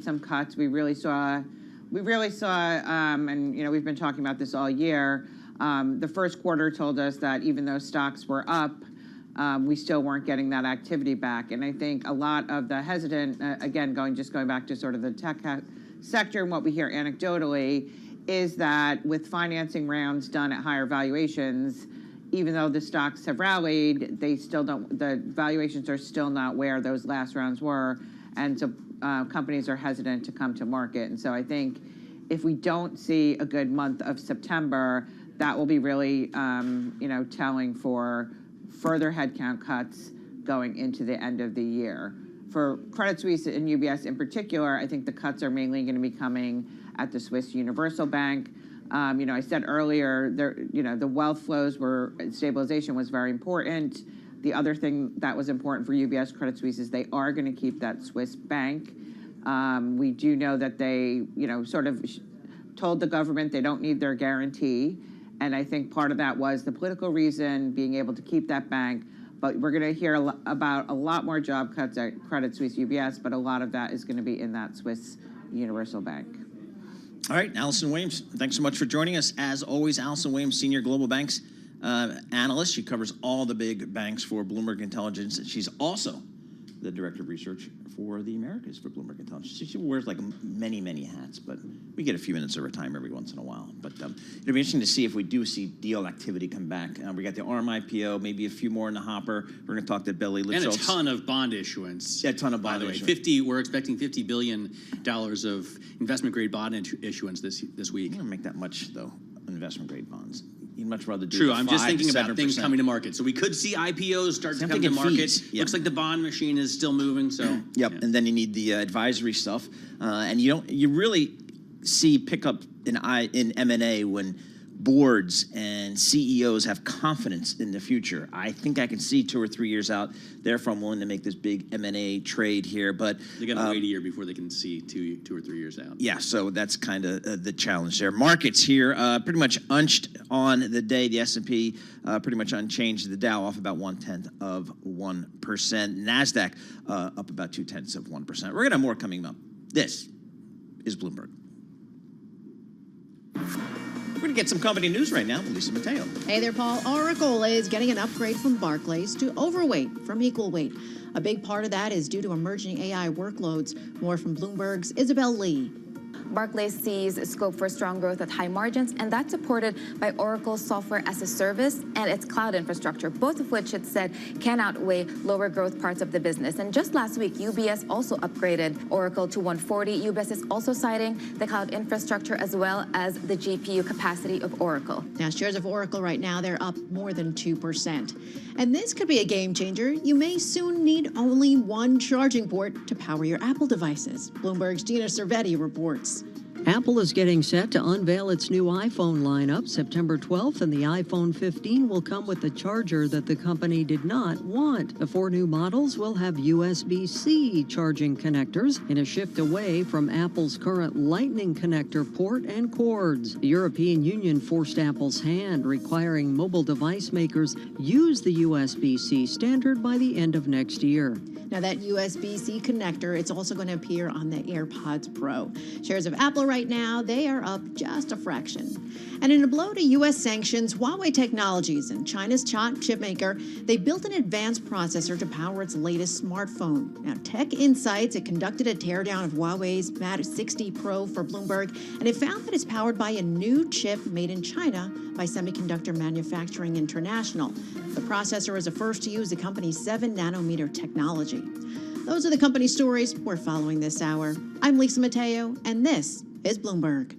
some cuts. We really saw, and we've been talking about this all year. The first quarter told us that even though stocks were up, we still weren't getting that activity back. And I think a lot of the hesitant, again, going back to sort of the tech sector and what we hear anecdotally, is that with financing rounds done at higher valuations, even though the stocks have rallied, the valuations are still not where those last rounds were. And so companies are hesitant to come to market. And so I think if we don't see a good month of September, that will be really, telling for further headcount cuts going into the end of the year. For Credit Suisse and UBS in particular, I think the cuts are mainly going to be coming at the Swiss Universal Bank. I said earlier, the wealth flows stabilization was very important. The other thing that was important for UBS Credit Suisse is they are going to keep that Swiss bank. We do know that they, sort of told the government they don't need their guarantee. And I think part of that was the political reason, being able to keep that bank. But we're going to hear about a lot more job cuts at Credit Suisse UBS, but a lot of that is going to be in that Swiss Universal Bank. All right, Allison Williams, thanks so much for joining us. As always, Allison Williams, Senior Global Banks analyst. She covers all the big banks for Bloomberg Intelligence. She's also the Director of Research for the Americas for Bloomberg Intelligence. She wears like many, many hats, but we get a few minutes of her time every once in a while. But it'll be interesting to see if we do see deal activity come back. We got the ARM IPO, maybe a few more in the hopper. We're going to talk to Billy Lipschultz. And a ton of bond issuance. Yeah, a ton of bond issuance. We're expecting $50 billion of investment-grade bond issuance this week. You don't make that much, though, investment-grade bonds. You'd much rather do True, I'm just thinking about things coming to market. So we could see IPOs start to come to market. Yep. Looks like the bond machine is still moving. So yep, yeah. And then you need the advisory stuff, and you really see pickup in M&A when boards and CEOs have confidence in the future. I think I can see 2 or 3 years out. Therefore, I'm willing to make this big M&A trade here. But they got to wait a year before they can see 2 or 3 years out. Yeah, so that's kind of the challenge there. Markets here pretty much unched on the day. The S&P pretty much unchanged. The Dow off about 0.1%. NASDAQ up about 0.2%. We're going to have more coming up. This is Bloomberg. We're going to get some company news right now with Lisa Mateo. Hey there, Paul. Oracle is getting an upgrade from Barclays to overweight from equal weight. A big part of that is due to emerging AI workloads. More from Bloomberg's Isabel Lee. Barclays sees scope for strong growth at high margins, and that's supported by Oracle's software as a service and its cloud infrastructure, both of which it said can outweigh lower growth parts of the business. And just last week, UBS also upgraded Oracle to 140. UBS is also citing the cloud infrastructure as well as the GPU capacity of Oracle. Now, shares of Oracle right now, they're up more than 2%. And this could be a game changer. You may soon need only one charging port to power your Apple devices. Bloomberg's Gina Cervetti reports. Apple is getting set to unveil its new iPhone lineup September 12th, and the iPhone 15 will come with a charger that the company did not want. The 4 new models will have USB-C charging connectors in a shift away from Apple's current Lightning connector port and cords. The European Union forced Apple's hand, requiring mobile device makers use the USB-C standard by the end of next year. Now, that USB-C connector, it's also going to appear on the AirPods Pro. Shares of Apple right now, they are up just a fraction. And in a blow to U.S. sanctions, Huawei Technologies and China's chip maker, they built an advanced processor to power its latest smartphone. Now, Tech Insights, it conducted a teardown of Huawei's Mate 60 Pro for Bloomberg, and it found that it's powered by a new chip made in China by Semiconductor Manufacturing International. The processor is a first to use the company's 7-nanometer technology. Those are the company stories we're following this hour. I'm Lisa Mateo, and this is Bloomberg.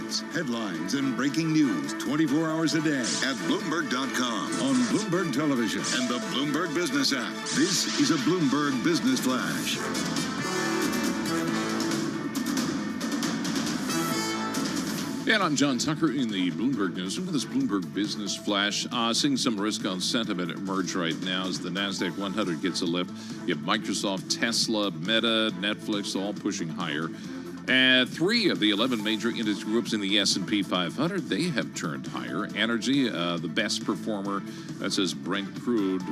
news, headlines, and breaking news 24 hours a day at Bloomberg.com, on Bloomberg Television, and the Bloomberg Business app. This is a Bloomberg Business Flash. And I'm John Tucker in the Bloomberg News. With this Bloomberg Business Flash, seeing some risk on sentiment emerge right now as the NASDAQ 100 gets a lift. You have Microsoft, Tesla, Meta, Netflix all pushing higher. And 3 of the 11 major index groups in the S&P 500, they have turned higher. Energy, the best performer, that says Brent crude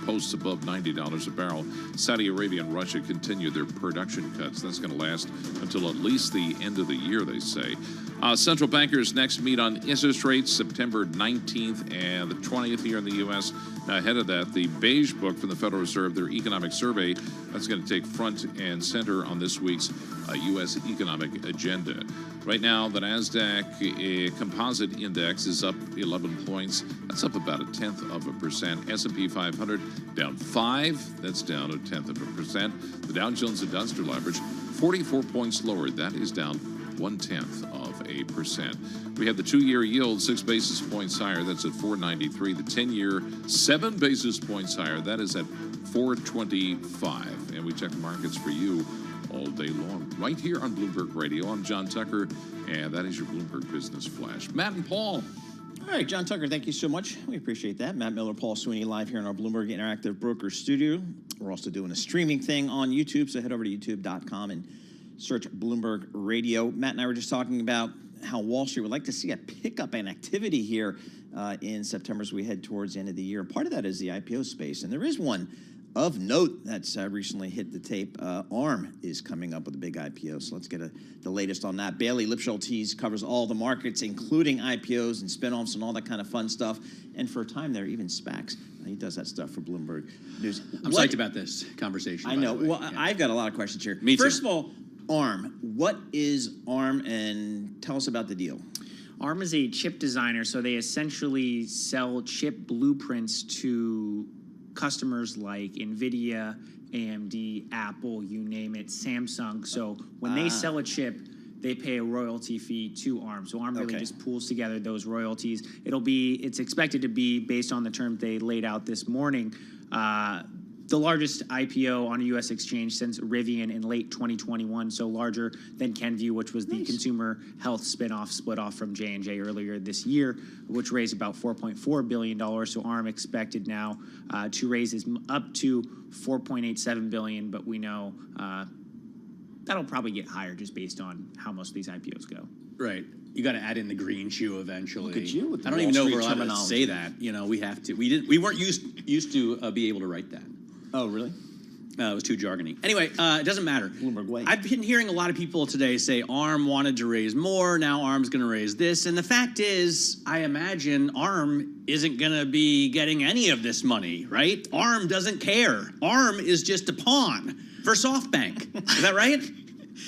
posts above $90 a barrel. Saudi Arabia and Russia continue their production cuts. That's going to last until at least the end of the year, they say. Central bankers next meet on interest rates September 19th and the 20th here in the U.S. Now, ahead of that, the Beige Book from the Federal Reserve, their economic survey, that's going to take front and center on this week's U.S. economic agenda. Right now, the NASDAQ composite index is up 11 points. That's up about 0.1%. S&P 500 down 5. That's down 0.1%. The Dow Jones Industrial Average 44 points lower. That is down 0.1%. We have the 2-year yield 6 basis points higher. That's at 4.93. The 10-year 7 basis points higher. That is at 4.25. And we check the markets for you all day long, right here on Bloomberg Radio. I'm John Tucker, and that is your Bloomberg Business Flash. Matt and Paul. All right, John Tucker, thank you so much. We appreciate that. Matt Miller, Paul Sweeney, live here in our Bloomberg Interactive Broker Studio. We're also doing a streaming thing on YouTube, so head over to youtube.com and search Bloomberg Radio. Matt and I were just talking about how Wall Street would like to see a pickup in activity here in September as we head towards the end of the year. Part of that is the IPO space, and there is one of note that's recently hit the tape. ARM is coming up with a big IPO, so let's get the latest on that. Bailey Lipschultz covers all the markets, including IPOs and spinoffs and all that kind of fun stuff. And for a time there, even SPACs. He does that stuff for Bloomberg News. I'm psyched about this conversation. I know. Well, yeah. I've got a lot of questions here. Me too. First of all, ARM. What is ARM, and tell us about the deal. ARM is a chip designer, so they essentially sell chip blueprints to customers like NVIDIA, AMD, Apple, you name it, Samsung. So when they sell a chip, they pay a royalty fee to ARM. So ARM really just pools together those royalties. It's expected to be, based on the terms they laid out this morning, the largest IPO on a U.S. exchange since Rivian in late 2021, so larger than Kenvue, which was the consumer health split off from J&J earlier this year, which raised about $4.4 billion. So ARM expected now to raise up to $4.87 billion, but we know that'll probably get higher just based on how most of these IPOs go. Right. You got to add in the green shoe eventually. Look at you with the I don't Wall even know if Street we're allowed to terminology. say that. You know, we have to. We weren't used to be able to write that. Oh, really? It was too jargony. Anyway, it doesn't matter. Bloomberg way. I've been hearing a lot of people today say ARM wanted to raise more, now ARM's going to raise this. And the fact is, I imagine ARM isn't going to be getting any of this money, right? ARM doesn't care. ARM is just a pawn for SoftBank. Is that right?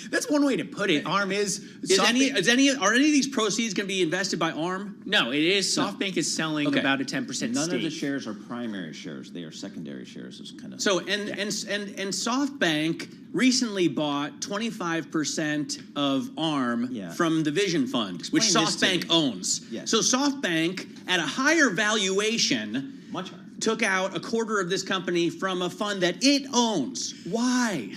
That's one way to put it. ARM are any of these proceeds going to be invested by ARM? No, it is. SoftBank is selling about a 10% stake. None of the shares are primary shares; they are secondary shares. It's kind of so. And SoftBank recently bought 25% of ARM from the Vision Fund, which SoftBank owns. Yes. So SoftBank, at a higher valuation, much higher, took out a quarter of this company from a fund that it owns. Why?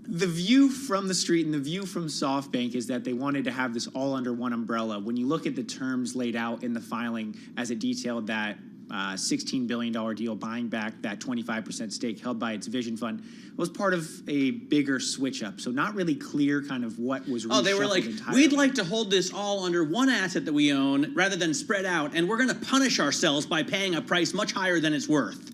The view from the street and the view from SoftBank is that they wanted to have this all under one umbrella. When you look at the terms laid out in the filing as it detailed that $16 billion deal buying back that 25% stake held by its Vision Fund, was part of a bigger switch up. So not really clear kind of what was reshuffled. Oh, they were like, we'd like to hold this all under one asset that we own rather than spread out, and we're going to punish ourselves by paying a price much higher than it's worth.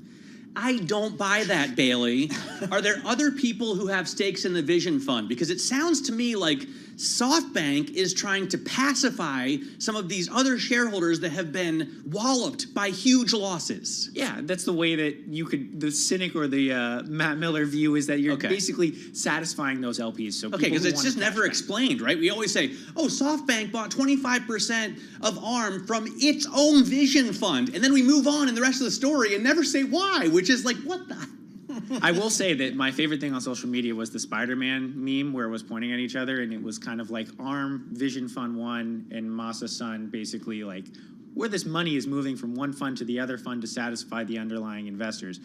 I don't buy that, Bailey. Are there other people who have stakes in the Vision Fund? Because it sounds to me like SoftBank is trying to pacify some of these other shareholders that have been walloped by huge losses. Yeah, that's the way that the cynic or the Matt Miller view is that you're basically satisfying those LPs. So because it's just never explained, right? We always say, oh, SoftBank bought 25% of ARM from its own Vision Fund. And then we move on in the rest of the story and never say why, which is like, what the? I will say that my favorite thing on social media was the Spider-Man meme where it was pointing at each other, and it was kind of like ARM, Vision Fund 1, and Masa Sun basically like where this money is moving from one fund to the other fund to satisfy the underlying investors.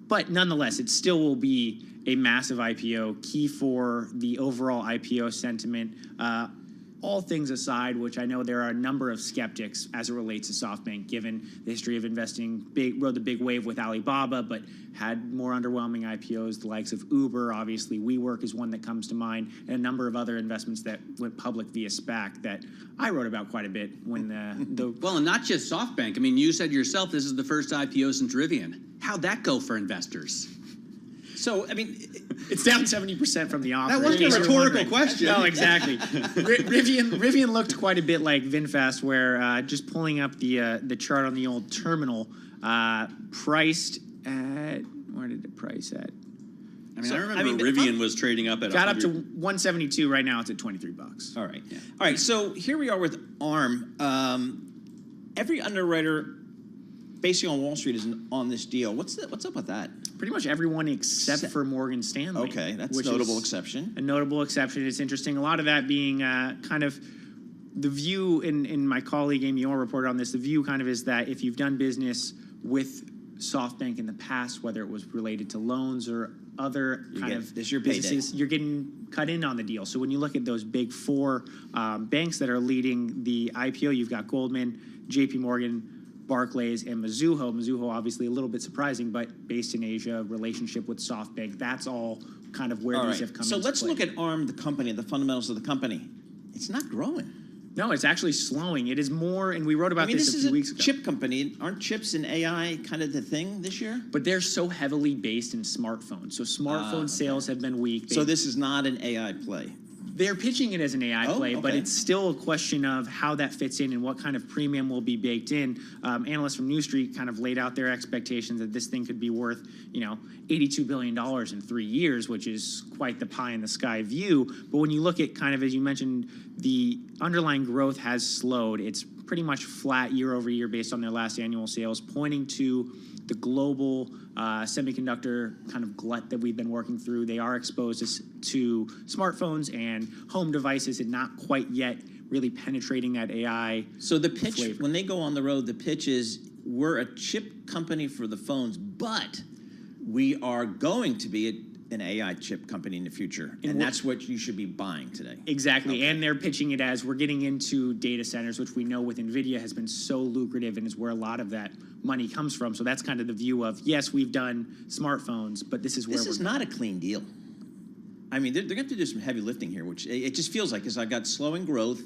But nonetheless, it still will be a massive IPO, key for the overall IPO sentiment. All things aside, which I know there are a number of skeptics as it relates to SoftBank, given the history of investing, rode the big wave with Alibaba, but had more underwhelming IPOs, the likes of Uber, obviously WeWork is one that comes to mind, and a number of other investments that went public via SPAC that I wrote about quite a bit when the Well, and not just SoftBank. I mean, you said yourself this is the first IPO since Rivian. How'd that go for investors? So, I mean, it's down 70% from the offer. That wasn't a rhetorical question. No, exactly. Rivian looked quite a bit like VinFast, where just pulling up the chart on the old terminal, priced at, where did it price at? I mean, I remember Rivian was trading up at got up to 172. Right now, it's at $23. All right. Yeah. All right. So here we are with ARM. Every underwriter, basically on Wall Street, is on this deal. What's up with that? Pretty much everyone except for Morgan Stanley. Okay, that's a notable exception. A notable exception. It's interesting. A lot of that being kind of the view, in my colleague Amy Orr reported on this, the view kind of is that if you've done business with SoftBank in the past, whether it was related to loans or other businesses, you're getting cut in on the deal. So when you look at those big four banks that are leading the IPO, you've got Goldman, JP Morgan, Barclays, and Mizuho. Mizuho, obviously a little bit surprising, but based in Asia, relationship with SoftBank. That's all kind of where these have come into play. So let's look at ARM, the company, the fundamentals of the company. It's not growing. No, it's actually slowing. It is more, and we wrote about this a few weeks ago. This is a chip company. Aren't chips and AI kind of the thing this year? But they're so heavily based in smartphones. So smartphone sales have been weak. So this is not an AI play. They're pitching it as an AI play, but it's still a question of how that fits in and what kind of premium will be baked in. Analysts from New Street kind of laid out their expectations that this thing could be worth, $82 billion in 3 years, which is quite the pie in the sky view. But when you look at kind of, as you mentioned, the underlying growth has slowed. It's pretty much flat year over year based on their last annual sales, pointing to the global semiconductor kind of glut that we've been working through. They are exposed to smartphones and home devices and not quite yet really penetrating that AI. So the pitch, when they go on the road, the pitch is we're a chip company for the phones, but we are going to be an AI chip company in the future, and that's what you should be buying today. Exactly, and they're pitching it as we're getting into data centers, which we know with NVIDIA has been so lucrative and is where a lot of that money comes from. So that's kind of the view of, yes, we've done smartphones, but this is where this is not a clean deal. I mean, they're going to have to do some heavy lifting here, which it just feels like, because I've got slowing growth.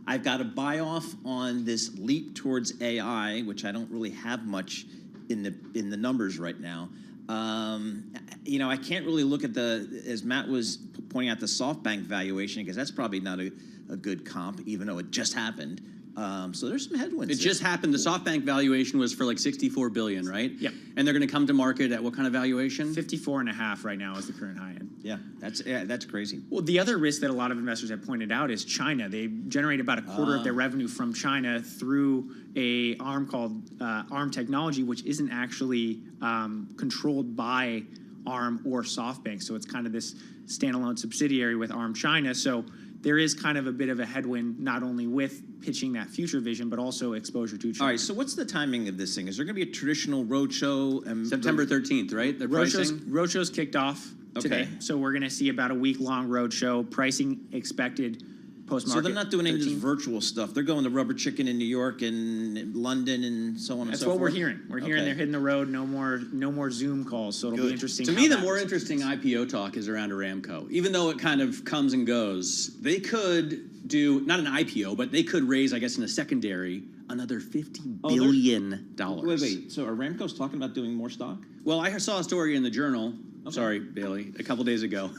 I've got to buy off on this leap towards AI, which I don't really have much in the numbers right now. I can't really look at as Matt was pointing out, the SoftBank valuation, because that's probably not a good comp, even though it just happened. So there's some headwinds. It just happened. The SoftBank valuation was for like $64 billion, right? Yep. And they're going to come to market at what kind of valuation? 54.5 right now is the current high end. Yeah, that's crazy. Well, the other risk that a lot of investors have pointed out is China. They generate about a quarter of their revenue from China through a arm called ARM Technology, which isn't actually controlled by ARM or SoftBank. So it's kind of this standalone subsidiary with ARM China. So there is kind of a bit of a headwind, not only with pitching that future vision, but also exposure to China. All right, so what's the timing of this thing? Is there going to be a traditional roadshow? September 13th, right? The pricing? Roadshow's kicked off today. Okay. So we're going to see about a week-long roadshow. Pricing expected post-market. So they're not doing any of this virtual stuff. They're going to Rubber Chicken in New York and London and so on and so forth. That's what we're hearing. We're hearing they're hitting the road. No more Zoom calls. So it'll be interesting. To me, the more interesting IPO talk is around Aramco. Even though it kind of comes and goes, they could do not an IPO, but they could raise, I guess, in a secondary another $50 billion. Wait. So Aramco's talking about doing more stock? Well, I saw a story in the Journal. Sorry, Bailey, a couple days ago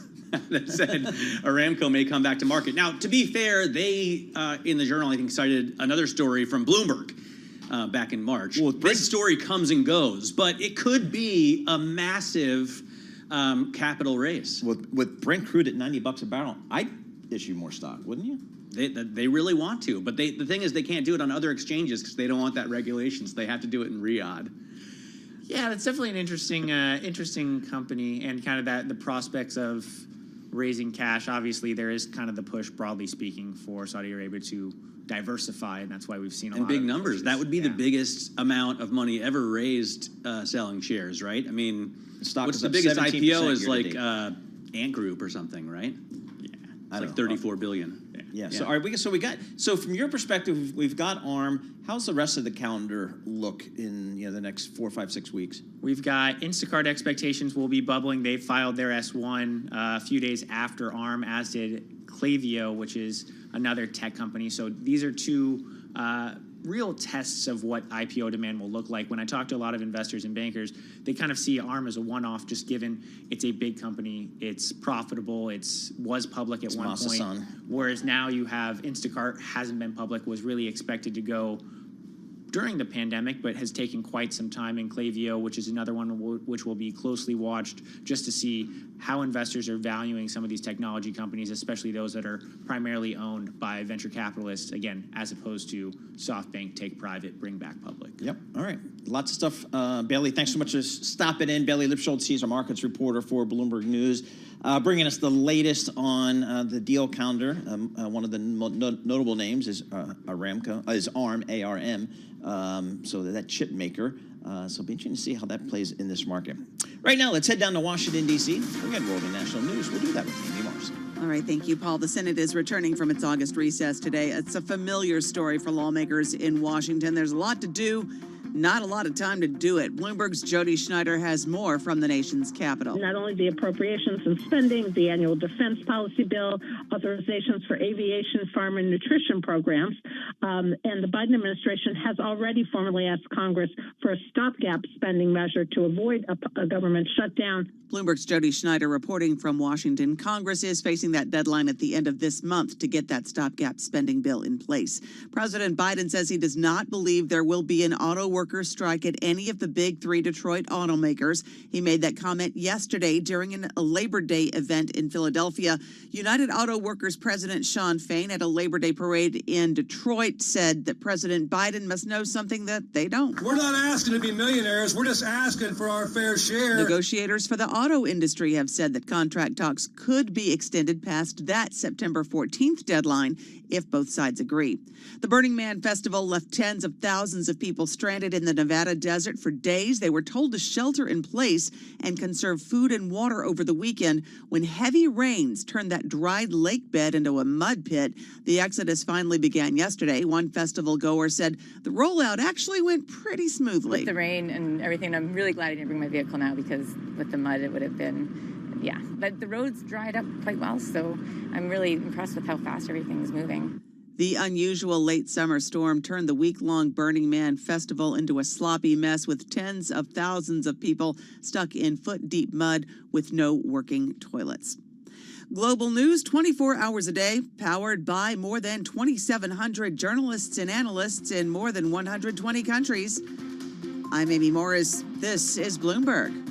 that said Aramco may come back to market. Now, to be fair, they, in the Journal, I think, cited another story from Bloomberg back in March. Well, this story comes and goes, but it could be a massive capital raise. With Brent crude at $90 a barrel, I'd issue more stock, wouldn't you? They really want to, but the thing is they can't do it on other exchanges because they don't want that regulation, so they have to do it in Riyadh. Yeah, that's definitely an interesting company, and kind of the prospects of raising cash. Obviously, there is kind of the push, broadly speaking, for Saudi Arabia to diversify, and that's why we've seen a lot big of numbers. pushes. That would be the biggest amount of money ever raised selling shares, right? I mean, Stock what's is the up biggest 17% IPO is like year-to-date. Ant Group or something, right? Yeah. It's like 34 billion. Yeah. So, all right, so from your perspective, we've got ARM. How's the rest of the calendar look in the next 4, 5, 6 weeks? We've got Instacart expectations will be bubbling. They filed their S1 a few days after ARM, as did Klaviyo, which is another tech company. So these are two real tests of what IPO demand will look like. When I talk to a lot of investors and bankers, they kind of see ARM as a one-off, just given it's a big company, it's profitable, was public at one point. Whereas now you have Instacart, hasn't been public, was really expected to go during the pandemic, but has taken quite some time, in Klaviyo, which is another one which will be closely watched, just to see how investors are valuing some of these technology companies, especially those that are primarily owned by venture capitalists, again, as opposed to SoftBank, take private, bring back public. Yep. All right. Lots of stuff. Bailey, thanks so much for stopping in. Bailey Lipschultz, Caesar Markets reporter for Bloomberg News, bringing us the latest on the deal calendar. One of the notable names is Aramco, is ARM, A-R-M. So that chip maker. So it'll be interesting to see how that plays in this market. Right now, let's head down to Washington, D.C. We're going to roll the national news. We'll do that with Amy Mars. All right, thank you, Paul. The Senate is returning from its August recess today. It's a familiar story for lawmakers in Washington. There's a lot to do, not a lot of time to do it. Bloomberg's Jody Schneider has more from the nation's capital. Not only the appropriations and spending, the annual defense policy bill, authorizations for aviation, farm, and nutrition programs, and the Biden administration has already formally asked Congress for a stopgap spending measure to avoid a government shutdown. Bloomberg's Jody Schneider reporting from Washington. Congress is facing that deadline at the end of this month to get that stopgap spending bill in place. President Biden says he does not believe there will be an auto worker strike at any of the big three Detroit automakers. He made that comment yesterday during a Labor Day event in Philadelphia. United Auto Workers President Shawn Fain at a Labor Day parade in Detroit said that President Biden must know something that they don't. We're not asking to be millionaires. We're just asking for our fair share. Negotiators for the auto industry have said that contract talks could be extended past that September 14th deadline if both sides agree. The Burning Man Festival left tens of thousands of people stranded in the Nevada desert for days. They were told to shelter in place and conserve food and water over the weekend when heavy rains turned that dried lake bed into a mud pit. The exodus finally began yesterday. One festival goer said the rollout actually went pretty smoothly. With the rain and everything, I'm really glad I didn't bring my vehicle now, because with the mud it would have been, but the roads dried up quite well, so I'm really impressed with how fast everything's moving. The unusual late summer storm turned the week-long Burning Man Festival into a sloppy mess with tens of thousands of people stuck in foot-deep mud with no working toilets. Global news 24 hours a day, powered by more than 2,700 journalists and analysts in more than 120 countries. I'm Amy Morris. This is Bloomberg.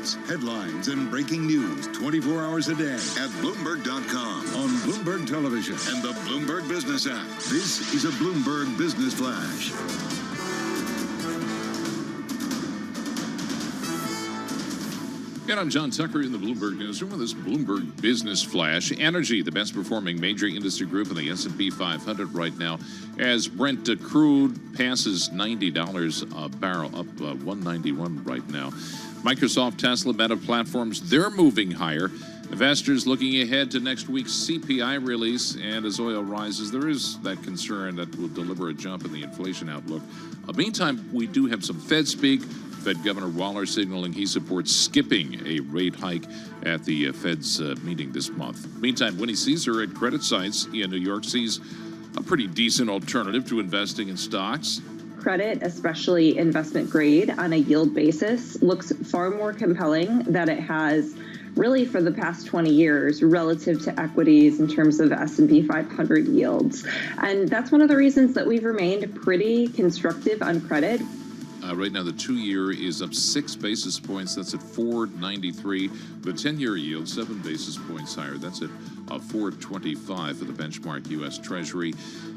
stocks, headlines, and breaking news 24 hours a day at Bloomberg.com, on Bloomberg Television, and the Bloomberg Business app. This is a Bloomberg Business Flash. And I'm John Tucker in the Bloomberg Newsroom with this Bloomberg Business Flash. Energy, the best performing major industry group in the S&P 500 right now, as Brent crude passes $90 a barrel, up 191 right now. Microsoft, Tesla, Meta Platforms, they're moving higher. Investors looking ahead to next week's CPI release, and as oil rises, there is that concern that will deliver a jump in the inflation outlook. Meantime, we do have some Fed speak. Fed Governor Waller signaling he supports skipping a rate hike at the Fed's meeting this month. Meantime, Winnie Caesar at Credit Sites in New York sees a pretty decent alternative to investing in stocks. Credit, especially investment grade on a yield basis, looks far more compelling than it has really for the past 20 years relative to equities in terms of S&P 500 yields. And that's one of the reasons that we've remained pretty constructive on credit. Right now, the 2-year is up 6 basis points. That's at 4.93. The 10-year yield, 7 basis points higher. That's at 4.25 for the benchmark U.S. Treasury.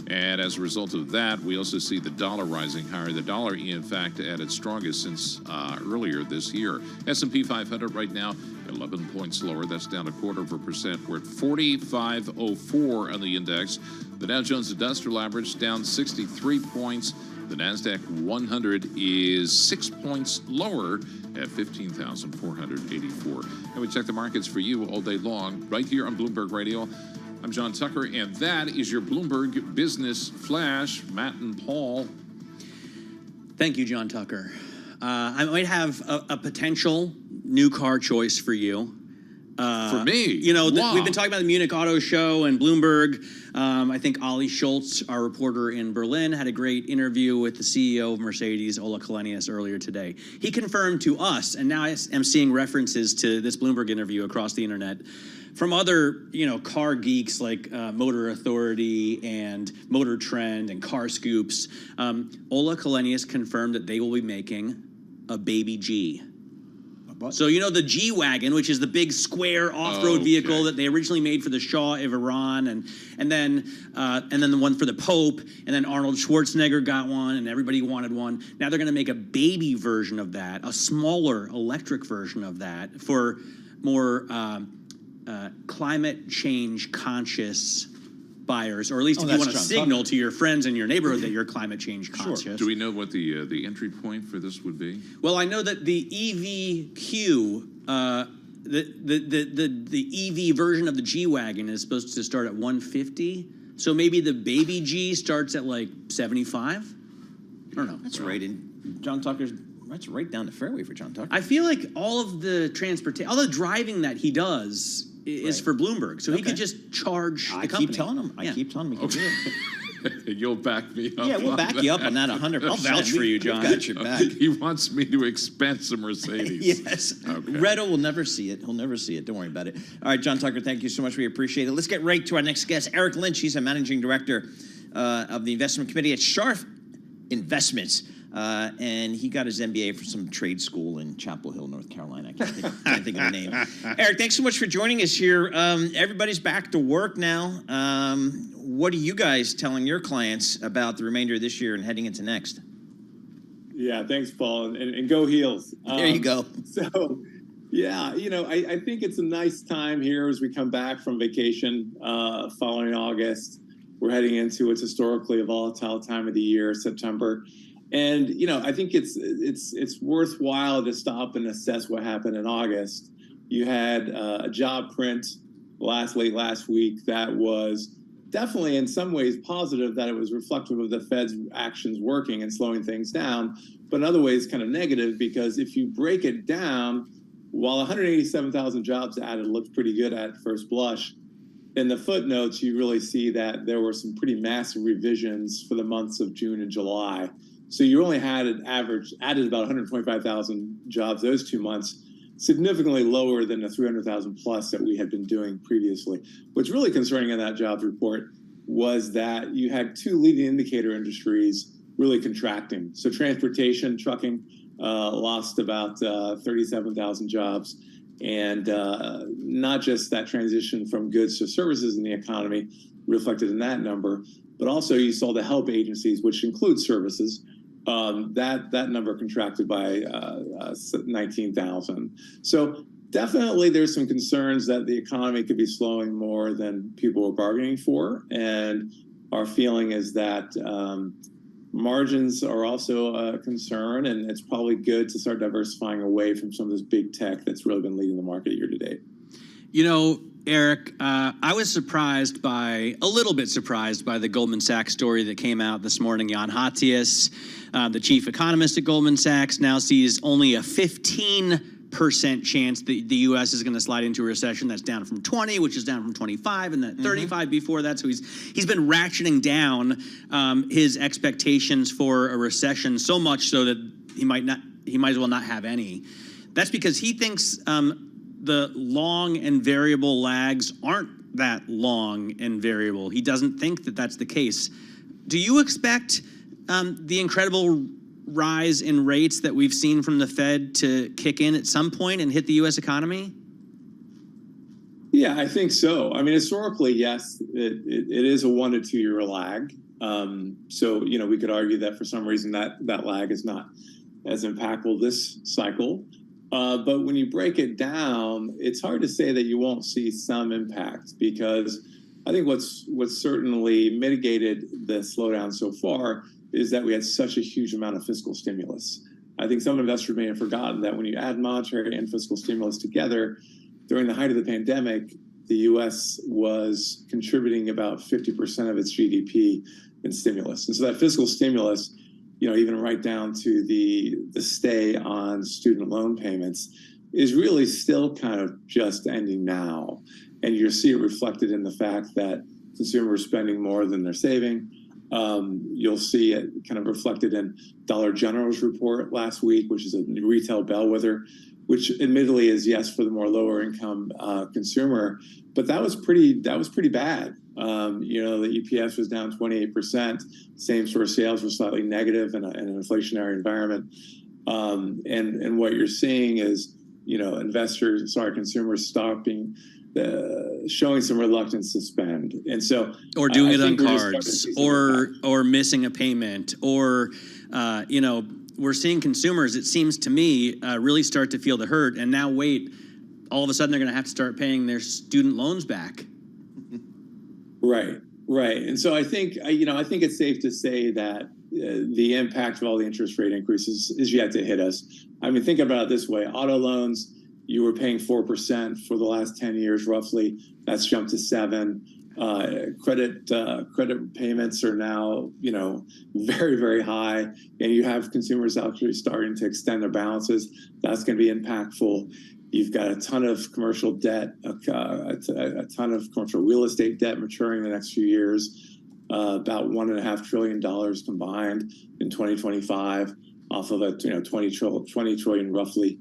And as a result of that, we also see the dollar rising higher. The dollar, in fact, at its strongest since earlier this year. S&P 500 right now, 11 points lower. That's down 0.25%. We're at 45.04 on the index. The Dow Jones Industrial Average down 63 points. The NASDAQ 100 is 6 points lower at 15,484. And we check the markets for you all day long right here on Bloomberg Radio. I'm John Tucker, and that is your Bloomberg Business Flash. Matt and Paul. Thank you, John Tucker. I might have a potential new car choice for you. For me? You know, we've been talking about the Munich Auto Show and Bloomberg. I think Ollie Schultz, our reporter in Berlin, had a great interview with the CEO of Mercedes, Ola Kalenius, earlier today. He confirmed to us, and now I am seeing references to this Bloomberg interview across the internet from other, car geeks like Motor Authority and Motor Trend and Car Scoops. Ola Kalenius confirmed that they will be making a baby G. So the G-Wagon, which is the big square off-road vehicle that they originally made for the Shah of Iran, and then the one for the Pope, and then Arnold Schwarzenegger got one, and everybody wanted one. Now they're going to make a baby version of that, a smaller electric version of that for more climate change conscious buyers, or at least if you want to signal to your friends in your neighborhood that you're climate change conscious. Sure. Do we know what the entry point for this would be? Well, I know that the EVQ, the EV version of the G-Wagon is supposed to start at $150. So maybe the baby G starts at like $75. I don't know. That's right. And John Tucker's that's right down the fairway for John Tucker. I feel like all of the transportation, all the driving that he does is for Bloomberg, so he could just charge the company. Keep telling him. I keep telling him he can do it. You'll back me up. Yeah, we'll back you up on that 100%. I'll vouch for you, John. Got your back. He wants me to expense a Mercedes. Yes. Okay. Redo will never see it. He'll never see it. Don't worry about it. All right, John Tucker, thank you so much. We appreciate it. Let's get right to our next guest, Eric Lynch. He's a managing director of the investment committee at Scharf Investments. And he got his MBA from some trade school in Chapel Hill, North Carolina. I can't think of the name. Eric, thanks so much for joining us here. Everybody's back to work now. What are you guys telling your clients about the remainder of this year and heading into next? Yeah, thanks, Paul, and go Heels. There you go. So, yeah, I think it's a nice time here as we come back from vacation following August. We're heading into what's historically a volatile time of the year, September. And, I think it's worthwhile to stop and assess what happened in August. You had a job print late last week that was definitely in some ways positive, that it was reflective of the Fed's actions working and slowing things down, but in other ways kind of negative, because if you break it down, while 187,000 jobs added looks pretty good at first blush, in the footnotes, you really see that there were some pretty massive revisions for the months of June and July. So you only had added about 125,000 jobs those 2 months, significantly lower than the 300,000 plus that we had been doing previously. What's really concerning in that jobs report was that you had two leading indicator industries really contracting. So transportation, trucking, lost about 37,000 jobs. And not just that transition from goods to services in the economy reflected in that number, but also you saw the help agencies, which include services, that number contracted by 19,000. So definitely there's some concerns that the economy could be slowing more than people were bargaining for. And our feeling is that margins are also a concern, and it's probably good to start diversifying away from some of this big tech that's really been leading the market year to date. You know, Eric, I was a little bit surprised by the Goldman Sachs story that came out this morning. Jan Hatzius, the chief economist at Goldman Sachs, now sees only a 15% chance that the U.S. is going to slide into a recession. That's down from 20, which is down from 25, and then 35 before that. So he's been ratcheting down his expectations for a recession so much so that he might as well not have any. That's because he thinks the long and variable lags aren't that long and variable. He doesn't think that that's the case. Do you expect the incredible rise in rates that we've seen from the Fed to kick in at some point and hit the U.S. economy? Yeah, I think so. I mean, historically, yes, it is a 1 to 2 year lag. So, you know, we could argue that for some reason that lag is not as impactful this cycle. But when you break it down, it's hard to say that you won't see some impact, because I think what's certainly mitigated the slowdown so far is that we had such a huge amount of fiscal stimulus. I think some investors may have forgotten that when you add monetary and fiscal stimulus together, during the height of the pandemic, the U.S. was contributing about 50% of its GDP in stimulus. And so that fiscal stimulus, you know, even right down to the stay on student loan payments, is really still kind of just ending now. And you'll see it reflected in the fact that consumers are spending more than they're saving. You'll see it kind of reflected in Dollar General's report last week, which is a retail bellwether, which admittedly is, yes, for the more lower income consumer, but that was pretty bad. You know, the EPS was down 28%. Same store sales were slightly negative in an inflationary environment. And what you're seeing is, you know, consumers stopping, showing some reluctance to spend. And so, or doing it on cards, or missing a payment, or, you know, we're seeing consumers, it seems to me, really start to feel the hurt. And now, all of a sudden they're going to have to start paying their student loans back. Right. And so I think it's safe to say that the impact of all the interest rate increases is yet to hit us. I mean, think about it this way. Auto loans, you were paying 4% for the last 10 years, roughly. That's jumped to 7%. Credit payments are now, you know, very, very high. And you have consumers actually starting to extend their balances. That's going to be impactful. You've got a ton of commercial debt, a ton of commercial real estate debt maturing in the next few years, about $1.5 trillion combined in 2025, off of a 20 trillion roughly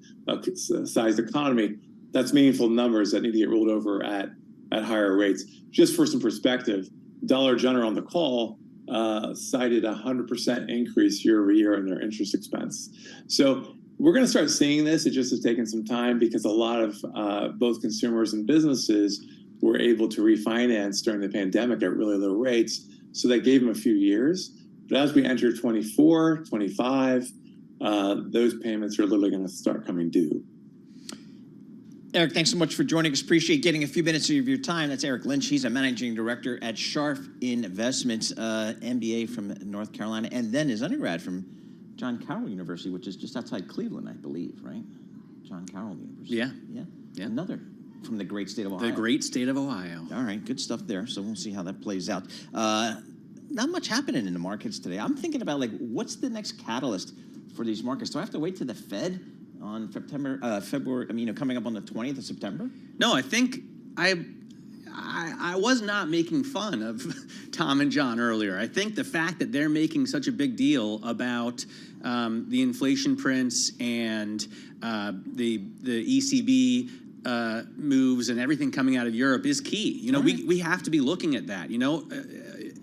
sized economy. That's meaningful numbers that need to get rolled over at higher rates. Just for some perspective, Dollar General on the call cited a 100% increase year over year in their interest expense. So we're going to start seeing this. It just has taken some time because a lot of both consumers and businesses were able to refinance during the pandemic at really low rates. So that gave them a few years. But as we enter 24, 25, those payments are literally going to start coming due. Eric, thanks so much for joining us. Appreciate getting a few minutes of your time. That's Eric Lynch. He's a managing director at Scharf Investments, MBA from North Carolina, and then his undergrad from John Carroll University, which is just outside Cleveland, I believe, right? John Carroll University. Yeah. Another from the great state of Ohio. The great state of Ohio. All right, good stuff there. So we'll see how that plays out. Not much happening in the markets today. I'm thinking about, like, what's the next catalyst for these markets? Do I have to wait to the Fed on February? I mean, coming up on the 20th of September? No, I think I was not making fun of Tom and John earlier. I think the fact that they're making such a big deal about the inflation prints and the ECB moves and everything coming out of Europe is key. You know, we have to be looking at that, you know,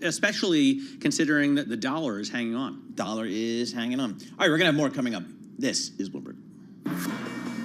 especially considering that the dollar is hanging on. Dollar is hanging on. All right, we're going to have more coming up This is Bloomberg.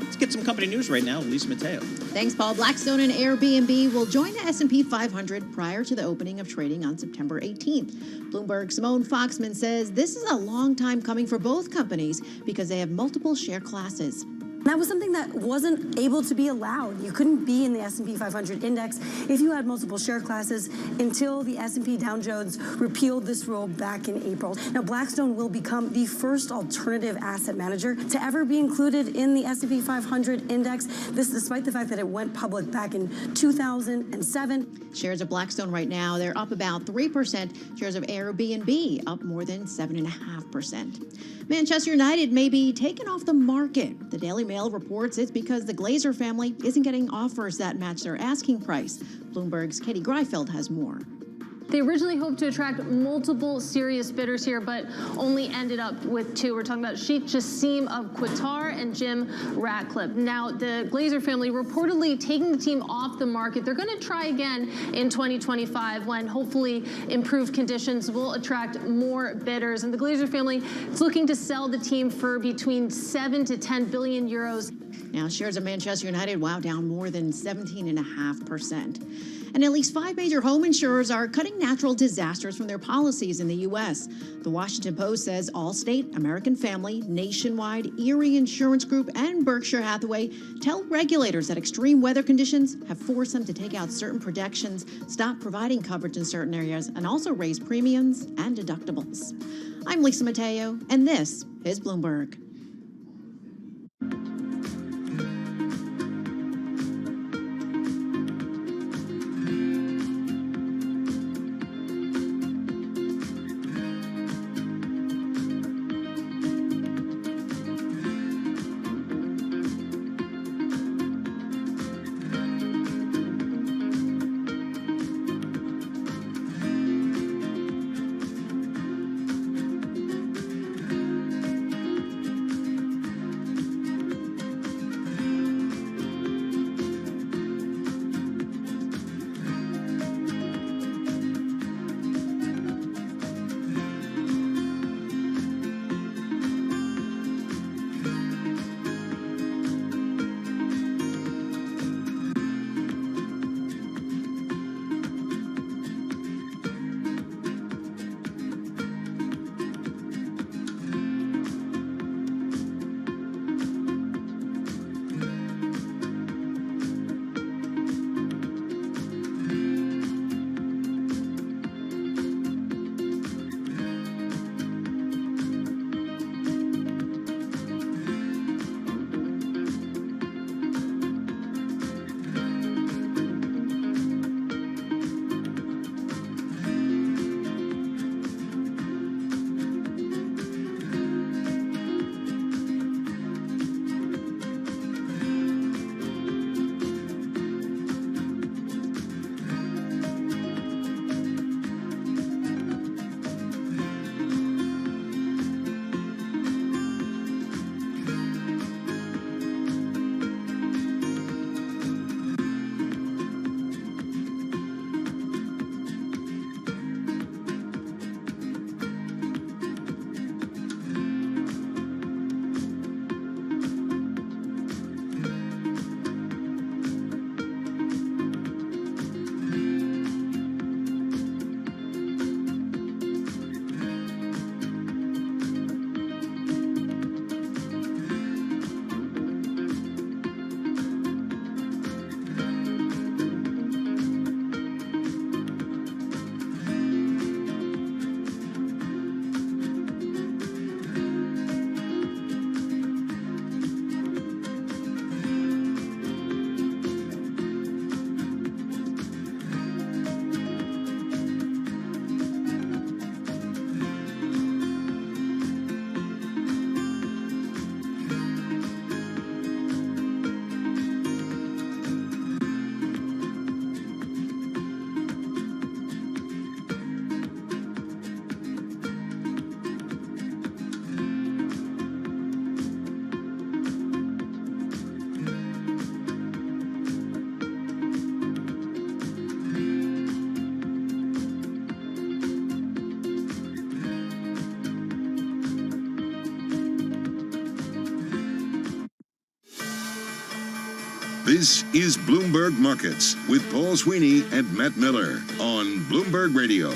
Let's get some company news right now. Lisa Mateo. Thanks, Paul. Blackstone and Airbnb will join the S&P 500 prior to the opening of trading on September 18th. Bloomberg's Simone Foxman says this is a long time coming for both companies because they have multiple share classes. That was something that wasn't able to be allowed. You couldn't be in the S&P 500 index if you had multiple share classes until the S&P Dow Jones repealed this rule back in April. Now, Blackstone will become the first alternative asset manager to ever be included in the S&P 500 index. This despite the fact that it went public back in 2007. Shares of Blackstone right now, they're up about 3%. Shares of Airbnb up more than 7.5%. Manchester United may be taken off the market. The Daily Mail reports it's because the Glazer family isn't getting offers that match their asking price. Bloomberg's Katie Greifeld has more. They originally hoped to attract multiple serious bidders here, but only ended up with two. We're talking about Sheikh Jassim of Qatar and Jim Ratcliffe. Now, the Glazer family reportedly taking the team off the market. They're going to try again in 2025 when hopefully improved conditions will attract more bidders. And the Glazer family is looking to sell the team for between 7 to 10 billion euros. Now, shares of Manchester United, wow, down more than 17.5%. And at least 5 major home insurers are cutting natural disasters from their policies in the U.S. The Washington Post says Allstate, American Family, Nationwide, Erie Insurance Group, and Berkshire Hathaway tell regulators that extreme weather conditions have forced them to take out certain protections, stop providing coverage in certain areas, and also raise premiums and deductibles. I'm Lisa Mateo, and this is Bloomberg. This is Bloomberg Markets with Paul Sweeney and Matt Miller on Bloomberg Radio.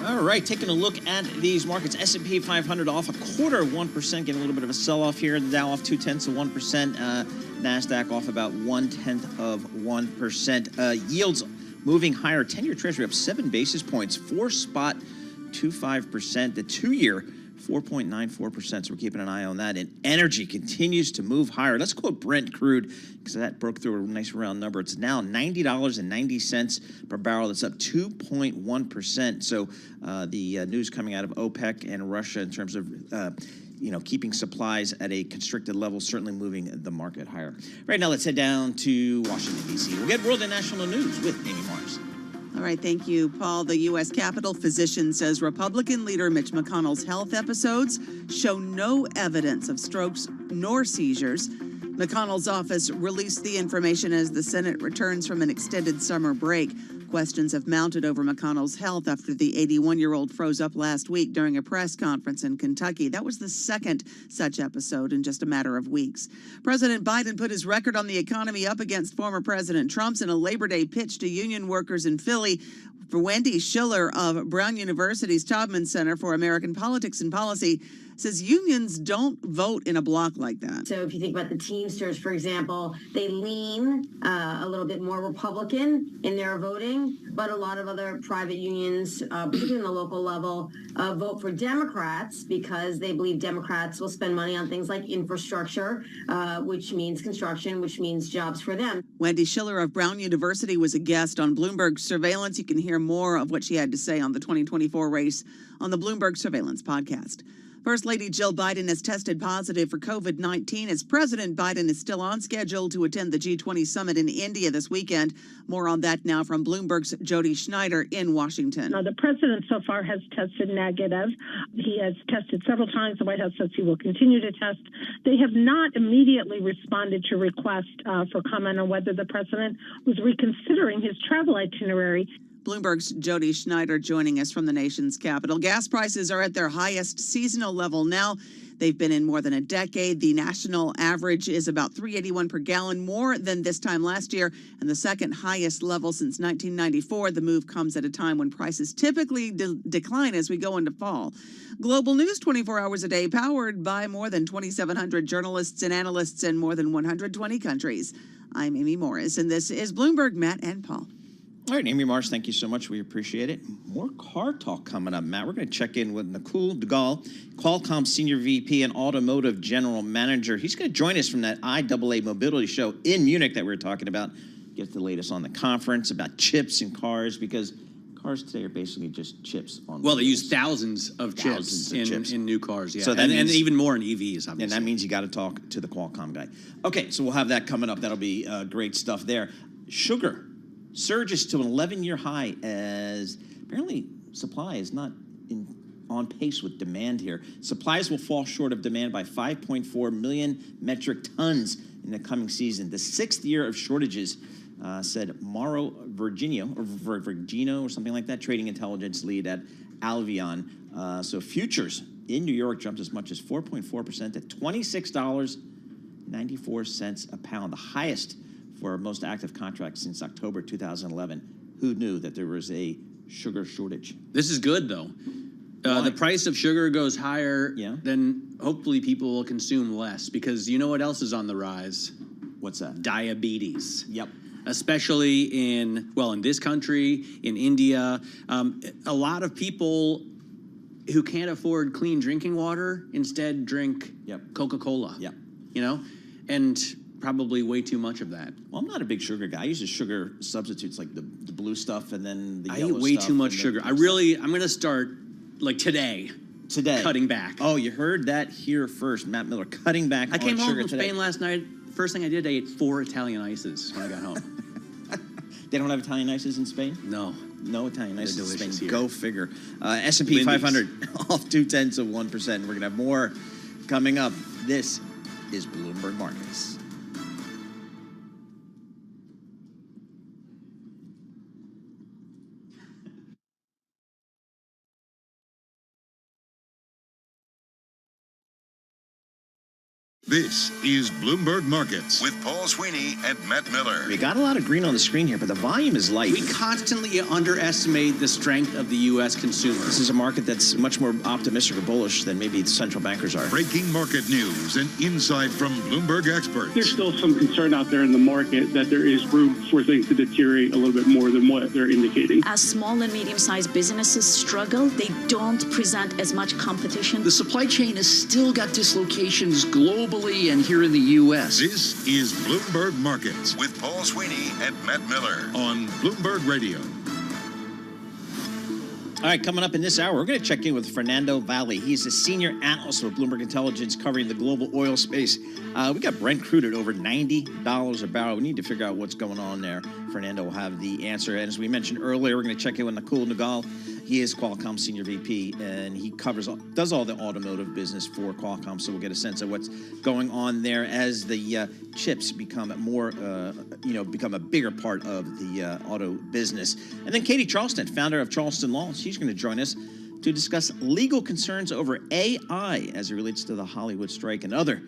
All right, taking a look at these markets. S&P 500 off 0.25%, getting a little bit of a sell-off here. The Dow off 0.2%. NASDAQ off about 0.1%. Yields moving higher. 10-year Treasury up 7 basis points, 4.25%. The 2-year 4.94%, so we're keeping an eye on that. And energy continues to move higher. Let's quote Brent crude, because that broke through a nice round number. It's now $90.90 per barrel. That's up 2.1%. So the news coming out of OPEC and Russia in terms of keeping supplies at a constricted level, certainly moving the market higher. Right now, let's head down to Washington, D.C. We'll get world and national news with Amy Mars. All right, thank you, Paul. The U.S. Capitol physician says Republican leader Mitch McConnell's health episodes show no evidence of strokes nor seizures. McConnell's office released the information as the Senate returns from an extended summer break. Questions have mounted over McConnell's health after the 81-year-old froze up last week during a press conference in Kentucky. That was the second such episode in just a matter of weeks. President Biden put his record on the economy up against former President Trump's in a Labor Day pitch to union workers in Philly. For Wendy Schiller of Brown University's Taubman Center for American Politics and Policy, says unions don't vote in a block like that. So if you think about the Teamsters, for example, they lean a little bit more Republican in their voting, but a lot of other private unions, particularly in the local level, vote for Democrats because they believe Democrats will spend money on things like infrastructure, which means construction, which means jobs for them. Wendy Schiller of Brown University was a guest on Bloomberg Surveillance. You can hear more of what she had to say on the 2024 race on the Bloomberg Surveillance podcast. First Lady Jill Biden has tested positive for COVID-19 as President Biden is still on schedule to attend the G20 summit in India this weekend. More on that now from Bloomberg's Jody Schneider in Washington. Now, the president so far has tested negative. He has tested several times. The White House says he will continue to test. They have not immediately responded to requests for comment on whether the president was reconsidering his travel itinerary. Bloomberg's Jody Schneider joining us from the nation's capital. Gas prices are at their highest seasonal level now. They've been in more than a decade. The national average is about $3.81 per gallon, more than this time last year, and the second highest level since 1994. The move comes at a time when prices typically decline as we go into fall. Global news 24 hours a day, powered by more than 2,700 journalists and analysts in more than 120 countries. I'm Amy Morris, and this is Bloomberg, Matt and Paul. All right, Amy Marsh, thank you so much. We appreciate it. More car talk coming up, Matt. We're going to check in with Nakul Dugal, Qualcomm Senior VP and Automotive General Manager. He's going to join us from that IAA Mobility Show in Munich that we were talking about. Get the latest on the conference about chips in cars, because cars today are basically just chips on Well, they use thousands of chips in new cars, yeah. So and even more in EVs, obviously. And that means you got to talk to the Qualcomm guy. Okay, so we'll have that coming up. That'll be great stuff there. Sugar surges to an 11-year high as apparently supply is not on pace with demand here. Supplies will fall short of demand by 5.4 million metric tons in the coming season. The sixth year of shortages, said Mauro Virginio or something like that, trading intelligence lead at Alvion. So futures in New York jumped as much as 4.4% to $26.94 a pound, the highest for most active contracts since October 2011. Who knew that there was a sugar shortage? This is good, though. The price of sugar goes higher, then hopefully people will consume less, because you know what else is on the rise? What's that? Diabetes. Yep. Especially in this country, in India. A lot of people who can't afford clean drinking water instead drink Coca-Cola. Yep. And probably way too much of that. Well, I'm not a big sugar guy. I use the sugar substitutes like the blue stuff and then the I yellow eat way stuff too much and sugar. I'm going to start today. Cutting back. Oh, you heard that here first. Matt Miller cutting back on sugar today. I came home from Spain last night. First thing I did, I ate 4 Italian ices when I got home. They don't have Italian ices in Spain? No. No Italian ices in Spain. Here. Go figure. S&P 500 off 0.2%. We're going to have more coming up. This is Bloomberg Markets. This is Bloomberg Markets with Paul Sweeney and Matt Miller. We got a lot of green on the screen here, but the volume is light. We constantly underestimate the strength of the U.S. consumer. This is a market that's much more optimistic or bullish than maybe the central bankers are. Breaking market news and insight from Bloomberg experts. There's still some concern out there in the market that there is room for things to deteriorate a little bit more than what they're indicating. As small and medium-sized businesses struggle, they don't present as much competition. The supply chain has still got dislocations globally and here in the U.S. This is Bloomberg Markets with Paul Sweeney and Matt Miller on Bloomberg Radio. All right, coming up in this hour, we're going to check in with Fernando Valle. He's a senior analyst with Bloomberg Intelligence covering the global oil space. We got Brent crude at over $90 a barrel. We need to figure out what's going on there. Fernando will have the answer. And as we mentioned earlier, we're going to check in with Nakul Nagal. He is Qualcomm Senior VP, and he does all the automotive business for Qualcomm, so we'll get a sense of what's going on there as the chips become more, become a bigger part of the auto business. And then Katie Charleston, founder of Charleston Law, she's going to join us to discuss legal concerns over AI as it relates to the Hollywood strike and other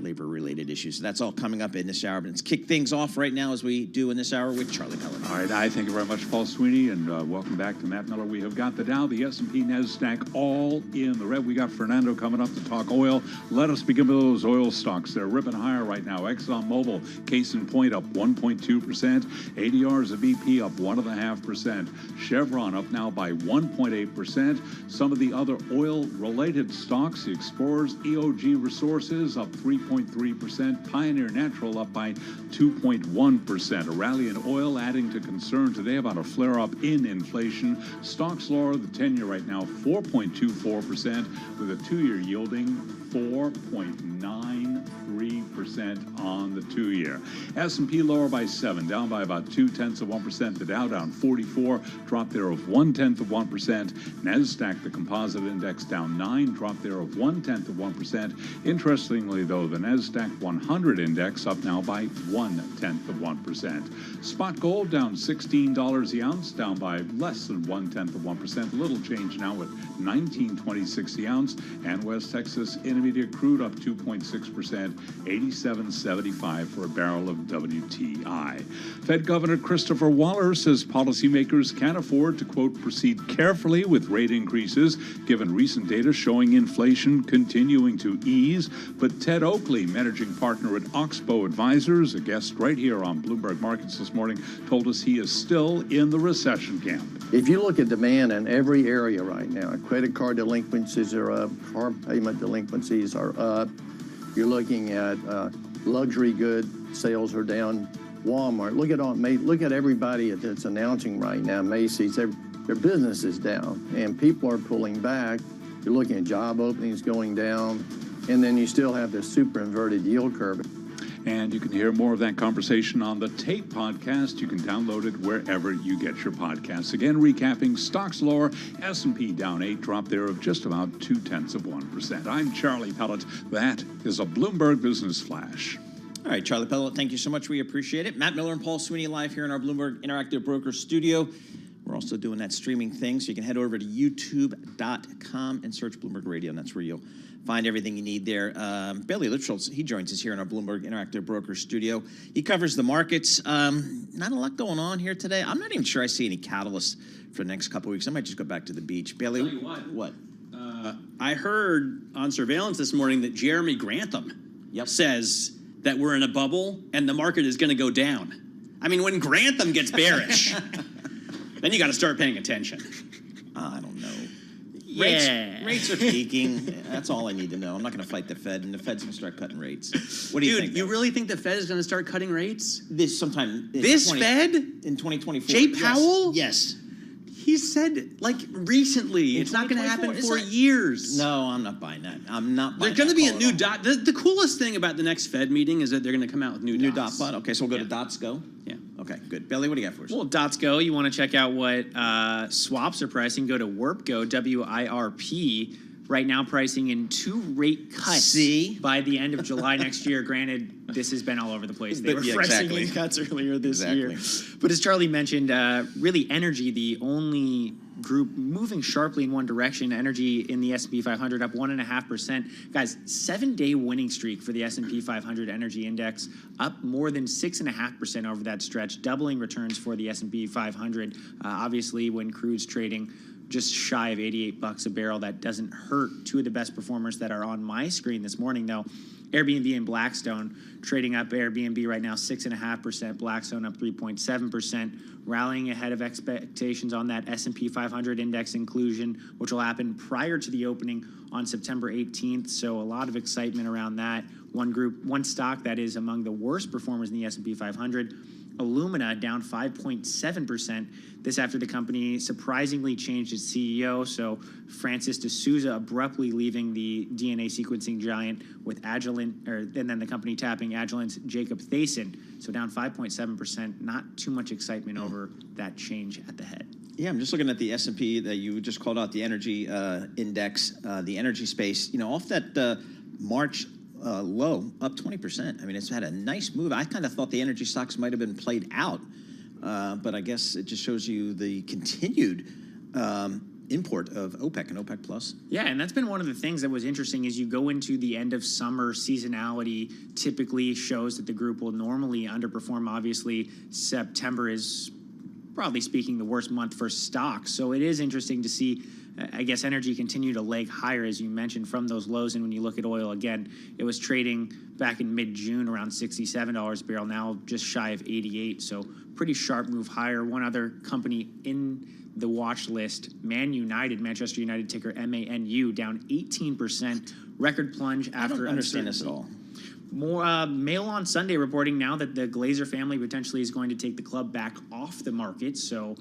labor-related issues. So that's all coming up in this hour. But let's kick things off right now as we do in this hour with Charlie Pellet. All right, I thank you very much, Paul Sweeney, and welcome back to Matt Miller. We have got the Dow, the S&P, NASDAQ all in the red. We got Fernando coming up to talk oil. Let us begin with those oil stocks. They're ripping higher right now. ExxonMobil, case in point, up 1.2%. ADRs of BP up 1.5%. Chevron up now by 1.8%. Some of the other oil-related stocks, the Explorers, EOG Resources up 3.3%. Pioneer Natural up by 2.1%. A rally in oil adding to concern today about a flare-up in inflation. Stocks lower, the 10-year right now 4.24% with a 2-year yielding 4.93% on the 2-year. S&P lower by 7, down by about 0.2%. The Dow down 44, drop there of 0.1%. NASDAQ, the composite index, down 9, drop there of 0.1%. Interestingly, though, the NASDAQ 100 index up now by 0.1%. Spot gold down $16 the ounce, down by less than 0.1%. Little change now at $19.26 the ounce. And West Texas Intermediate crude up 2.6%, 87.75 for a barrel of WTI. Fed Governor Christopher Waller says policymakers can afford to, quote, proceed carefully with rate increases, given recent data showing inflation continuing to ease. But Ted Oakley, managing partner at Oxbow Advisors, a guest right here on Bloomberg Markets this morning, told us he is still in the recession camp. If you look at demand in every area right now, credit card delinquencies are up, car payment delinquencies are up. You're looking at luxury good sales are down. Walmart, look at everybody that's announcing right now. Macy's, their business is down, and people are pulling back. You're looking at job openings going down, and then you still have this super inverted yield curve. And you can hear more of that conversation on the Tape podcast. You can download it wherever you get your podcasts. Again, recapping, stocks lower, S&P down 8, drop there of just about 0.2%. I'm Charlie Pellet. That is a Bloomberg Business Flash. All right, Charlie Pellet, thank you so much. We appreciate it. Matt Miller and Paul Sweeney live here in our Bloomberg Interactive Broker studio. We're also doing that streaming thing, so you can head over to youtube.com and search Bloomberg Radio, and that's where you'll find everything you need there. Bailey Lipschultz, he joins us here in our Bloomberg Interactive Broker studio. He covers the markets. Not a lot going on here today. I'm not even sure I see any catalysts for the next couple of weeks. I might just go back to the beach. Bailey, Tell you what? What? I heard on surveillance this morning that Jeremy Grantham says that we're in a bubble and the market is going to go down. I mean, when Grantham gets bearish, then you got to start paying attention. I don't know. Yeah. Rates are peaking. That's all I need to know. I'm not going to fight the Fed, and the Fed's going to start cutting rates. What do you think? Dude, you really think the Fed is going to start cutting rates? Sometime. Fed? In 2024. Jay Powell? Yes. He said, recently. It's not going to happen for years. No, I'm not buying that. I'm not buying that. There's going to be a new dot. The coolest thing about the next Fed meeting is that they're going to come out with new dots. Dot. Okay, so we'll go to Dots Go? Yeah. Okay, good. Bailey, what do you got for us? Well, Dots Go, you want to check out what swaps are pricing. Go to WIRP, WIRP. Right now, pricing in 2 rate cuts by the end of July next year. Granted, this has been all over the place. They were pricing in cuts earlier this year. But as Charlie mentioned, really energy, the only group moving sharply in one direction. Energy in the S&P 500 up 1.5%. Guys, 7-day winning streak for the S&P 500 Energy Index, up more than 6.5% over that stretch, doubling returns for the S&P 500. Obviously, when crude's trading just shy of $88 a barrel, that doesn't hurt two of the best performers that are on my screen this morning, though. Airbnb and Blackstone trading up. Airbnb right now 6.5%, Blackstone up 3.7%, rallying ahead of expectations on that S&P 500 index inclusion, which will happen prior to the opening on September 18th. So a lot of excitement around that. One stock that is among the worst performers in the S&P 500. Illumina down 5.7%. This after the company surprisingly changed its CEO. So Francis D'Souza abruptly leaving the DNA sequencing giant with Agilent, and then the company tapping Agilent's Jacob Thaysen. So down 5.7%. Not too much excitement over that change at the head. Yeah, I'm just looking at the S&P that you just called out, the energy index, the energy space. Off that March low, up 20%. I mean, it's had a nice move. I kind of thought the energy stocks might have been played out, but I guess it just shows you the continued import of OPEC and OPEC Plus. Yeah, and that's been one of the things that was interesting as you go into the end of summer. Seasonality typically shows that the group will normally underperform. Obviously, September is, broadly speaking, the worst month for stocks. So it is interesting to see, I guess, energy continue to leg higher, as you mentioned, from those lows. And when you look at oil, again, it was trading back in mid-June around $67 a barrel, now just shy of 88. So pretty sharp move higher. One other company in the watch list, Manchester United, ticker MANU, down 18%. Record plunge after. I don't understand this at all. More Mail on Sunday reporting now that the Glazer family potentially is going to take the club back off the market. So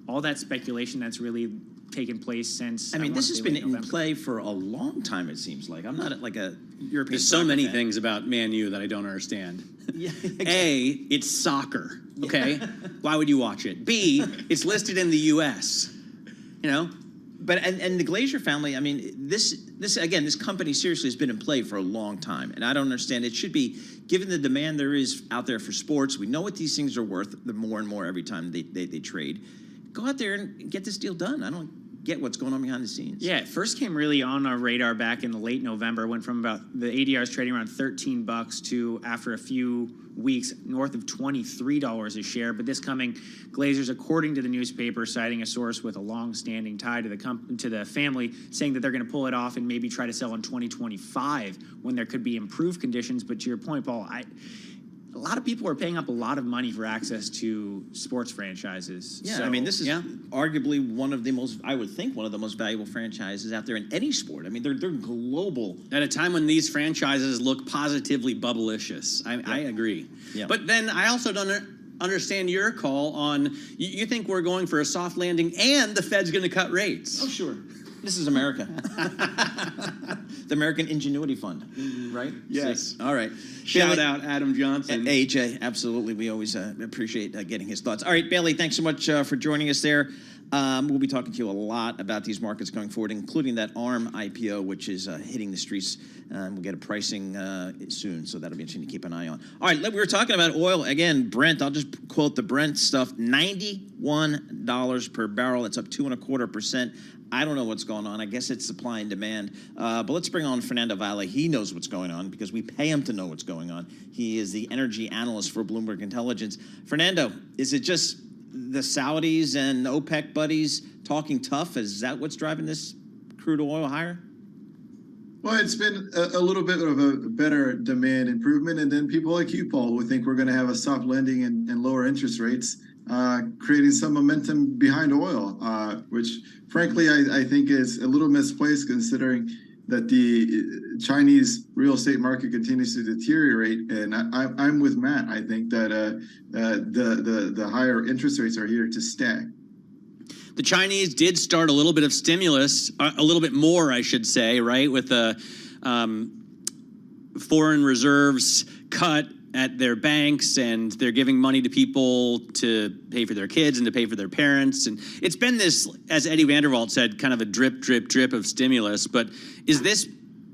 all that speculation that's really taken place since. I mean, this has been in play for a long time, it seems like. I'm not like a European. There's so many things about Man U that I don't understand. Yeah, exactly. A, it's soccer, okay? Why would you watch it? B, it's listed in the U.S., But and the Glazer family, I mean, this company seriously has been in play for a long time, and I don't understand. It should be, given the demand there is out there for sports, we know what these things are worth, the more and more every time they trade. Go out there and get this deal done. I don't get what's going on behind the scenes. Yeah, it first came really on our radar back in the late November. Went from about the ADRs trading around $13 to, after a few weeks, north of $23 a share. But this coming, Glazers, according to the newspaper, citing a source with a long-standing tie to the family, saying that they're going to pull it off and maybe try to sell in 2025 when there could be improved conditions. But to your point, Paul, a lot of people are paying up a lot of money for access to sports franchises. Yeah, so, I mean, this is arguably one of the most valuable franchises out there in any sport. I mean, they're global. At a time when these franchises look positively bubblicious. I agree. Yeah. But then I also don't understand your call on, you think we're going for a soft landing and the Fed's going to cut rates. Oh, sure. This is America. The American Ingenuity Fund, right? Yes. All right. Shout out Adam Johnson. AJ, absolutely. We always appreciate getting his thoughts. All right, Bailey, thanks so much for joining us there. We'll be talking to you a lot about these markets going forward, including that ARM IPO, which is hitting the streets. We'll get a pricing soon, so that'll be interesting to keep an eye on. All right, we were talking about oil. Again, Brent, I'll just quote the Brent stuff, $91 per barrel. That's up 2.25%. I don't know what's going on. I guess it's supply and demand. But let's bring on Fernando Valle. He knows what's going on because we pay him to know what's going on. He is the energy analyst for Bloomberg Intelligence. Fernando, is it just the Saudis and OPEC buddies talking tough? Is that what's driving this crude oil higher? Well, it's been a little bit of a better demand improvement. And then people like you, Paul, who think we're going to have a soft landing and lower interest rates, creating some momentum behind oil, which frankly I think is a little misplaced considering that the Chinese real estate market continues to deteriorate. And I'm with Matt. I think that the higher interest rates are here to stay. The Chinese did start a little bit of stimulus, a little bit more, I should say, right, with the foreign reserves cut at their banks, and they're giving money to people to pay for their kids and to pay for their parents. And it's been this, as Eddie Vanderwalt said, kind of a drip, drip, drip of stimulus. But is this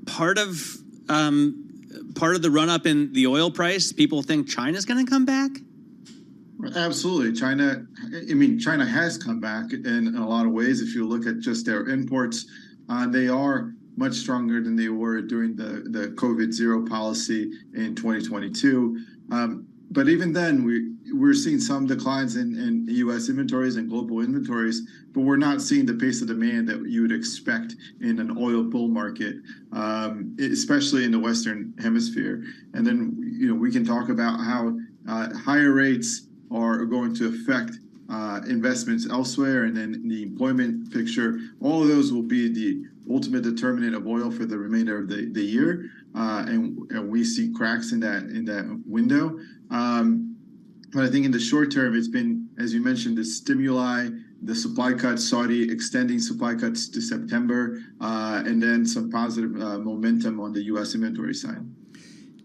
part of the run-up in the oil price? People think China's going to come back? Absolutely. China has come back in a lot of ways. If you look at just their imports, they are much stronger than they were during the COVID zero policy in 2022. But even then, we're seeing some declines in U.S. inventories and global inventories, but we're not seeing the pace of demand that you would expect in an oil bull market, especially in the Western Hemisphere. And then, we can talk about how higher rates are going to affect investments elsewhere, and then the employment picture. All of those will be the ultimate determinant of oil for the remainder of the year, and we see cracks in that window. But I think in the short term, it's been, as you mentioned, the stimuli, the supply cuts, Saudi extending supply cuts to September, and then some positive momentum on the U.S. inventory side.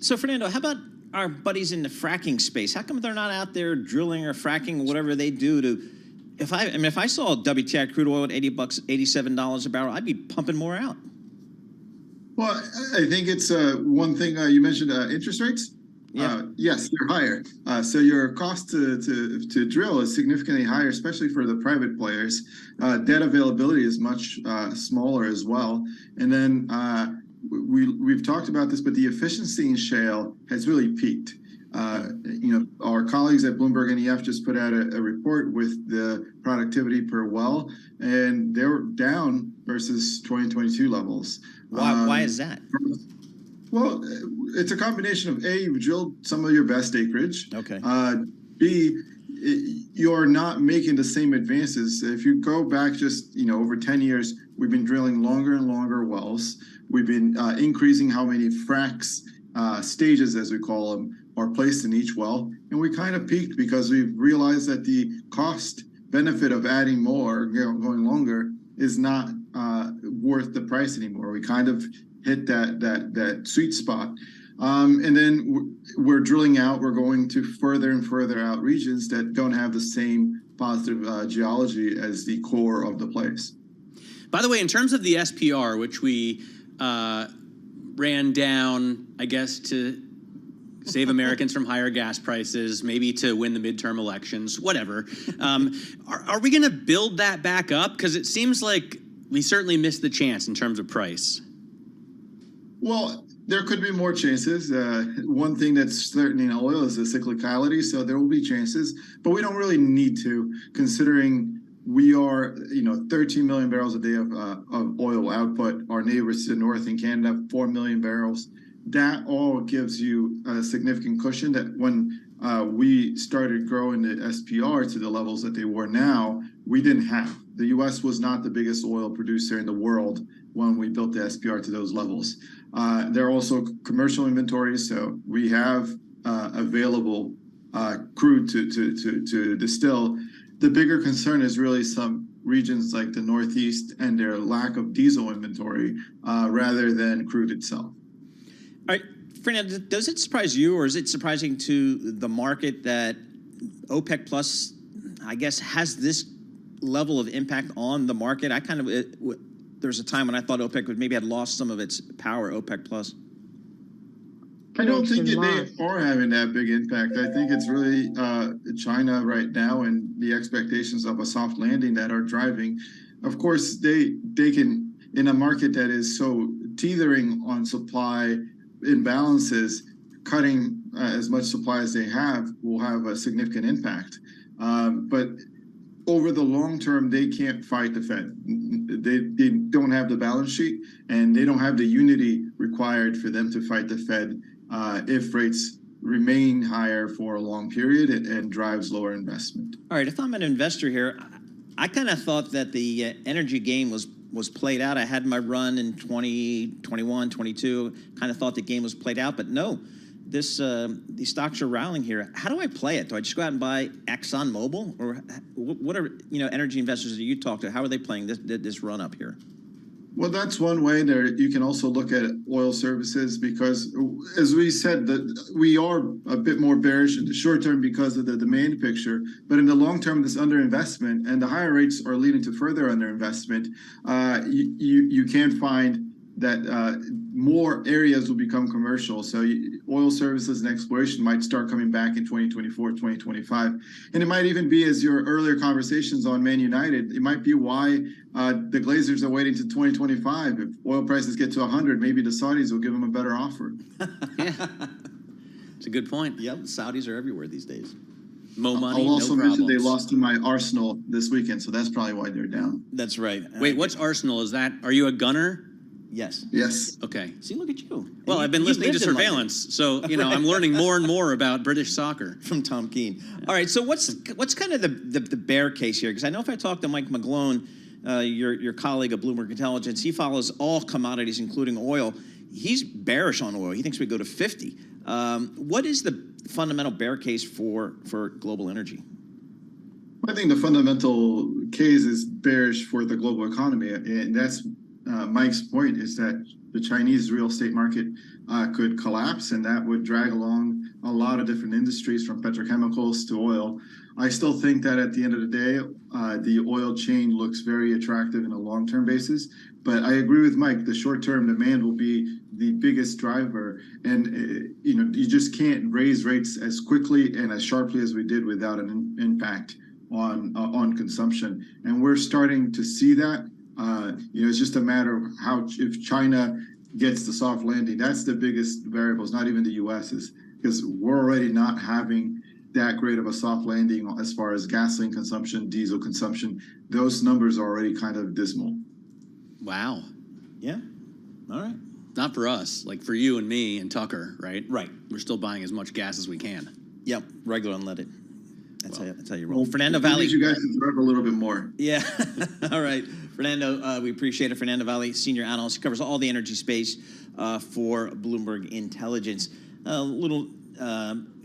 So, Fernando, how about our buddies in the fracking space? How come they're not out there drilling or fracking, whatever they do to? If I saw WTI crude oil at $80, $87 a barrel, I'd be pumping more out. Well, I think it's one thing you mentioned, interest rates. Yeah. Yes, they're higher. So your cost to drill is significantly higher, especially for the private players. Debt availability is much smaller as well. And then we've talked about this, but the efficiency in shale has really peaked. Our colleagues at Bloomberg NEF just put out a report with the productivity per well, and they're down versus 2022 levels. Why is that? Well, it's a combination of A, you've drilled some of your best acreage. Okay. B, you're not making the same advances. If you go back just, over 10 years, we've been drilling longer and longer wells. We've been increasing how many fracs, stages as we call them, are placed in each well. And we kind of peaked because we've realized that the cost benefit of adding more, going longer, is not worth the price anymore. We kind of hit that sweet spot. And then we're drilling out, we're going to further and further out regions that don't have the same positive geology as the core of the place. By the way, in terms of the SPR, which we ran down, I guess, to save Americans from higher gas prices, maybe to win the midterm elections, whatever. Are we going to build that back up? Because it seems like we certainly missed the chance in terms of price. Well, there could be more chances. One thing that's certain in oil is the cyclicality, so there will be chances, but we don't really need to, considering we are, 13 million barrels a day of oil output. Our neighbors to the north in Canada, 4 million barrels. That all gives you a significant cushion that when we started growing the SPR to the levels that they were now, we didn't have. The U.S. was not the biggest oil producer in the world when we built the SPR to those levels. There are also commercial inventories, so we have available crude to distill. The bigger concern is really some regions like the Northeast and their lack of diesel inventory rather than crude itself. All right, Fernando, does it surprise you, or is it surprising to the market that OPEC Plus, I guess, has this level of impact on the market? There's a time when I thought OPEC would maybe had lost some of its power, OPEC Plus. I don't think they are having that big impact. I think it's really China right now and the expectations of a soft landing that are driving. Of course, they can, in a market that is so teetering on supply imbalances, cutting as much supply as they have will have a significant impact. But over the long term, they can't fight the Fed. They don't have the balance sheet, and they don't have the unity required for them to fight the Fed if rates remain higher for a long period and drives lower investment. All right, if I'm an investor here, I kind of thought that the energy game was played out. I had my run in 2021, 22, kind of thought the game was played out, but no. These stocks are rallying here. How do I play it? Do I just go out and buy ExxonMobil, or what are energy investors that you talk to? How are they playing this run up here? Well, that's one way. There, you can also look at oil services because, as we said, that we are a bit more bearish in the short term because of the demand picture. But in the long term, this underinvestment and the higher rates are leading to further underinvestment. You can find that more areas will become commercial. So oil services and exploration might start coming back in 2024, 2025. And it might even be, as your earlier conversations on Man United, it might be why the Glazers are waiting to 2025. If oil prices get to 100, maybe the Saudis will give them a better offer. It's a good point. Yep, Saudis are everywhere these days. Mo money, I'll also no mention problems. they lost to my Arsenal this weekend, so that's probably why they're down. That's right. Wait, what's Arsenal? Is that, are you a gunner? Yes. Yes. Okay. See, look at you. Well, I've been You listening to lived in London. Surveillance, so, you know, Right. I'm learning more and more about British soccer. From Tom Keene. All right, so what's kind of the bear case here? Because I know if I talk to Mike McGlone, your colleague at Bloomberg Intelligence, he follows all commodities, including oil. He's bearish on oil. He thinks we go to 50. What is the fundamental bear case for global energy? I think the fundamental case is bearish for the global economy, and that's Mike's point, is that the Chinese real estate market could collapse, and that would drag along a lot of different industries from petrochemicals to oil. I still think that at the end of the day, the oil chain looks very attractive in a long-term basis, but I agree with Mike, the short-term demand will be the biggest driver, and you just can't raise rates as quickly and as sharply as we did without an impact on consumption, and we're starting to see that. It's just a matter of if China gets the soft landing. That's the biggest variable. It's not even the U.S. is because we're already not having that great of a soft landing as far as gasoline consumption, diesel consumption. Those numbers are already kind of dismal. Wow. Yeah. All right. Not for us, like for you and me and Tucker, right? Right. We're still buying as much gas as we can. Yep, regular unleaded. That's how you roll. Fernando Valley. You guys can drive a little bit more. Yeah. All right. Fernando, we appreciate it. Fernando Valley, senior analyst, covers all the energy space for Bloomberg Intelligence. A little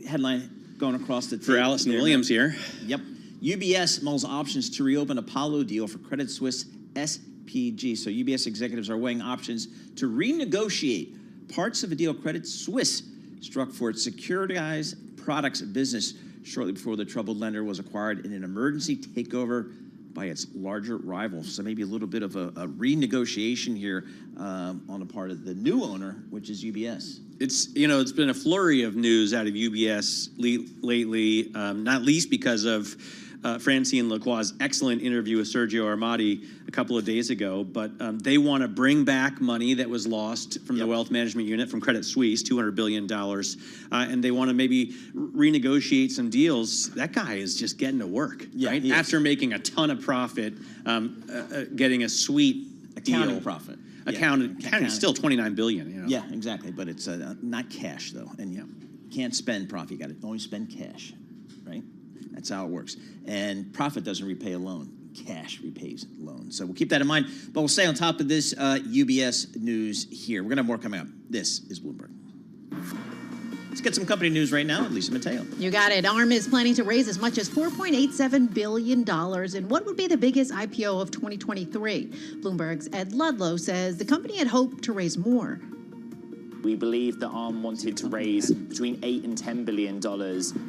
headline going across the For Allison Williams here. Yep. UBS mulls options to reopen Apollo deal for Credit Suisse SPG. So UBS executives are weighing options to renegotiate parts of a deal Credit Suisse struck for its securitized products business shortly before the troubled lender was acquired in an emergency takeover by its larger rival. So maybe a little bit of a renegotiation here on the part of the new owner, which is UBS. It's been a flurry of news out of UBS lately, not least because of Francine Lacroix's excellent interview with Sergio Armati a couple of days ago. But they want to bring back money that was lost from the wealth management unit from Credit Suisse, $200 billion. And they want to maybe renegotiate some deals. That guy is just getting to work, right? After making a ton of profit, getting a sweet Accounting deal. profit. Accounting still $29 billion. Yeah, exactly. But it's not cash, though. And you can't spend profit. You got to only spend cash, right? That's how it works. And profit doesn't repay a loan. Cash repays loans. So we'll keep that in mind. But we'll stay on top of this UBS news here. We're going to have more coming up. This is Bloomberg. Let's get some company news right now with Lisa Mateo. You got it. ARM is planning to raise as much as $4.87 billion in what would be the biggest IPO of 2023. Bloomberg's Ed Ludlow says the company had hoped to raise more. We believe that ARM wanted to raise between $8 and $10 billion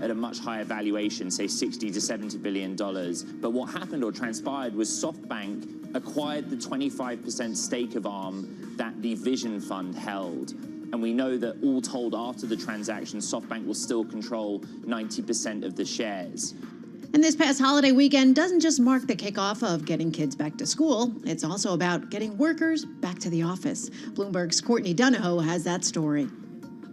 at a much higher valuation, say $60 to $70 billion. But what happened or transpired was SoftBank acquired the 25% stake of ARM that the Vision Fund held. And we know that all told after the transaction, SoftBank will still control 90% of the shares. And this past holiday weekend doesn't just mark the kickoff of getting kids back to school. It's also about getting workers back to the office. Bloomberg's Courtney Donahoe has that story.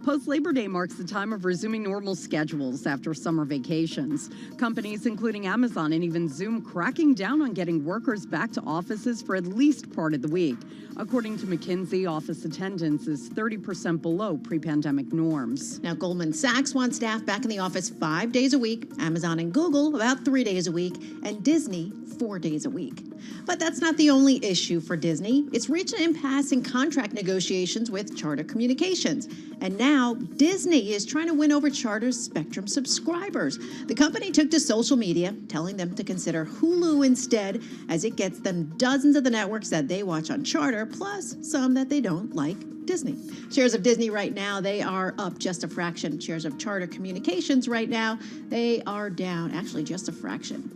Post-Labor Day marks the time of resuming normal schedules after summer vacations. Companies including Amazon and even Zoom cracking down on getting workers back to offices for at least part of the week. According to McKinsey, office attendance is 30% below pre-pandemic norms. Now, Goldman Sachs wants staff back in the office 5 days a week, Amazon and Google about 3 days a week, and Disney 4 days a week. But that's not the only issue for Disney. It's reached an impasse in contract negotiations with Charter Communications. And now Disney is trying to win over Charter's Spectrum subscribers. The company took to social media, telling them to consider Hulu instead, as it gets them dozens of the networks that they watch on Charter, plus some that they don't, like Disney. Shares of Disney right now, they are up just a fraction. Shares of Charter Communications right now, they are down, actually just a fraction.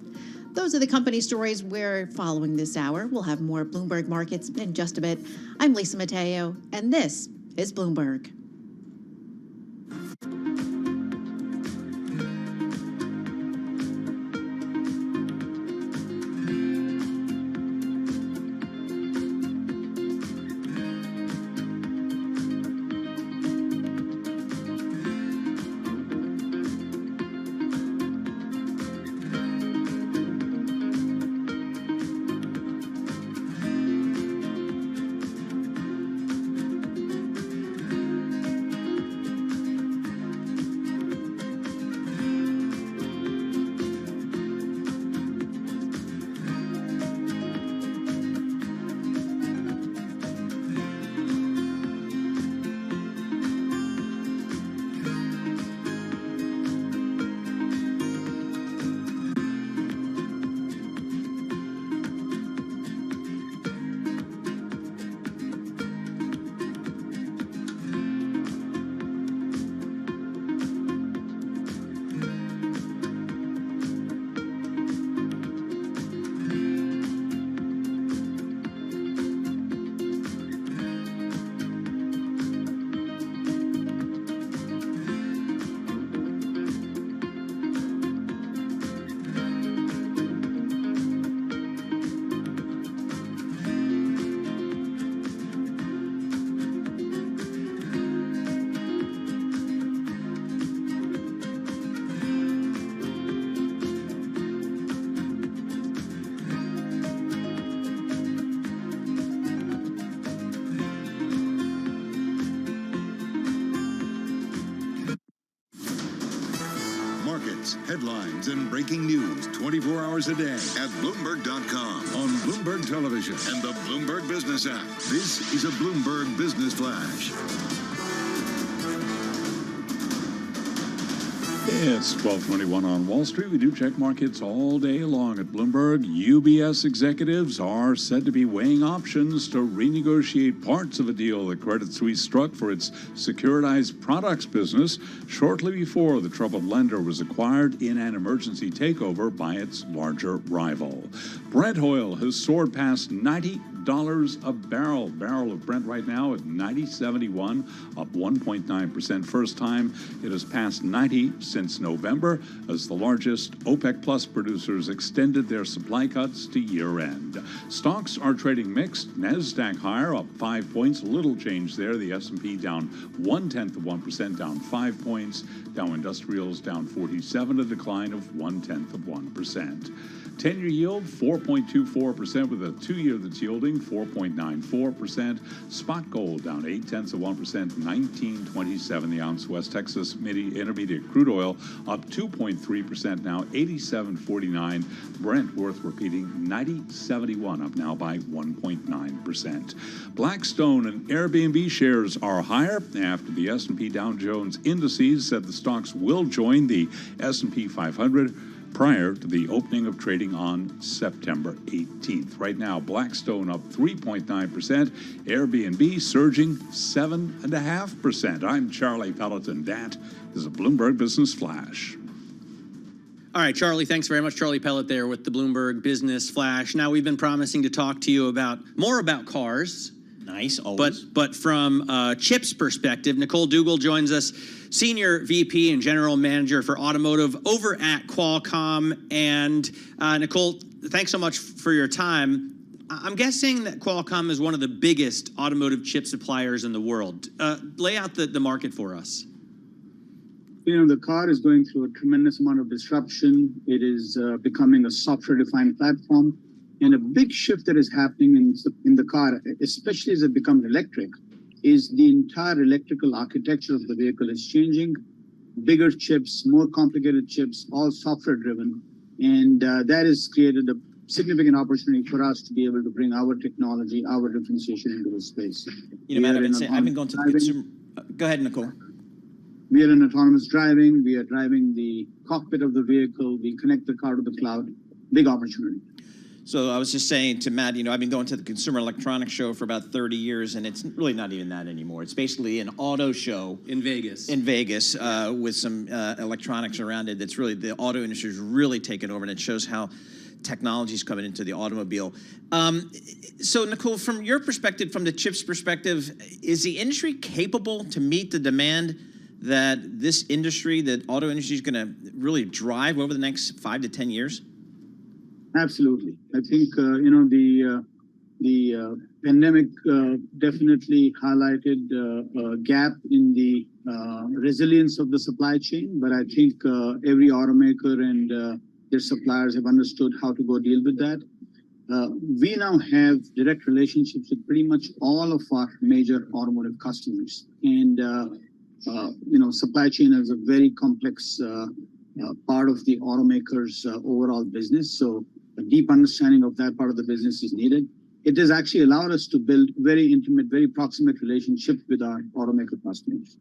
Those are the company stories we're following this hour. We'll have more Bloomberg Markets in just a bit. I'm Lisa Mateo, and this is Bloomberg. Markets, headlines, and breaking news 24 hours a day at Bloomberg.com, on Bloomberg Television, and the Bloomberg Business app. This is a Bloomberg Business Flash. It's 12:21 on Wall Street. We do check markets all day long at Bloomberg. UBS executives are said to be weighing options to renegotiate parts of a deal that Credit Suisse struck for its securitized products business shortly before the troubled lender was acquired in an emergency takeover by its larger rival. Brent oil has soared past $90 a barrel. Barrel of Brent right now at $90.71, up 1.9%. First time it has passed 90 since November, as the largest OPEC Plus producers extended their supply cuts to year-end. Stocks are trading mixed. NASDAQ higher, up 5 points. Little change there. The S&P down 0.1%, down 5 points. Dow Industrials down 47, a decline of 0.1%. 10-year yield, 4.24%, with a 2-year that's yielding 4.94%. Spot gold down 0.8%, $19.27 the ounce. West Texas Intermediate crude oil up 2.3%, now $87.49. Brent, worth repeating, $90.71, up now by 1.9%. Blackstone and Airbnb shares are higher after the S&P Dow Jones indices said the stocks will join the S&P 500 prior to the opening of trading on September 18th. Right now, Blackstone up 3.9%, Airbnb surging 7.5%. I'm Charlie Pelleton. That is a Bloomberg Business Flash. All right, Charlie, thanks very much. Charlie Pellet there with the Bloomberg Business Flash. Now, we've been promising to talk to you more about cars. Nice, always. But from Chip's perspective, Nicole Dougal joins us, Senior VP and General Manager for Automotive over at Qualcomm. And Nicole, thanks so much for your time. I'm guessing that Qualcomm is one of the biggest automotive chip suppliers in the world. Lay out the market for us. You know, the car is going through a tremendous amount of disruption. It is becoming a software-defined platform. And a big shift that is happening in the car, especially as it becomes electric, is the entire electrical architecture of the vehicle is changing. Bigger chips, more complicated chips, all software-driven. And that has created a significant opportunity for us to be able to bring our technology, our differentiation into the space. You know, Matt, I've been going to the consumer. Go ahead, Nicole. We are in autonomous driving. We are driving the cockpit of the vehicle. We connect the car to the cloud. Big opportunity. So I was just saying to Matt, you know, I've been going to the Consumer Electronics Show for about 30 years, and it's really not even that anymore. It's basically an auto show. In Vegas. With some electronics around it. That's really, the auto industry is really taken over, and it shows how technologies coming into the automobile. So, Nicole, from your perspective, from the chips perspective, is the industry capable to meet the demand that this industry, the auto industry, is going to really drive over the next 5 to 10 years? Absolutely. I think, the pandemic definitely highlighted a gap in the resilience of the supply chain, but I think every automaker and their suppliers have understood how to go deal with that. We now have direct relationships with pretty much all of our major automotive customers. And, supply chain is a very complex part of the automaker's overall business. So a deep understanding of that part of the business is needed. It has actually allowed us to build very intimate, very proximate relationships with our automaker customers.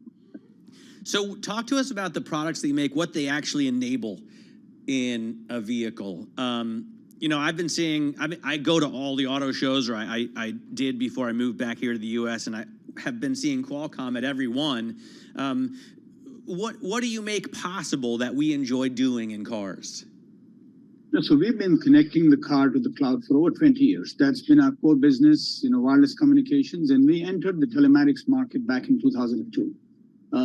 So talk to us about the products that you make, what they actually enable in a vehicle. I've been seeing, I go to all the auto shows, or I did before I moved back here to the US, and I have been seeing Qualcomm at every one. What do you make possible that we enjoy doing in cars? So we've been connecting the car to the cloud for over 20 years. That's been our core business, wireless communications, and we entered the telematics market back in 2002.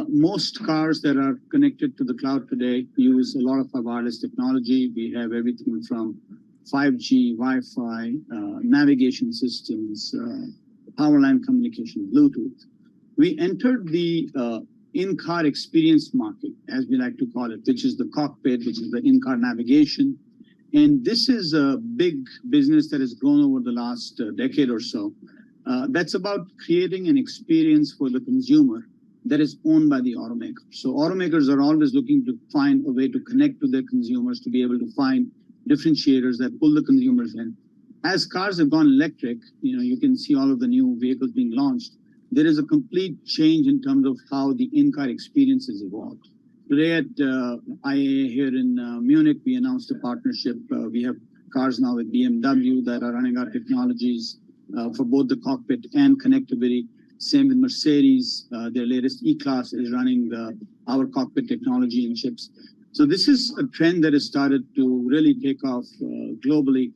Most cars that are connected to the cloud today use a lot of our wireless technology. We have everything from 5G, Wi-Fi, navigation systems, power line communication, Bluetooth. We entered the in-car experience market, as we like to call it, which is the cockpit, which is the in-car navigation. And this is a big business that has grown over the last decade or so. That's about creating an experience for the consumer that is owned by the automaker. So automakers are always looking to find a way to connect to their consumers, to be able to find differentiators that pull the consumers in. As cars have gone electric, you can see all of the new vehicles being launched. There is a complete change in terms of how the in-car experience has evolved. Today at IAA here in Munich, we announced a partnership. We have cars now with BMW that are running our technologies for both the cockpit and connectivity. Same with Mercedes. Their latest E-Class is running our cockpit technology and chips. So this is a trend that has started to really take off globally.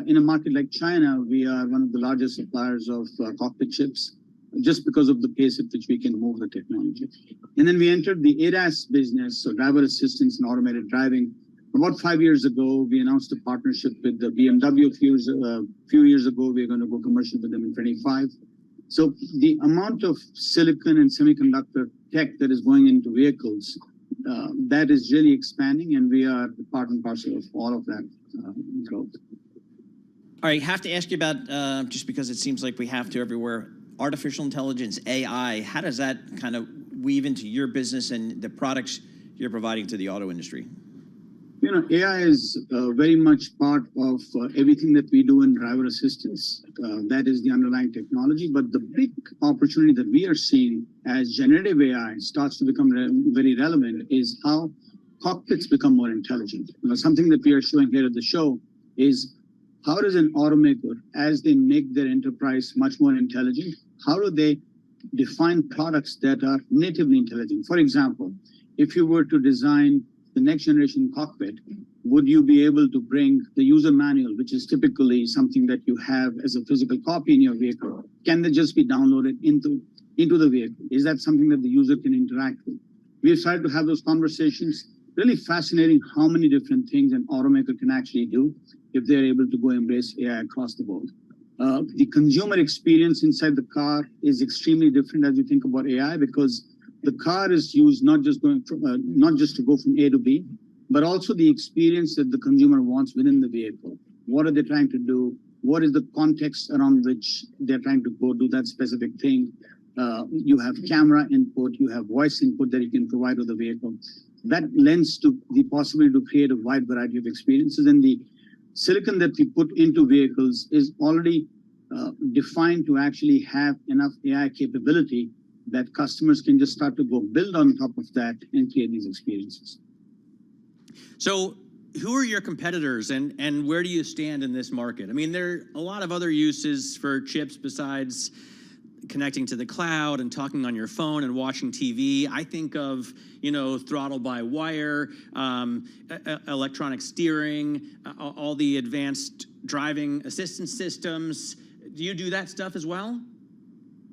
In a market like China, we are one of the largest suppliers of cockpit chips, just because of the pace at which we can move the technology. And then we entered the ADAS business, so driver assistance and automated driving. About 5 years ago, we announced a partnership with the BMW. A few years ago, we're going to go commercial with them in 25. So the amount of silicon and semiconductor tech that is going into vehicles, that is really expanding, and we are part and parcel of all of that growth. All right, have to ask you about, just because it seems like we have to everywhere, artificial intelligence, AI. How does that kind of weave into your business and the products you're providing to the auto industry? AI is very much part of everything that we do in driver assistance. That is the underlying technology. But the big opportunity that we are seeing as generative AI starts to become very relevant is how cockpits become more intelligent. Something that we are showing here at the show is how does an automaker, as they make their enterprise much more intelligent, how do they define products that are natively intelligent? For example, if you were to design the next generation cockpit, would you be able to bring the user manual, which is typically something that you have as a physical copy in your vehicle? Can they just be downloaded into the vehicle? Is that something that the user can interact with? We've started to have those conversations. Really fascinating how many different things an automaker can actually do if they're able to go embrace AI across the board. The consumer experience inside the car is extremely different as you think about AI, because the car is used not just to go from A to B, but also the experience that the consumer wants within the vehicle. What are they trying to do? What is the context around which they're trying to go do that specific thing? You have camera input, you have voice input that you can provide to the vehicle. That lends to the possibility to create a wide variety of experiences. And the silicon that we put into vehicles is already defined to actually have enough AI capability that customers can just start to go build on top of that and create these experiences. So who are your competitors, and where do you stand in this market? I mean, there are a lot of other uses for chips besides connecting to the cloud and talking on your phone and watching TV. I think of, throttle by wire, electronic steering, all the advanced driving assistance systems. Do you do that stuff as well?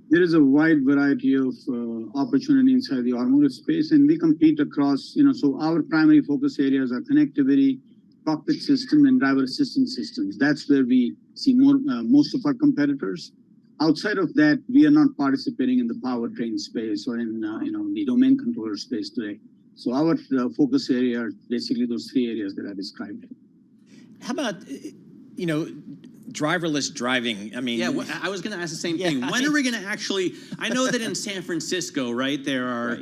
There is a wide variety of opportunity inside the automotive space, and we compete across, so our primary focus areas are connectivity, cockpit system, and driver assistance systems. That's where we see most of our competitors. Outside of that, we are not participating in the powertrain space or in the domain controller space today. So our focus area are basically those three areas that I described. How about, driverless driving? I mean, yeah, I was going to ask the same thing. When are we going to actually? I know that in San Francisco, right, there are,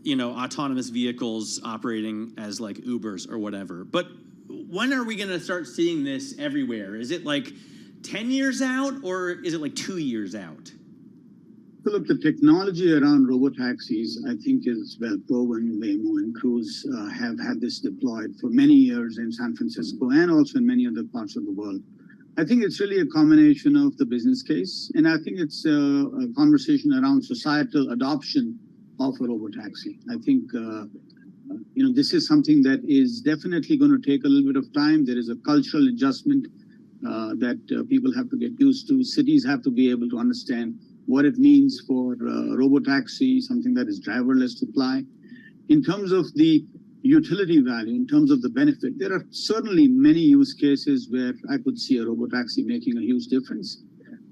autonomous vehicles operating as like Ubers or whatever. But when are we going to start seeing this everywhere? Is it like 10 years out, or is it like 2 years out? So look, the technology around robotaxis, I think, is well proven. Waymo and Cruise have had this deployed for many years in San Francisco and also in many other parts of the world. I think it's really a combination of the business case, and I think it's a conversation around societal adoption of a robotaxi. I think, this is something that is definitely going to take a little bit of time. There is a cultural adjustment that people have to get used to. Cities have to be able to understand what it means for robotaxi, something that is driverless, to fly. In terms of the utility value, in terms of the benefit, there are certainly many use cases where I could see a robotaxi making a huge difference.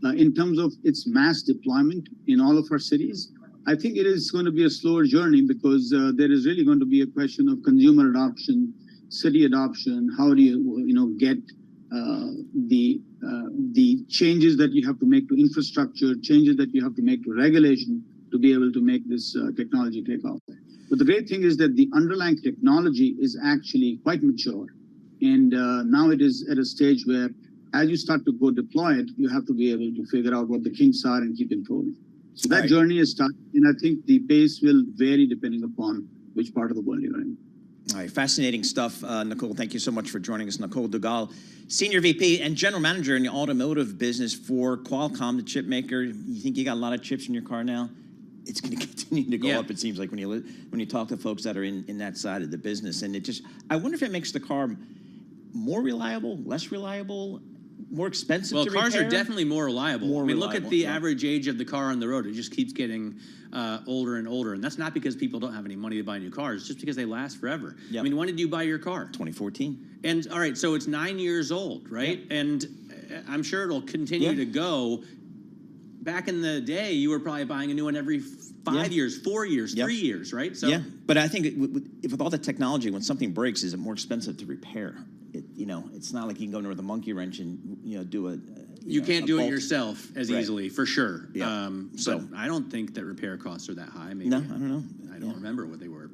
In terms of its mass deployment in all of our cities, I think it is going to be a slower journey because there is really going to be a question of consumer adoption, city adoption. How do you, get the changes that you have to make to infrastructure, changes that you have to make to regulation to be able to make this technology take off. But the great thing is that the underlying technology is actually quite mature. And now it is at a stage where as you start to go deploy it, you have to be able to figure out what the kinks are and keep improving. So that journey is starting, and I think the pace will vary depending upon which part of the world you're in. All right, fascinating stuff, Nicole. Thank you so much for joining us. Nicole Dugal, Senior VP and General Manager in the automotive business for Qualcomm, the chip maker. You think you got a lot of chips in your car now? It's going to continue to go up, it seems like, when you talk to folks that are in that side of the business. And I wonder if it makes the car more reliable, less reliable, more expensive to repair? Well, cars are definitely more reliable. Look at the average age of the car on the road. It just keeps getting older and older. And that's not because people don't have any money to buy new cars. It's just because they last forever. Yep. I mean, when did you buy your car? 2014. And, all right, so it's 9 years old, right? Yep. And I'm sure it'll continue to go. Back in the day, you were probably buying a new one every 5 years, 4 years, 3 years, right? So, but I think with all the technology, when something breaks, is it more expensive to repair? It's not like you can go in with a monkey wrench and do a. You can't do it yourself as easily, for sure. Yeah. So I don't think that repair costs are that high. Maybe. No, I don't know. I don't remember what they were.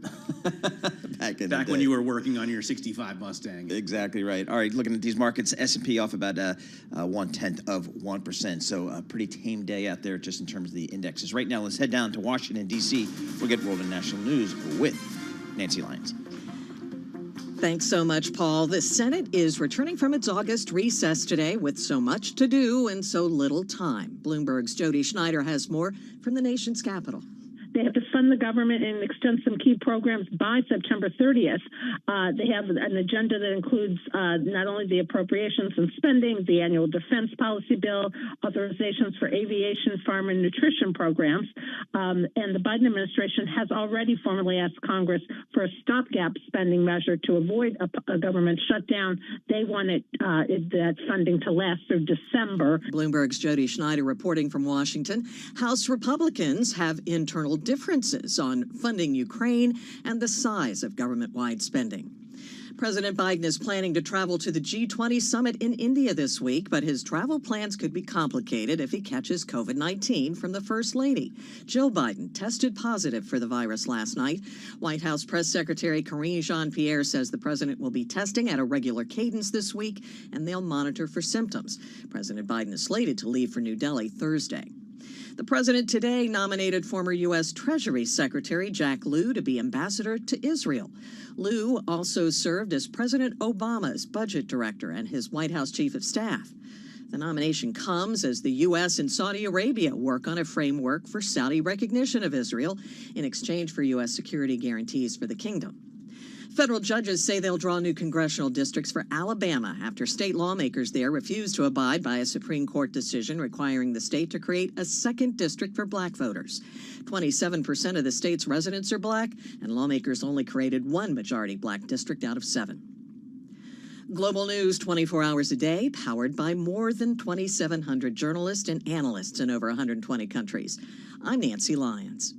Back when you were working on your '65 Mustang. Exactly right. All right, looking at these markets, S&P off about 0.1%. So a pretty tame day out there just in terms of the indexes. Right now, let's head down to Washington, D.C. We'll get world and national news with Nancy Lyons. Thanks so much, Paul. The Senate is returning from its August recess today with so much to do and so little time. Bloomberg's Jody Schneider has more from the nation's capital. They have to fund the government and extend some key programs by September 30th. They have an agenda that includes not only the appropriations and spending, the annual defense policy bill, authorizations for aviation, farm, and nutrition programs. And the Biden administration has already formally asked Congress for a stopgap spending measure to avoid a government shutdown. They want that funding to last through December. Bloomberg's Jody Schneider reporting from Washington. House Republicans have internal differences on funding Ukraine and the size of government-wide spending. President Biden is planning to travel to the G20 summit in India this week, but his travel plans could be complicated if he catches COVID-19 from the First Lady. Jill Biden tested positive for the virus last night. White House Press Secretary Karine Jean-Pierre says the president will be testing at a regular cadence this week, and they'll monitor for symptoms. President Biden is slated to leave for New Delhi Thursday. The president today nominated former U.S. Treasury Secretary Jack Lew to be ambassador to Israel. Lew also served as President Obama's budget director and his White House chief of staff. The nomination comes as the U.S. and Saudi Arabia work on a framework for Saudi recognition of Israel in exchange for U.S. security guarantees for the kingdom. Federal judges say they'll draw new congressional districts for Alabama after state lawmakers there refused to abide by a Supreme Court decision requiring the state to create a second district for black voters. 27% of the state's residents are black, and lawmakers only created one majority black district out of 7. Global news 24 hours a day, powered by more than 2,700 journalists and analysts in over 120 countries. I'm Nancy Lyons.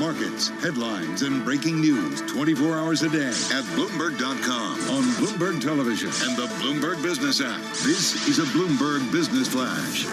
Markets, headlines, and breaking news 24 hours a day at Bloomberg.com, on Bloomberg Television, and the Bloomberg Business app. This is a Bloomberg Business Flash.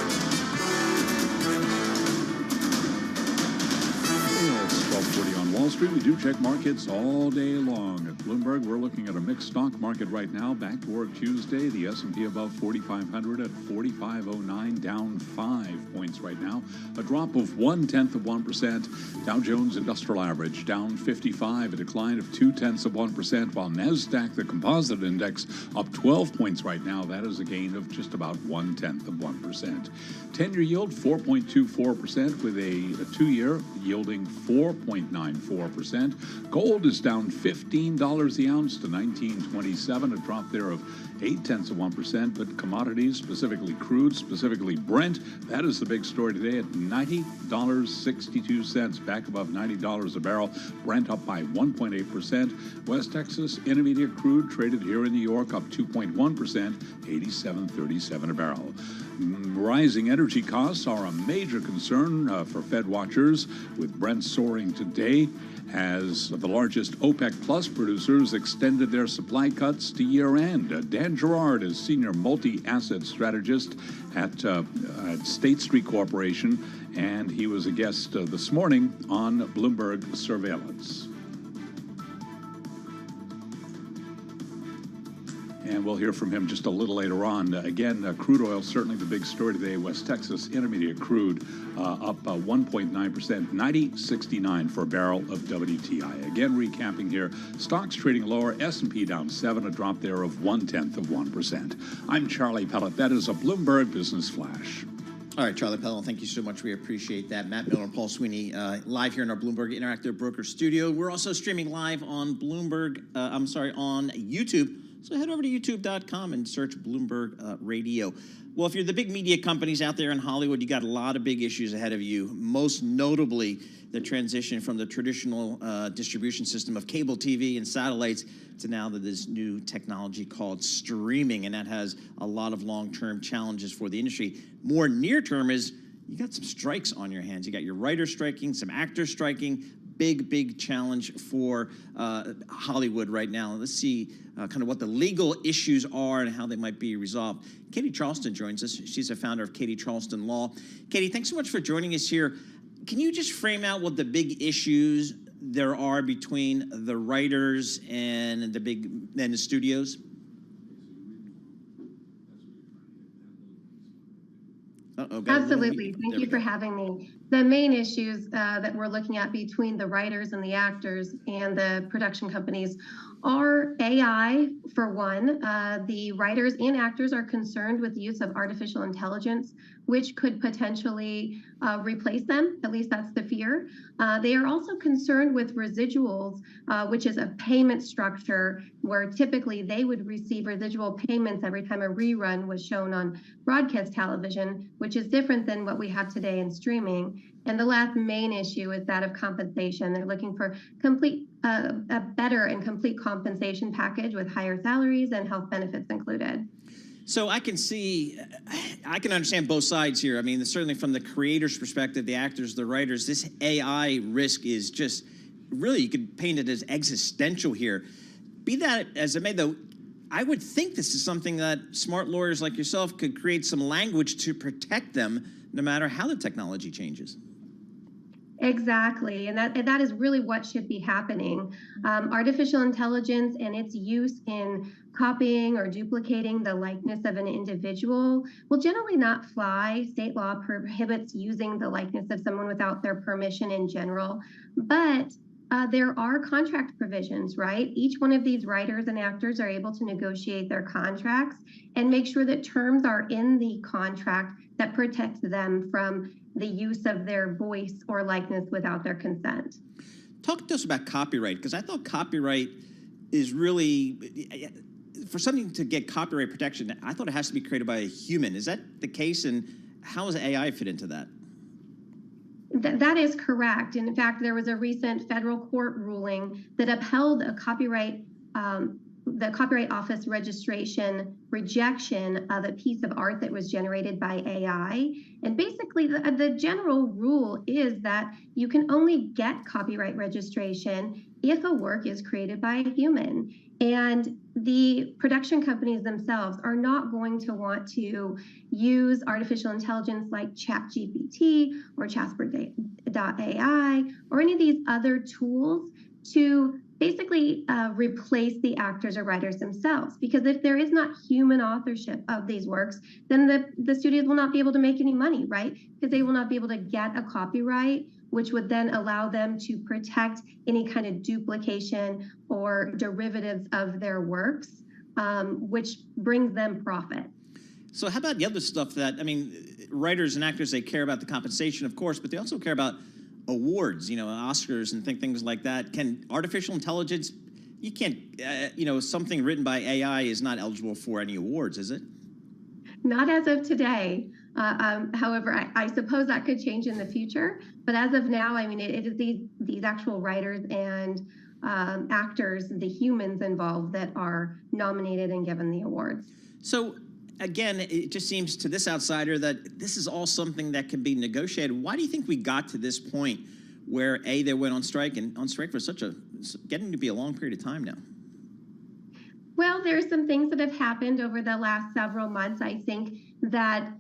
It's 12:40 on Wall Street. We do check markets all day long. At Bloomberg, we're looking at a mixed stock market right now. Back to work Tuesday. The S&P above 4,500 at 4509, down 5 points right now. A drop of 0.1%. Dow Jones Industrial Average down 55, a decline of 0.2%, while NASDAQ, the composite index, up 12 points right now. That is a gain of just about 0.1%. 10-year yield 4.24%, with a 2-year yielding 4.94%. Gold is down $15 the ounce to $19.27, a drop there of 0.8%. But commodities, specifically crude, specifically Brent, that is the big story today at $90.62, back above $90 a barrel. Brent up by 1.8%. West Texas Intermediate crude traded here in New York up 2.1%, $87.37 a barrel. Rising energy costs are a major concern for Fed watchers, with Brent soaring today as the largest OPEC Plus producers extended their supply cuts to year-end. Dan Gerard is senior multi-asset strategist at State Street Corporation, and he was a guest this morning on Bloomberg Surveillance. And we'll hear from him just a little later on. Again, crude oil, certainly the big story today. West Texas Intermediate crude up 1.9%, $90.69 for a barrel of WTI. Again, recapping here, stocks trading lower, S&P down 7, a drop there of 0.1%. I'm Charlie Pellet. That is a Bloomberg Business Flash. All right, Charlie Pellet, thank you so much. We appreciate that. Matt Miller and Paul Sweeney live here in our Bloomberg Interactive Broker Studio. We're also streaming live on on YouTube. So head over to youtube.com and search Bloomberg Radio. Well, if you're the big media companies out there in Hollywood, you got a lot of big issues ahead of you, most notably the transition from the traditional distribution system of cable TV and satellites to now this new technology called streaming, and that has a lot of long-term challenges for the industry. More near-term is you got some strikes on your hands. You got your writers striking, some actors striking. Big challenge for Hollywood right now. Let's see kind of what the legal issues are and how they might be resolved. Katie Charleston joins us. She's a founder of Katie Charleston Law. Katie, thanks so much for joining us here. Can you just frame out what the big issues there are between the writers and the studios? Absolutely. Thank you for having me. The main issues that we're looking at between the writers and the actors and the production companies are AI, for one. The writers and actors are concerned with the use of artificial intelligence, which could potentially replace them. At least that's the fear. They are also concerned with residuals, which is a payment structure where typically they would receive residual payments every time a rerun was shown on broadcast television, which is different than what we have today in streaming. And the last main issue is that of compensation. They're looking for a better and complete compensation package with higher salaries and health benefits included. So I can understand both sides here. I mean, certainly from the creator's perspective, the actors, the writers, this AI risk is just really, you could paint it as existential here. Be that as it may, though, I would think this is something that smart lawyers like yourself could create some language to protect them no matter how the technology changes. Exactly, and that is really what should be happening. Artificial intelligence and its use in copying or duplicating the likeness of an individual will generally not fly. State law prohibits using the likeness of someone without their permission in general, but there are contract provisions, right? Each one of these writers and actors are able to negotiate their contracts and make sure that terms are in the contract that protect them from the use of their voice or likeness without their consent. Talk to us about copyright, because I thought copyright is really, for something to get copyright protection, I thought it has to be created by a human. Is that the case, and how does AI fit into that? That is correct. In fact, there was a recent federal court ruling that upheld a copyright the Copyright Office registration rejection of a piece of art that was generated by AI. And basically, the general rule is that you can only get copyright registration if a work is created by a human. And the production companies themselves are not going to want to use artificial intelligence like ChatGPT or Jasper.ai or any of these other tools to basically replace the actors or writers themselves. Because if there is not human authorship of these works, then the studios will not be able to make any money, right? Because they will not be able to get a copyright, which would then allow them to protect any kind of duplication or derivatives of their works, which brings them profit. So how about the other stuff that, I mean, writers and actors, they care about the compensation, of course, but they also care about awards, you know, Oscars and things like that. Can artificial intelligence, you can't, you know, something written by AI is not eligible for any awards, is it? Not as of today. However, I suppose that could change in the future. But as of now, I mean, it is these actual writers and actors, the humans involved, that are nominated and given the awards. So again, it just seems to this outsider that this is all something that can be negotiated. Why do you think we got to this point where they went on strike, and on strike for getting to be a long period of time now? Well, there's some things that have happened over the last several months, I think, that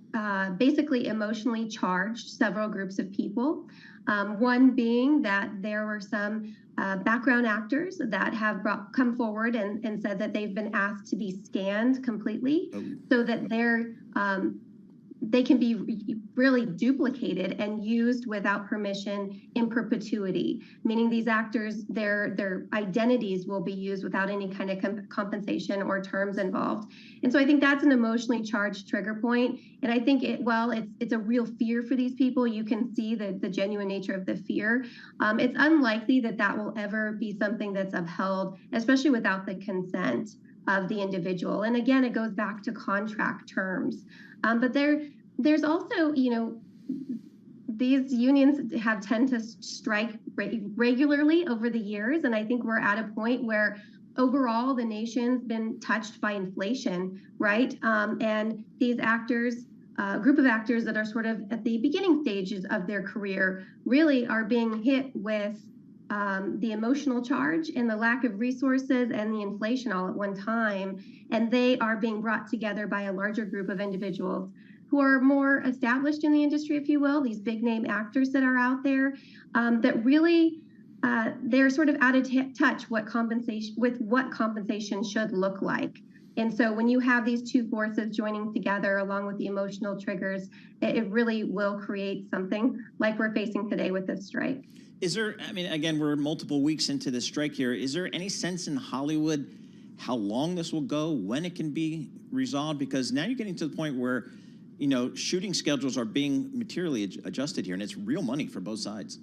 basically emotionally charged several groups of people. One being that there were some background actors that have come forward and said that they've been asked to be scanned completely so that they can be really duplicated and used without permission in perpetuity, meaning these actors, their identities will be used without any kind of compensation or terms involved. And so I think that's an emotionally charged trigger point. And I think it's a real fear for these people. You can see the genuine nature of the fear. It's unlikely that will ever be something that's upheld, especially without the consent of the individual. And again, it goes back to contract terms. But there's also, you know, these unions have tend to strike regularly over the years. And I think we're at a point where overall the nation's been touched by inflation, right? And these actors, group of actors that are sort of at the beginning stages of their career really are being hit with the emotional charge and the lack of resources and the inflation all at one time. And they are being brought together by a larger group of individuals who are more established in the industry, if you will, these big name actors that are out there, that really, they're sort of out of touch with what compensation should look like. And so when you have these two forces joining together along with the emotional triggers, it really will create something like we're facing today with this strike. Is there, I mean, again, we're multiple weeks into this strike here. Is there any sense in Hollywood how long this will go, when it can be resolved? Because now you're getting to the point where, you know, shooting schedules are being materially adjusted here, and it's real money for both sides.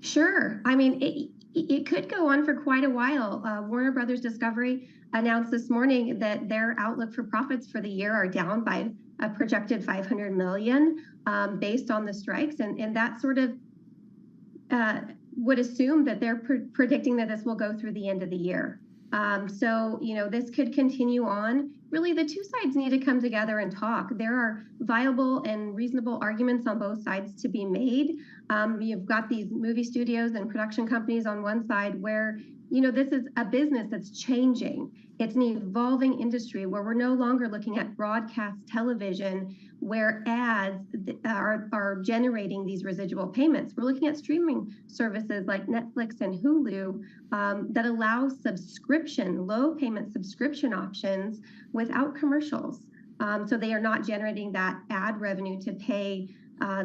Sure. I mean, it could go on for quite a while. Warner Brothers Discovery announced this morning that their outlook for profits for the year are down by a projected $500 million based on the strikes. And that sort of would assume that they're predicting that this will go through the end of the year. So, you know, this could continue on. Really, the two sides need to come together and talk. There are viable and reasonable arguments on both sides to be made. You've got these movie studios and production companies on one side where, you know, this is a business that's changing. It's an evolving industry where we're no longer looking at broadcast television where ads are generating these residual payments. We're looking at streaming services like Netflix and Hulu that allow low payment subscription options without commercials. So they are not generating that ad revenue to pay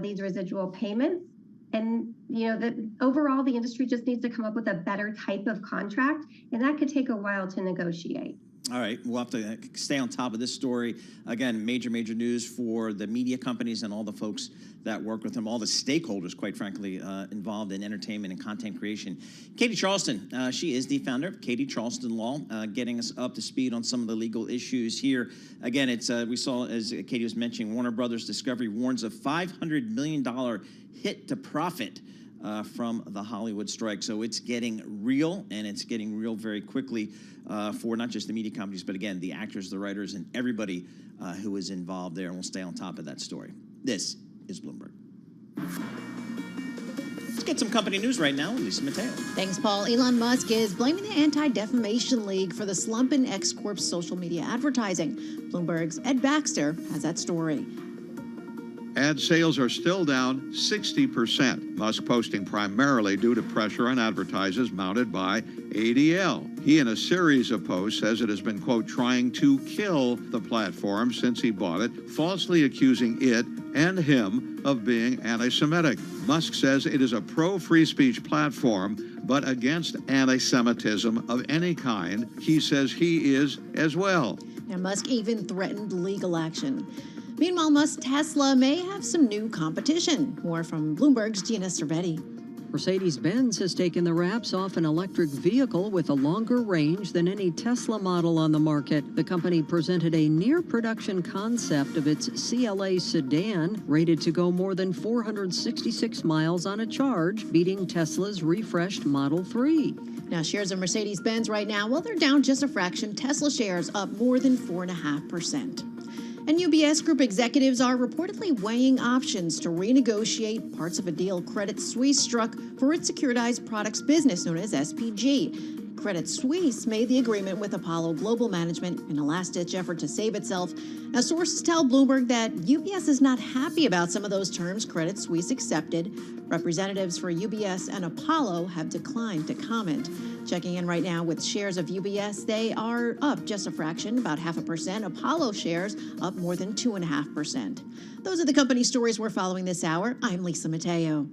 these residual payments. And, you know, overall, the industry just needs to come up with a better type of contract, and that could take a while to negotiate. All right, we'll have to stay on top of this story. Again, major news for the media companies and all the folks that work with them, all the stakeholders, quite frankly, involved in entertainment and content creation. Katie Charleston, she is the founder of Katie Charleston Law, getting us up to speed on some of the legal issues here. Again, it's we saw, as Katie was mentioning, Warner Brothers Discovery warns a $500 million hit to profit from the Hollywood strike. So it's getting real, and it's getting real very quickly for not just the media companies, but again, the actors, the writers, and everybody who is involved there. And we'll stay on top of that story. This is Bloomberg. Let's get some company news right now with Lisa Mateo. Thanks, Paul. Elon Musk is blaming the Anti-Defamation League for the slump in X Corp's social media advertising. Bloomberg's Ed Baxter has that story. Ad sales are still down 60%, Musk posting primarily due to pressure on advertisers mounted by ADL. He, in a series of posts, says it has been, quote, trying to kill the platform since he bought it, falsely accusing it and him of being anti-Semitic. Musk says it is a pro-free speech platform, but against anti-Semitism of any kind. He says he is as well. Now, Musk even threatened legal action. Meanwhile, Musk's Tesla may have some new competition. More from Bloomberg's Gina Cervetti. Mercedes-Benz has taken the wraps off an electric vehicle with a longer range than any Tesla model on the market. The company presented a near-production concept of its CLA sedan, rated to go more than 466 miles on a charge, beating Tesla's refreshed Model 3. Now, shares of Mercedes-Benz right now, well, they're down just a fraction. Tesla shares up more than 4.5%. And UBS Group executives are reportedly weighing options to renegotiate parts of a deal Credit Suisse struck for its securitized products business known as SPG. Credit Suisse made the agreement with Apollo Global Management in a last-ditch effort to save itself. Now, sources tell Bloomberg that UBS is not happy about some of those terms Credit Suisse accepted. Representatives for UBS and Apollo have declined to comment. Checking in right now with shares of UBS, they are up just a fraction, about 0.5%. Apollo shares up more than 2.5%. Those are the company stories we're following this hour. I'm Lisa Mateo.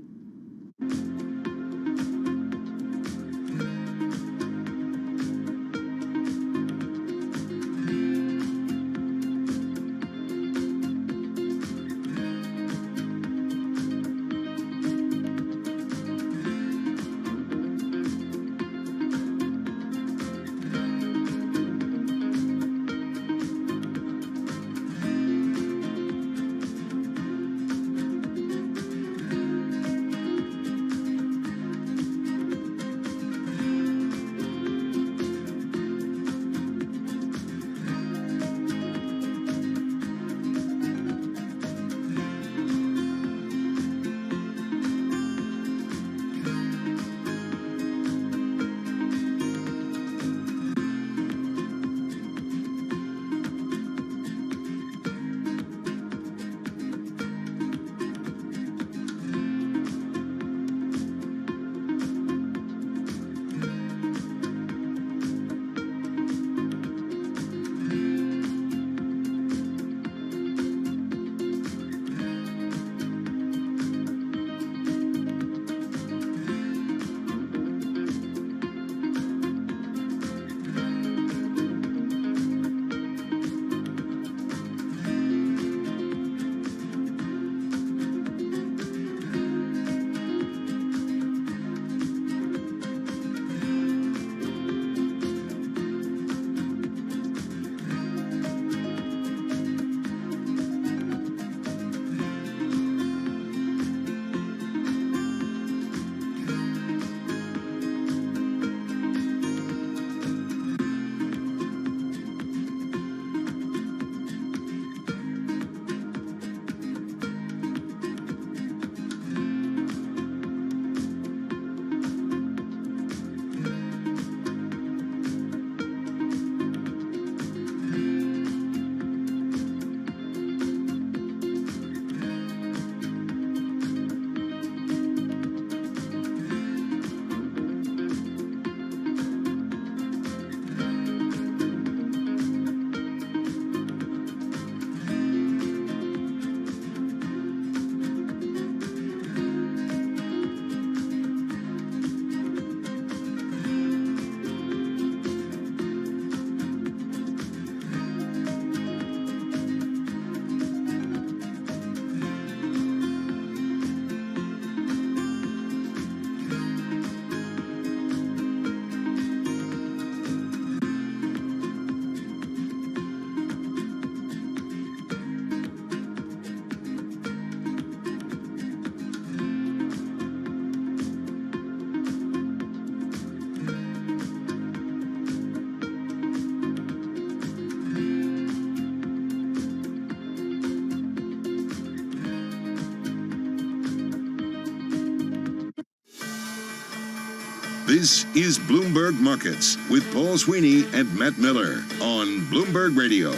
This is Bloomberg Markets with Paul Sweeney and Matt Miller on Bloomberg Radio. All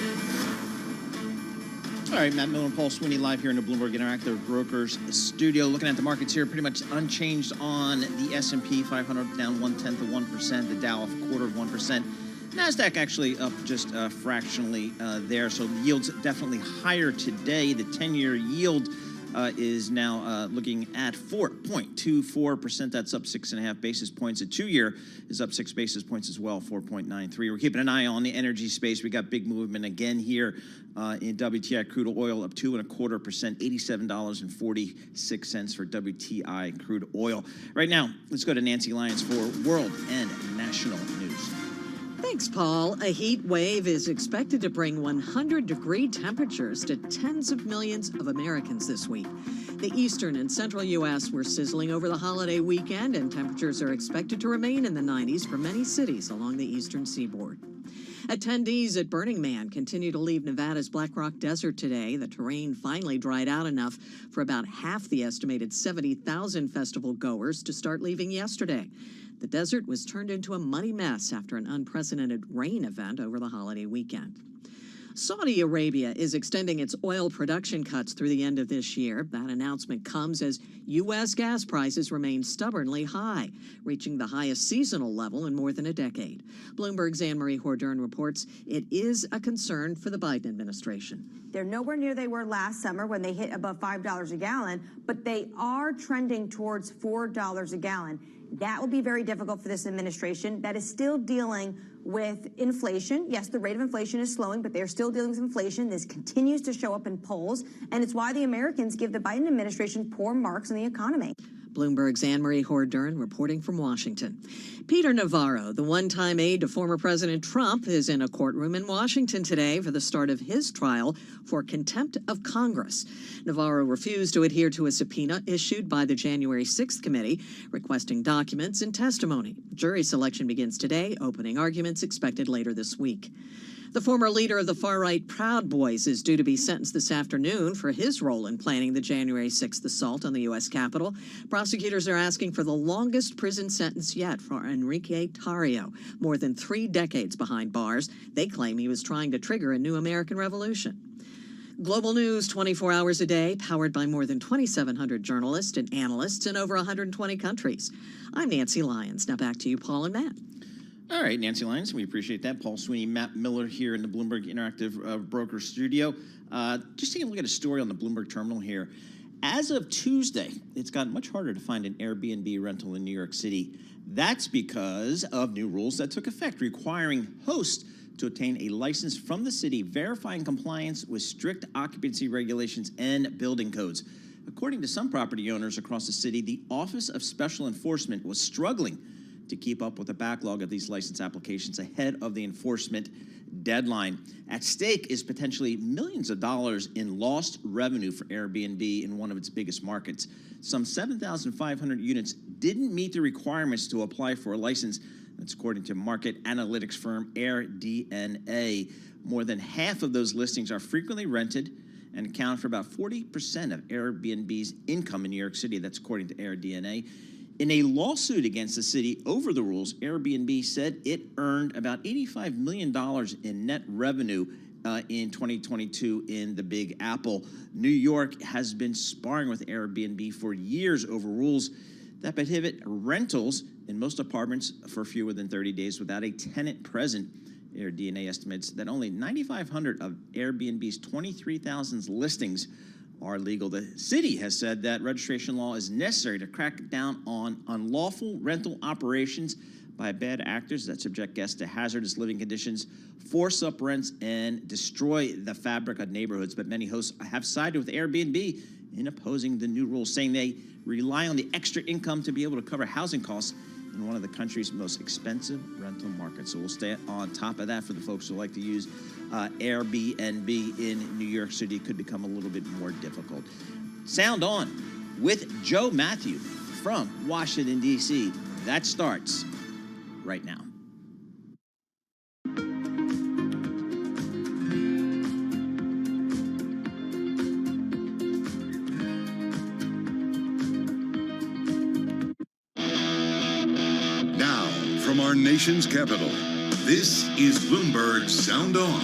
right, Matt Miller and Paul Sweeney live here in the Bloomberg Interactive Brokers studio. Looking at the markets here, pretty much unchanged on the S&P 500, down 0.1%, the Dow off 0.25%. NASDAQ actually up just fractionally there, so the yield's definitely higher today. The 10-year yield is now looking at 4.24%. That's up 6.5 basis points. The 2-year is up 6 basis points as well, 4.93. We're keeping an eye on the energy space. We got big movement again here in WTI crude oil up 2.25%, $87.46 for WTI crude oil. Right now, let's go to Nancy Lyons for world and national news. Thanks, Paul. A heat wave is expected to bring 100-degree temperatures to tens of millions of Americans this week. The eastern and central U.S. were sizzling over the holiday weekend, and temperatures are expected to remain in the 90s for many cities along the eastern seaboard. Attendees at Burning Man continue to leave Nevada's Black Rock Desert today. The terrain finally dried out enough for about half the estimated 70,000 festival goers to start leaving yesterday. The desert was turned into a muddy mess after an unprecedented rain event over the holiday weekend. Saudi Arabia is extending its oil production cuts through the end of this year. That announcement comes as U.S. gas prices remain stubbornly high, reaching the highest seasonal level in more than a decade. Bloomberg's Anne-Marie Hordern reports it is a concern for the Biden administration. They're nowhere near they were last summer when they hit above $5 a gallon, but they are trending towards $4 a gallon. That will be very difficult for this administration that is still dealing with inflation. Yes, the rate of inflation is slowing, but they're still dealing with inflation. This continues to show up in polls, and it's why the Americans give the Biden administration poor marks in the economy. Bloomberg's Anne-Marie Hordern reporting from Washington. Peter Navarro, the one-time aide to former President Trump, is in a courtroom in Washington today for the start of his trial for contempt of Congress. Navarro refused to adhere to a subpoena issued by the January 6th committee, requesting documents and testimony. Jury selection begins today, opening arguments expected later this week. The former leader of the far-right Proud Boys is due to be sentenced this afternoon for his role in planning the January 6th assault on the U.S. Capitol. Prosecutors are asking for the longest prison sentence yet for Enrique Tarrio, more than 3 decades behind bars. They claim he was trying to trigger a new American revolution. Global news 24 hours a day, powered by more than 2,700 journalists and analysts in over 120 countries. I'm Nancy Lyons. Now back to you, Paul and Matt. All right, Nancy Lyons, we appreciate that. Paul Sweeney, Matt Miller here in the Bloomberg Interactive Broker Studio. Just taking a look at a story on the Bloomberg terminal here. As of Tuesday, it's gotten much harder to find an Airbnb rental in New York City. That's because of new rules that took effect, requiring hosts to obtain a license from the city, verifying compliance with strict occupancy regulations and building codes. According to some property owners across the city, the Office of Special Enforcement was struggling to keep up with the backlog of these license applications ahead of the enforcement deadline. At stake is potentially millions of dollars in lost revenue for Airbnb in one of its biggest markets. Some 7,500 units didn't meet the requirements to apply for a license. That's according to market analytics firm AirDNA. More than half of those listings are frequently rented and account for about 40% of Airbnb's income in New York City. That's according to AirDNA. In a lawsuit against the city over the rules, Airbnb said it earned about $85 million in net revenue in 2022 in the Big Apple. New York has been sparring with Airbnb for years over rules that prohibit rentals in most apartments for fewer than 30 days without a tenant present. AirDNA estimates that only 9,500 of Airbnb's 23,000 listings are legal. The city has said that registration law is necessary to crack down on unlawful rental operations by bad actors that subject guests to hazardous living conditions, force up rents, and destroy the fabric of neighborhoods. But many hosts have sided with Airbnb in opposing the new rules, saying they rely on the extra income to be able to cover housing costs in one of the country's most expensive rental markets. So we'll stay on top of that for the folks who like to use Airbnb in New York City. Could become a little bit more difficult. Sound On with Joe Matthew from Washington, D.C. That starts right now. from our nation's capital, this is Bloomberg Sound On.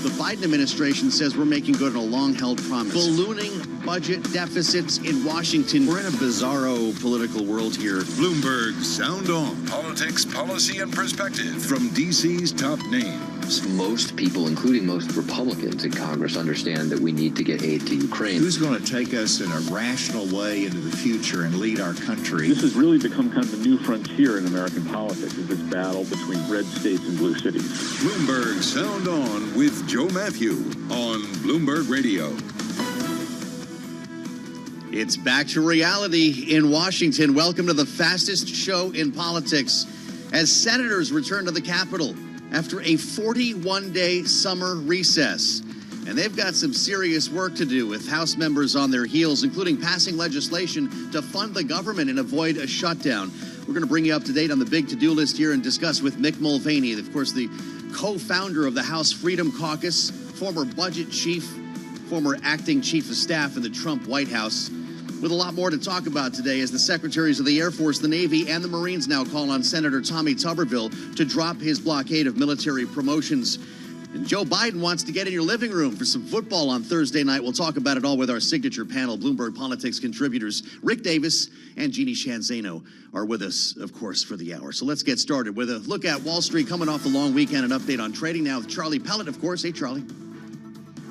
The Biden administration says we're making good on a long-held promise. Ballooning budget deficits in Washington. We're in a bizarro political world here. Bloomberg Sound On. Politics, policy, and perspective from D.C.'s top names. Most people, including most Republicans in Congress, understand that we need to get aid to Ukraine. Who's going to take us in a rational way into the future and lead our country? This has really become kind of the new frontier in American politics, is this battle between red states and blue cities. Bloomberg Sound On with Joe Matthew on Bloomberg Radio. It's back to reality in Washington. Welcome to the fastest show in politics as senators return to the Capitol after a 41-day summer recess. And they've got some serious work to do with House members on their heels, including passing legislation to fund the government and avoid a shutdown. We're going to bring you up to date on the big to-do list here and discuss with Mick Mulvaney, of course, the co-founder of the House Freedom Caucus, former budget chief, former acting chief of staff in the Trump White House, with a lot more to talk about today as the secretaries of the Air Force, the Navy, and the Marines now call on Senator Tommy Tuberville to drop his blockade of military promotions. And Joe Biden wants to get in your living room for some football on Thursday night. We'll talk about it all with our signature panel. Bloomberg Politics contributors Rick Davis and Jeannie Shanzano are with us, of course, for the hour. So let's get started with a look at Wall Street coming off the long weekend, an update on trading now with Charlie Pellet, of course. Hey, Charlie.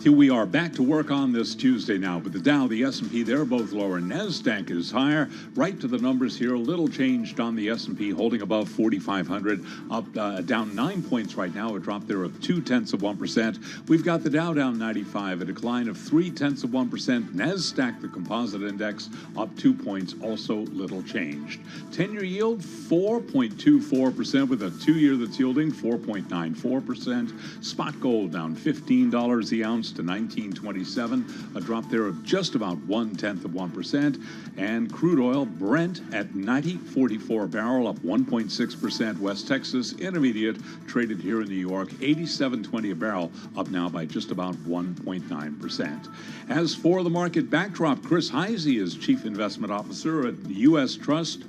Here we are back to work on this Tuesday now. But the Dow, the S&P, they're both lower. NASDAQ is higher. Right to the numbers here. A little changed on the S&P, holding above 4,500. Up, down 9 points right now. A drop there of 0.2%. We've got the Dow down 95, a decline of 0.3%. NASDAQ, the composite index, up 2 points. Also little changed. 10-year yield 4.24% with a 2-year that's yielding 4.94%. Spot gold down $15 the ounce to $19.27, a drop there of just about 0.1%. And crude oil, Brent at $90.44 a barrel, up 1.6%. West Texas Intermediate traded here in New York, $87.20 a barrel, up now by just about 1.9%. As for the market backdrop, Chris Heisey is Chief Investment Officer at the U.S. Trust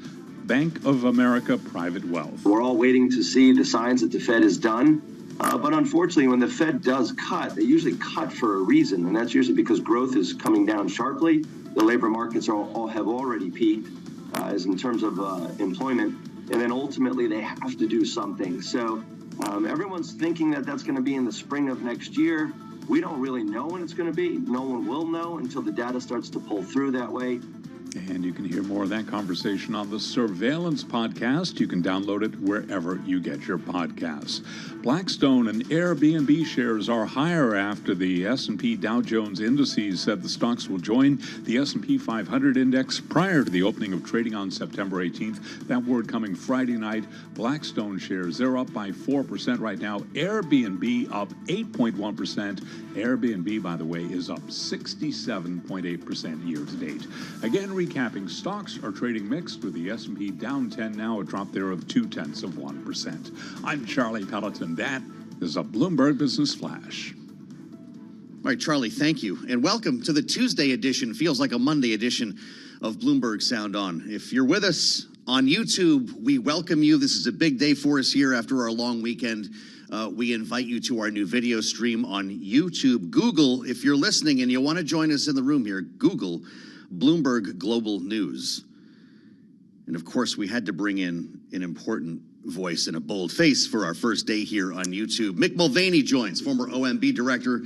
Bank of America Private Wealth. We're all waiting to see the signs that the Fed is done. But unfortunately, when the Fed does cut, they usually cut for a reason, and that's usually because growth is coming down sharply. The labor markets have already peaked as in terms of employment, and then ultimately they have to do something. So everyone's thinking that that's going to be in the spring of next year. We don't really know when it's going to be. No one will know until the data starts to pull through that way. And you can hear more of that conversation on the Surveillance podcast. You can download it wherever you get your podcasts. Blackstone and Airbnb shares are higher after the S&P Dow Jones indices said the stocks will join the S&P 500 index prior to the opening of trading on September 18th. That word coming Friday night. Blackstone shares, they're up by 4% right now. Airbnb up 8.1%. Airbnb, by the way, is up 67.8% year to date. Again, recapping, stocks are trading mixed with the S&P down 10 now, a drop there of 0.2%. I'm Charlie Pelleton. That is a Bloomberg Business Flash. All right, Charlie, thank you. And welcome to the Tuesday edition, feels like a Monday edition of Bloomberg Sound On. If you're with us on YouTube, we welcome you. This is a big day for us here after our long weekend. We invite you to our new video stream on YouTube. Google, if you're listening and you want to join us in the room here, Google Bloomberg Global News. And of course, we had to bring in an important voice and a bold face for our first day here on YouTube. Mick Mulvaney joins, former OMB director.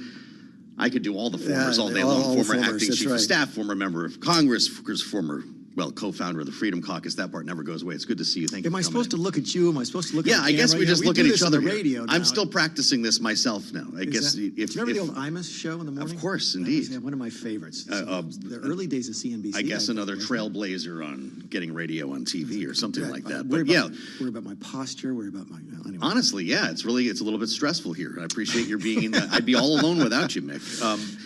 I could do all the formers all day long. Former acting chief of staff, former member of Congress, former co-founder of the Freedom Caucus. That part never goes away. It's good to see you. Thank you. Am I supposed to look at you? Am I supposed to look at the camera? Yeah, I guess we just look at each other. Radio I'm still practicing this myself now. I guess. Do you remember the old Imus show in the morning? Of course, indeed. That was one of my favorites. The early days of CNBC. I guess another trailblazer on getting radio on TV or something like that. But worry about my posture. Worry about my. Anyway. Honestly, yeah, it's a little bit stressful here. I appreciate your being. I'd be all alone without you, Mick.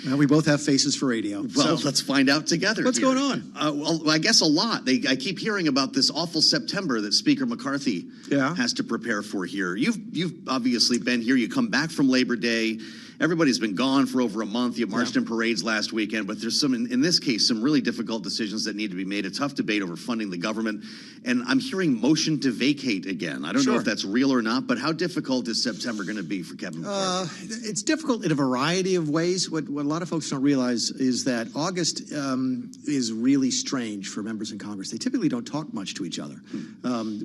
Well, we both have faces for radio. Well, let's find out together. What's going on? Well, I guess a lot. I keep hearing about this awful September that Speaker McCarthy has to prepare for here. You've obviously been here. You come back from Labor Day, everybody's been gone for over a month. You marched in parades last weekend, but there's some, in this case, some really difficult decisions that need to be made. A tough debate over funding the government. And I'm hearing motion to vacate again. I don't know if that's real or not, but how difficult is September going to be for Kevin McCarthy? It's difficult in a variety of ways. What a lot of folks don't realize is that August is really strange for members in Congress. They typically don't talk much to each other.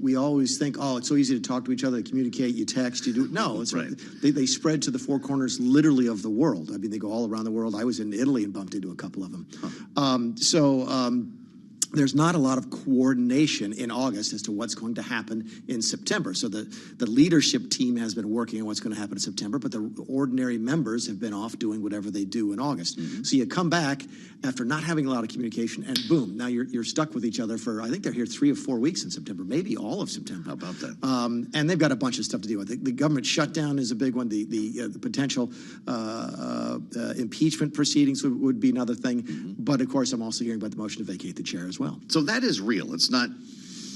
We always think, oh, it's so easy to talk to each other, to communicate, you text, you do. No, it's they spread to the four corners literally of the world. I mean, they go all around the world. I was in Italy and bumped into a couple of them. There's not a lot of coordination in August as to what's going to happen in September. So the leadership team has been working on what's going to happen in September, but the ordinary members have been off doing whatever they do in August. So you come back after not having a lot of communication, and boom, now you're stuck with each other for, I think they're here 3 or 4 weeks in September, maybe all of September. How about that? And they've got a bunch of stuff to deal with. The government shutdown is a big one. The potential impeachment proceedings would be another thing. But of course, I'm also hearing about the motion to vacate the chair as well. So that is real. It's not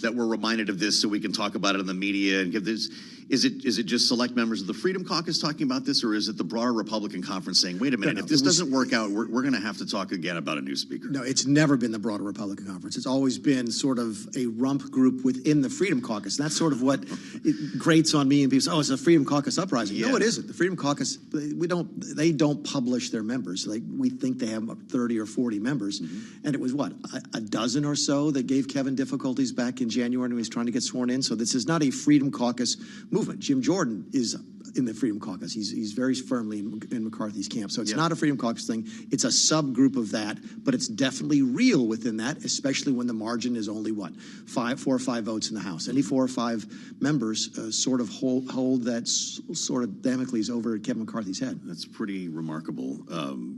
that we're reminded of this so we can talk about it in the media and give this. Is it just select members of the Freedom Caucus talking about this, or is it the broader Republican conference saying, wait a minute, if this doesn't work out, we're going to have to talk again about a new speaker? No, it's never been the broader Republican conference. It's always been sort of a rump group within the Freedom Caucus. That's sort of what it grates on me, and people say, oh, it's a Freedom Caucus uprising. No, it isn't. The Freedom Caucus, they don't publish their members. Like, we think they have 30 or 40 members. And it was, what, a dozen or so that gave Kevin difficulties back in January when he was trying to get sworn in. So this is not a Freedom Caucus movement. Jim Jordan is in the Freedom Caucus. He's very firmly in McCarthy's camp. So it's not a Freedom Caucus thing. It's a subgroup of that, but it's definitely real within that, especially when the margin is only, what, 4 or 5 votes in the House. Any 4 or 5 members sort of hold that sort of Damocles over Kevin McCarthy's head. That's pretty remarkable.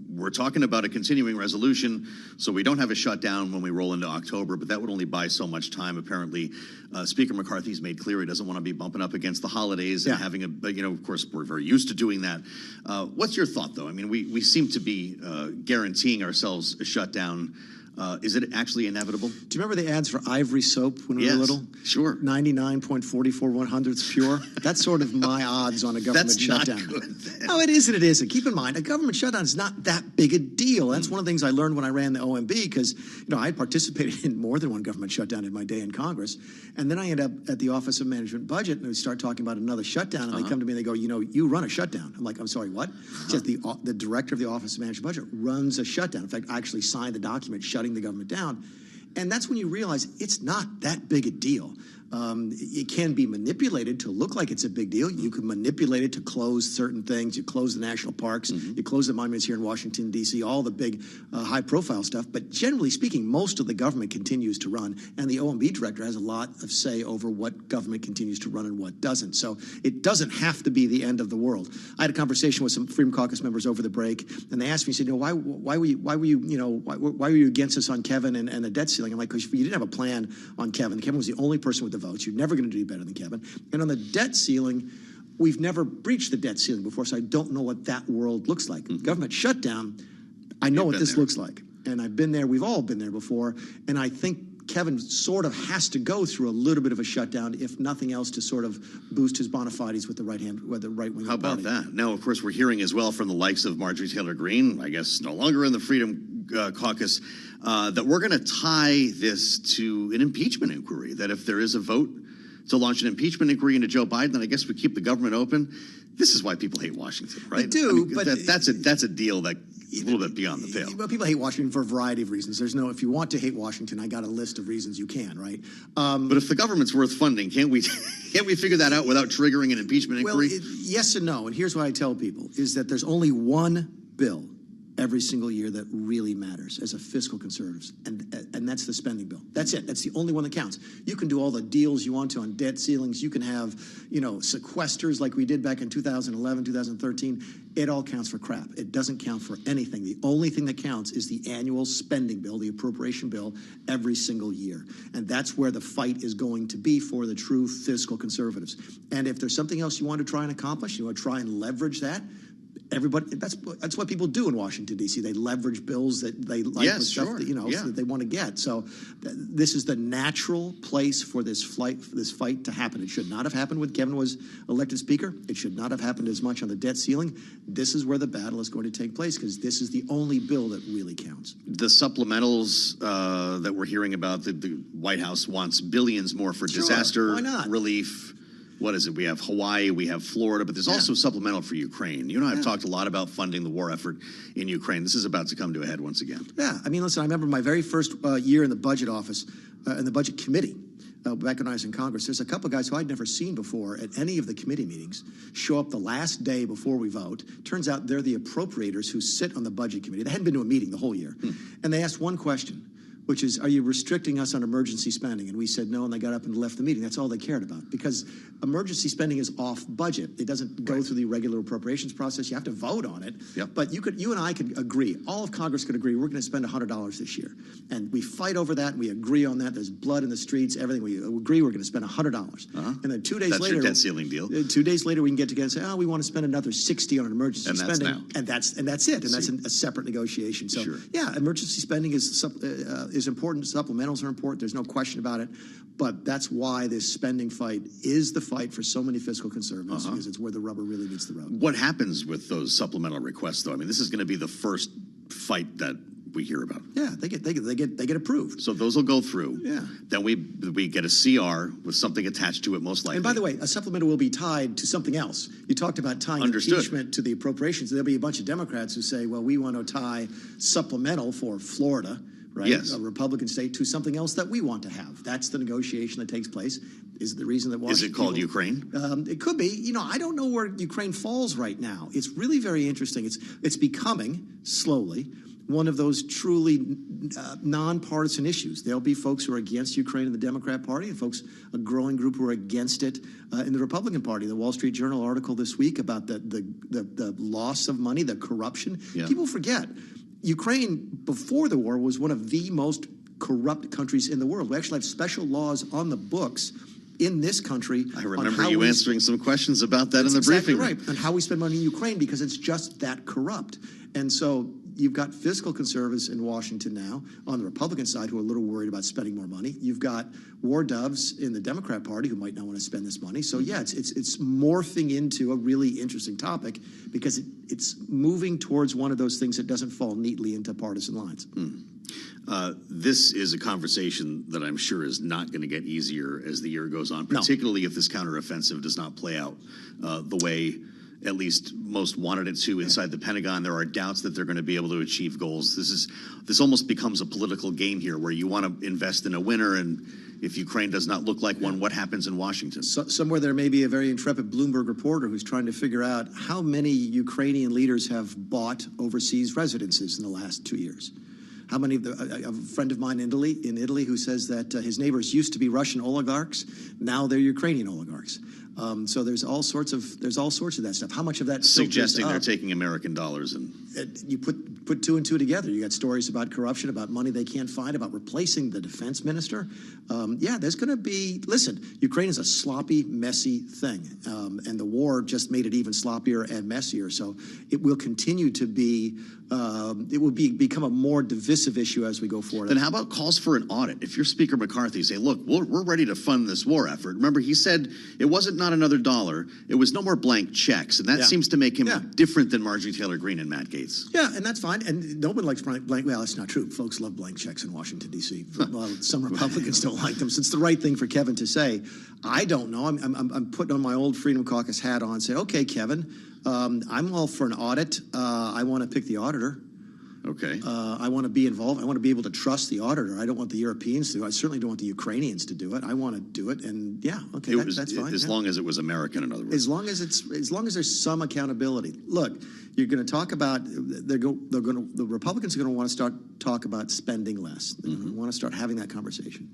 We're talking about a continuing resolution, so we don't have a shutdown when we roll into October, but that would only buy so much time. Apparently, Speaker McCarthy's made clear he doesn't want to be bumping up against the holidays and having of course, we're very used to doing that. What's your thought, though? I mean, we seem to be guaranteeing ourselves a shutdown. Is it actually inevitable? Do you remember the ads for Ivory soap when we were little? Sure. 99.44 pure. That's sort of my odds on a government shutdown. That's not good. No, it isn't. It isn't. Keep in mind, a government shutdown is not that big a deal. That's one of the things I learned when I ran the OMB, because I had participated in more than one government shutdown in my day in Congress. And then I end up at the Office of Management and Budget, and we start talking about another shutdown, and they come to me and they go, you run a shutdown. I'm like, I'm sorry, what? Just the director of the Office of Management and Budget runs a shutdown. In fact, I actually signed the document shutting the government down. And that's when you realize it's not that big a deal. It can be manipulated to look like it's a big deal. You can manipulate it to close certain things. You close the national parks. You close the monuments here in Washington, D.C., all the big high-profile stuff. But generally speaking, most of the government continues to run, and the OMB director has a lot of say over what government continues to run and what doesn't. So it doesn't have to be the end of the world. I had a conversation with some Freedom Caucus members over the break, and they asked me, said, why were you against us on Kevin and the debt ceiling? I'm like, because you didn't have a plan on Kevin. Kevin was the only person with the votes. You're never going to do better than Kevin. And on the debt ceiling, we've never breached the debt ceiling before, so I don't know what that world looks like. Government shutdown, I know what this looks like. And I've been there. We've all been there before. And I think Kevin sort of has to go through a little bit of a shutdown, if nothing else, to sort of boost his bona fides with the right-wing How about that? Now, of course, we're hearing as well from the likes of Marjorie Taylor Greene, I guess no longer in the Freedom Caucus, that we're going to tie this to an impeachment inquiry, that if there is a vote to launch an impeachment inquiry into Joe Biden, then I guess we keep the government open. This is why people hate Washington, right? They do, but that's a deal that a little bit beyond the pale. Well, people hate Washington for a variety of reasons. If you want to hate Washington, I got a list of reasons you can, right? But if the government's worth funding, can't we figure that out without triggering an impeachment inquiry? Well, yes and no. And here's what I tell people, is that there's only one bill every single year that really matters as a fiscal conservatives, and that's the spending bill. That's it. That's the only one that counts. You can do all the deals you want to on debt ceilings. You can have, sequesters like we did back in 2011, 2013. It all counts for crap. It doesn't count for anything. The only thing that counts is the annual spending bill, the appropriation bill, every single year. And that's where the fight is going to be for the true fiscal conservatives. And if there's something else you want to try and accomplish, you want to try and leverage that, everybody, that's what people do in Washington, D.C. They leverage bills that they like with stuff that, that they want to get. So this is the natural place for this fight to happen. It should not have happened when Kevin was elected Speaker. It should not have happened as much on the debt ceiling. This is where the battle is going to take place because this is the only bill that really counts. The supplementals that we're hearing about, the White House wants billions more for disaster relief. What is it? We have Hawaii, we have Florida, but there's also supplemental for Ukraine. You and I have talked a lot about funding the war effort in Ukraine. This is about to come to a head once again. Yeah, I mean, listen, I remember my very first year in the budget office, in the budget committee, back when I was in Congress. There's a couple of guys who I'd never seen before at any of the committee meetings show up the last day before we vote. Turns out they're the appropriators who sit on the budget committee. They hadn't been to a meeting the whole year. And they asked one question, which is, are you restricting us on emergency spending? And we said no, and they got up and left the meeting. That's all they cared about, because emergency spending is off budget. It doesn't go through the regular appropriations process. You have to vote on it. But you and I could agree, all of Congress could agree, we're going to spend $100 this year. And we fight over that, and we agree on that. There's blood in the streets, everything. We agree we're going to spend $100. And then 2 days That's later— your debt ceiling deal. 2 days later, we can get together and say, oh, we want to spend another $60 on emergency spending. And that's it. And that's a separate negotiation. So, yeah, emergency spending is important. Supplementals are important. There's no question about it. But that's why this spending fight is the fight for so many fiscal conservatives, because it's where the rubber really meets the road. What happens with those supplemental requests, though? I mean, this is going to be the first fight that we hear about. Yeah, they get approved. So those will go through. Yeah. Then we get a CR with something attached to it, most likely. And by the way, a supplemental will be tied to something else. You talked about tying impeachment to the appropriations. There'll be a bunch of Democrats who say, well, we want to tie supplemental for Florida, right? Yes. A Republican state, to something else that we want to have. That's the negotiation that takes place. Is the reason that Washington— Is it called Ukraine? It could be. I don't know where Ukraine falls right now. It's really very interesting. It's becoming slowly one of those truly nonpartisan issues. There'll be folks who are against Ukraine in the Democrat Party, and a growing group who are against it in the Republican Party. The Wall Street Journal article this week about the loss of money, the corruption. Yeah. People forget, Ukraine before the war was one of the most corrupt countries in the world. We actually have special laws on the books in this country. I remember you answering some questions about that in the briefing. Right, on how we spend money in Ukraine, because it's just that corrupt. And so you've got fiscal conservatives in Washington now on the Republican side who are a little worried about spending more money. You've got war doves in the Democrat Party who might not want to spend this money. So yeah, it's morphing into a really interesting topic, because it's moving towards one of those things that doesn't fall neatly into partisan lines. This is a conversation that I'm sure is not going to get easier as the year goes on, particularly if this counteroffensive does not play out the way at least most wanted it to inside the Pentagon. There are doubts that they're going to be able to achieve goals. This almost becomes a political game here, where you want to invest in a winner, and if Ukraine does not look like one, what happens in Washington? Somewhere there may be a very intrepid Bloomberg reporter who's trying to figure out how many Ukrainian leaders have bought overseas residences in the last 2 years. How many a friend of mine in Italy who says that his neighbors used to be Russian oligarchs, now they're Ukrainian oligarchs. So there's all sorts of that stuff. How much of that suggesting they're taking American dollars and you put two and two together. You got stories about corruption, about money they can't find, about replacing the defense minister. There's going to be. Listen, Ukraine is a sloppy, messy thing, and the war just made it even sloppier and messier. So it will continue to be. It will become a more divisive issue as we go forward. Then how about calls for an audit? If you're Speaker McCarthy, say, look, we're ready to fund this war effort. Remember, he said it wasn't not another dollar. It was no more blank checks. And that seems to make him different than Marjorie Taylor Greene and Matt Gaetz. Yeah, and that's fine. And nobody likes blank. Well, that's not true. Folks love blank checks in Washington, D.C. Well, some Republicans don't like them. So it's the right thing for Kevin to say. I don't know. I'm putting on my old Freedom Caucus hat on and say, okay, Kevin, I'm all for an audit. I want to pick the auditor. Okay. I want to be involved. I want to be able to trust the auditor. I don't want the Europeans to do it. I certainly don't want the Ukrainians to do it. I want to do it, and that's fine. As long as it was American, in other words. As long as there's some accountability. Look, you're going to talk about the Republicans are going to want to talk about spending less. They're going to want to start having that conversation.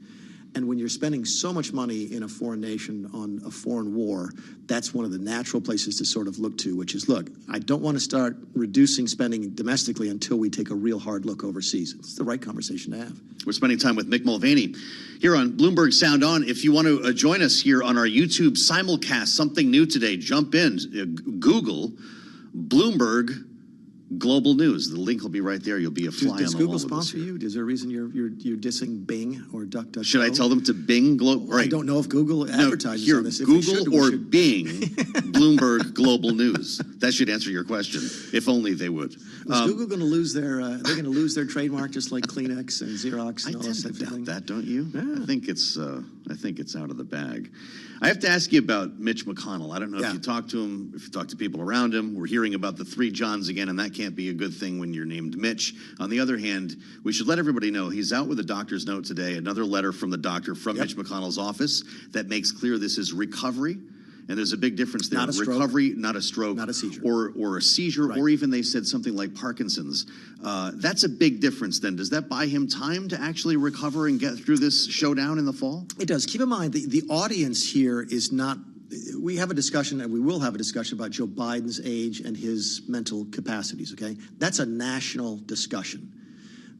And when you're spending so much money in a foreign nation on a foreign war, that's one of the natural places to sort of look to, which is, look, I don't want to start reducing spending domestically until we take a real hard look overseas. It's the right conversation to have. We're spending time with Mick Mulvaney here on Bloomberg Sound On. If you want to join us here on our YouTube simulcast, something new today, jump in, Google Bloomberg Global News. The link will be right there. You'll be a fly on the wall. Does Google with us sponsor here. you? Is there a reason you're dissing Bing or DuckDuckGo? Should I tell them to Bing Global? I don't know if Google advertises here, on this. If they Google should, we or should. Bing Bloomberg Global News. That should answer your question. If only they would. Is Google going to lose their? They're going to lose their trademark just like Kleenex and Xerox and all that stuff. I doubt that, don't you? Yeah. I think it's out of the bag. I have to ask you about Mitch McConnell. I don't know if you talk to him, if you talk to people around him. We're hearing about the three Johns again, and that can't be a good thing when you're named Mitch. On the other hand, we should let everybody know he's out with a doctor's note today, another letter from the doctor from Mitch McConnell's office that makes clear this is recovery. And there's a big difference there. Not a stroke. Recovery, not a stroke. Not a seizure. Or a seizure, or even they said something like Parkinson's. That's a big difference then. Does that buy him time to actually recover and get through this showdown in the fall? It does. Keep in mind, the audience here is not. We have a discussion, and we will have a discussion about Joe Biden's age and his mental capacities, okay? That's a national discussion.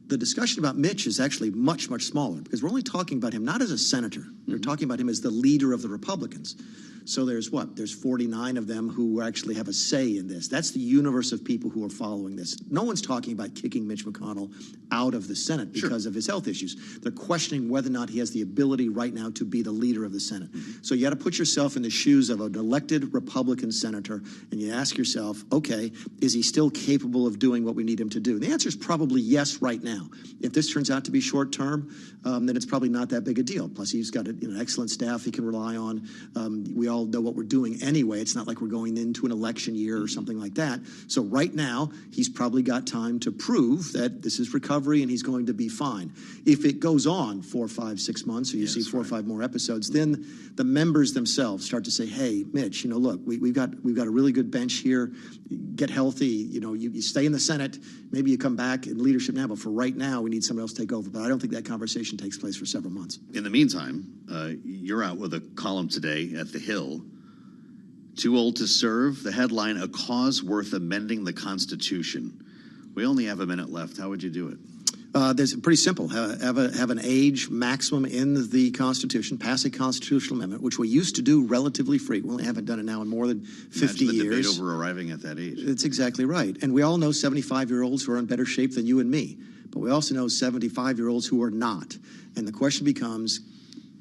The discussion about Mitch is actually much, much smaller because we're only talking about him not as a senator. We're talking about him as the leader of the Republicans. So there's what? There's 49 of them who actually have a say in this. That's the universe of people who are following this. No one's talking about kicking Mitch McConnell out of the Senate because of his health issues. They're questioning whether or not he has the ability right now to be the leader of the Senate. So you got to put yourself in the shoes of an elected Republican senator, and you ask yourself, okay, is he still capable of doing what we need him to do? And the answer is probably yes right now. If this turns out to be short term, then it's probably not that big a deal. Plus, he's got an excellent staff he can rely on. We all know what we're doing anyway. It's not like we're going into an election year or something like that. So right now, he's probably got time to prove that this is recovery and he's going to be fine. If it goes on 4, 5, 6 months, or you see 4 or 5 more episodes, then the members themselves start to say, "Hey, Mitch, look, we've got a really good bench here. Get healthy. You stay in the Senate. Maybe you come back in leadership now. But for right now, we need someone else to take over." But I don't think that conversation takes place for several months. In the meantime, you're out with a column today at The Hill. Too old to serve? The headline, "A Cause Worth Amending the Constitution." We only have a minute left. How would you do it? There's pretty simple. Have an age maximum in the Constitution. Pass a constitutional amendment, which we used to do relatively frequently. We haven't done it now in more than 50 Imagine the years. debate over arriving at that age. That's exactly right. And we all know 75-year-olds who are in better shape than you and me. But we also know 75-year-olds who are not. And the question becomes,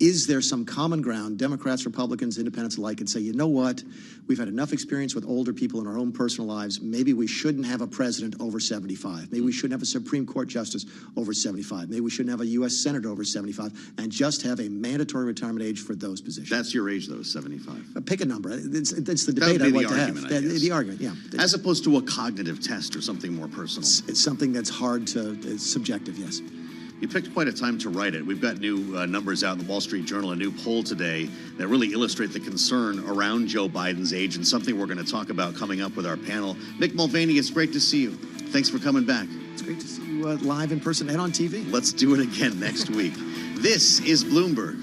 is there some common ground, Democrats, Republicans, independents alike, and say, you know what, we've had enough experience with older people in our own personal lives. Maybe we shouldn't have a president over 75. Maybe we shouldn't have a Supreme Court justice over 75. Maybe we shouldn't have a U.S. senator over 75, and just have a mandatory retirement age for those positions. That's your age, though, 75. Pick a number. It's the That debate would be I'd like the to argument, have. I guess. The argument, yeah. As opposed to a cognitive test or something more personal. It's something that's hard to, it's subjective, yes. You picked quite a time to write it. We've got new numbers out in the Wall Street Journal, a new poll today that really illustrate the concern around Joe Biden's age, and something we're going to talk about coming up with our panel. Mick Mulvaney, it's great to see you. Thanks for coming back. It's great to see you live in person and on TV. Let's do it again next week. This is Bloomberg.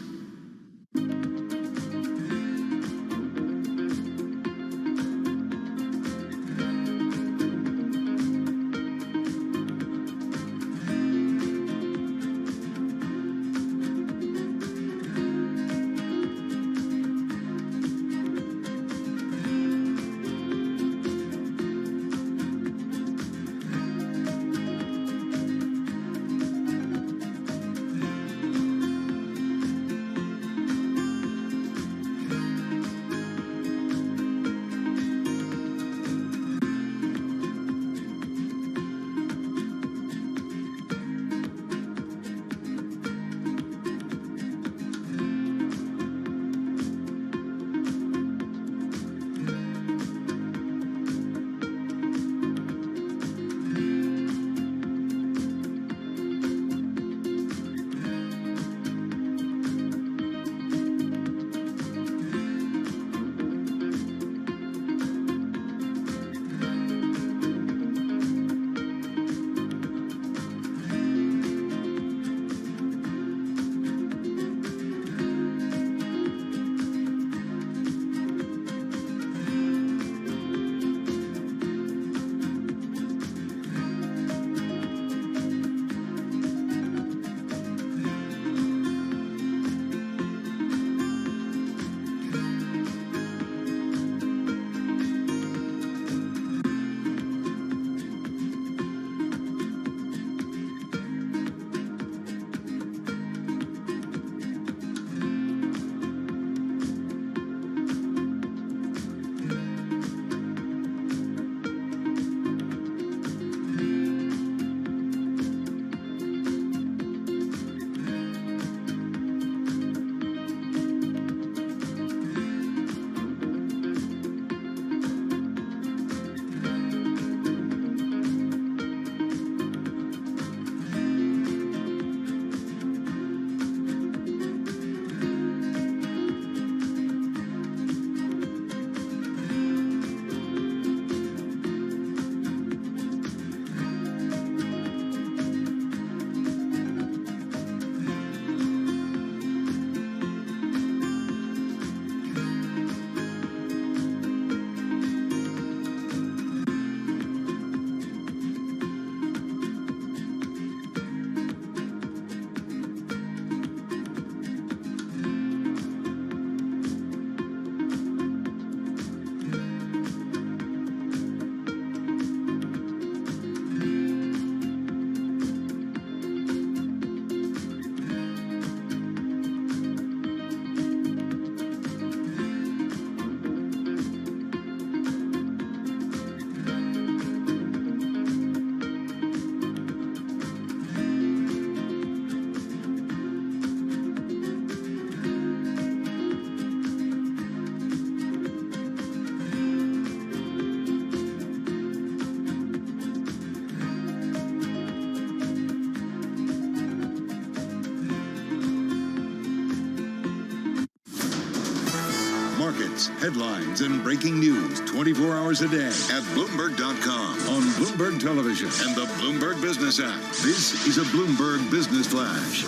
markets, headlines, and breaking news 24 hours a day at Bloomberg.com, on Bloomberg Television, and the Bloomberg Business app. This is a Bloomberg Business Flash.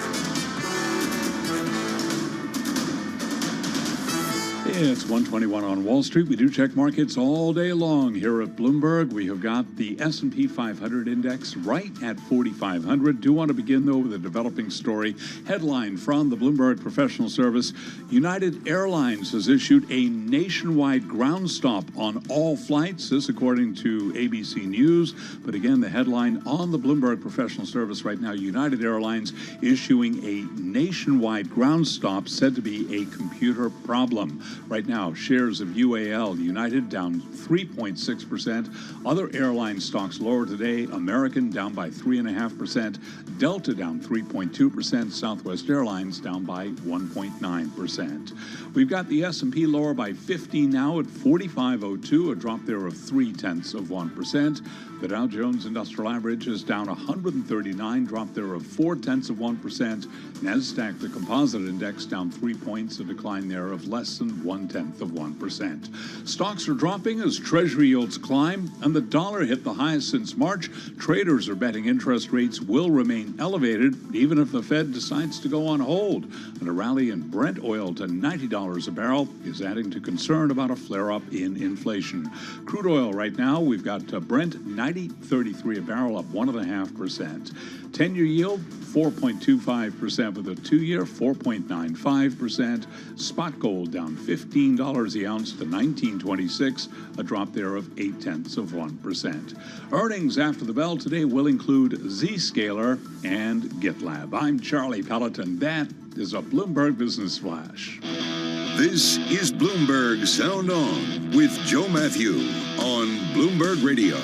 It's 121 on Wall Street. We do check markets all day long here at Bloomberg. We have got the S&P 500 index right at 4,500. Do want to begin, though, with a developing story. Headline from the Bloomberg Professional Service. United Airlines has issued a nationwide ground stop on all flights. This according to ABC News. But again, the headline on the Bloomberg Professional Service right now, United Airlines issuing a nationwide ground stop said to be a computer problem. Right now, shares of UAL, United, down 3.6%. Other airline stocks lower today. American down by 3.5%. Delta down 3.2%. Southwest Airlines down by 1.9%. We've got the S&P lower by 50 now at 4502, a drop there of 0.3%. The Dow Jones Industrial Average is down 139, drop there of 0.4%. NASDAQ, the composite index, down 3 points, a decline there of less than 0.1%. Stocks are dropping as Treasury yields climb, and the dollar hit the highest since March. Traders are betting interest rates will remain elevated, even if the Fed decides to go on hold. And a rally in Brent oil to $90 a barrel is adding to concern about a flare-up in inflation. Crude oil right now, we've got Brent 90.33 a barrel, up 1.5%. 10-year yield 4.25%, with a 2-year 4.95%. Spot gold down $15 the ounce to $19.26, a drop there of 0.8%. Earnings after the bell today will include Zscaler and GitLab. I'm Charlie Pelleton. That is a Bloomberg Business Flash. This is Bloomberg Sound On with Joe Matthew on Bloomberg Radio.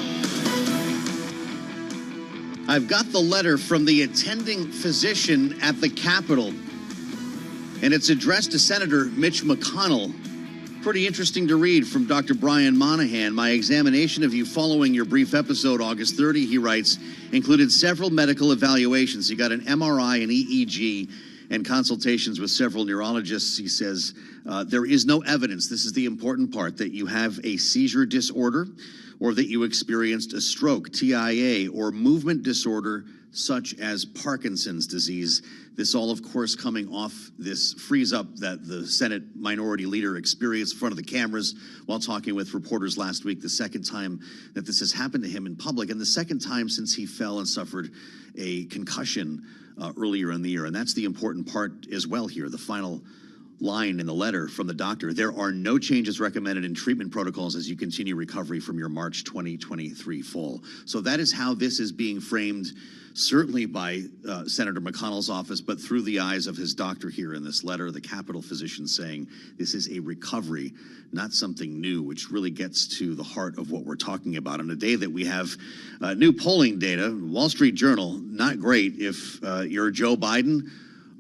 I've got the letter from the attending physician at the Capitol, and it's addressed to Senator Mitch McConnell. Pretty interesting to read from Dr. Brian Monahan. My examination of you following your brief episode August 30, he writes, included several medical evaluations. He got an MRI, an EEG, and consultations with several neurologists. He says there is no evidence, this is the important part, that you have a seizure disorder or that you experienced a stroke, TIA, or movement disorder such as Parkinson's disease. This all, of course, coming off this freeze-up that the Senate Minority Leader experienced in front of the cameras while talking with reporters last week, the second time that this has happened to him in public, and the second time since he fell and suffered a concussion earlier in the year. And that's the important part as well here, the final line in the letter from the doctor. There are no changes recommended in treatment protocols as you continue recovery from your March 2023 fall. So that is how this is being framed, certainly by Senator McConnell's office, but through the eyes of his doctor here in this letter, the Capitol physician saying this is a recovery, not something new, which really gets to the heart of what we're talking about. On a day that we have new polling data, Wall Street Journal, not great if you're Joe Biden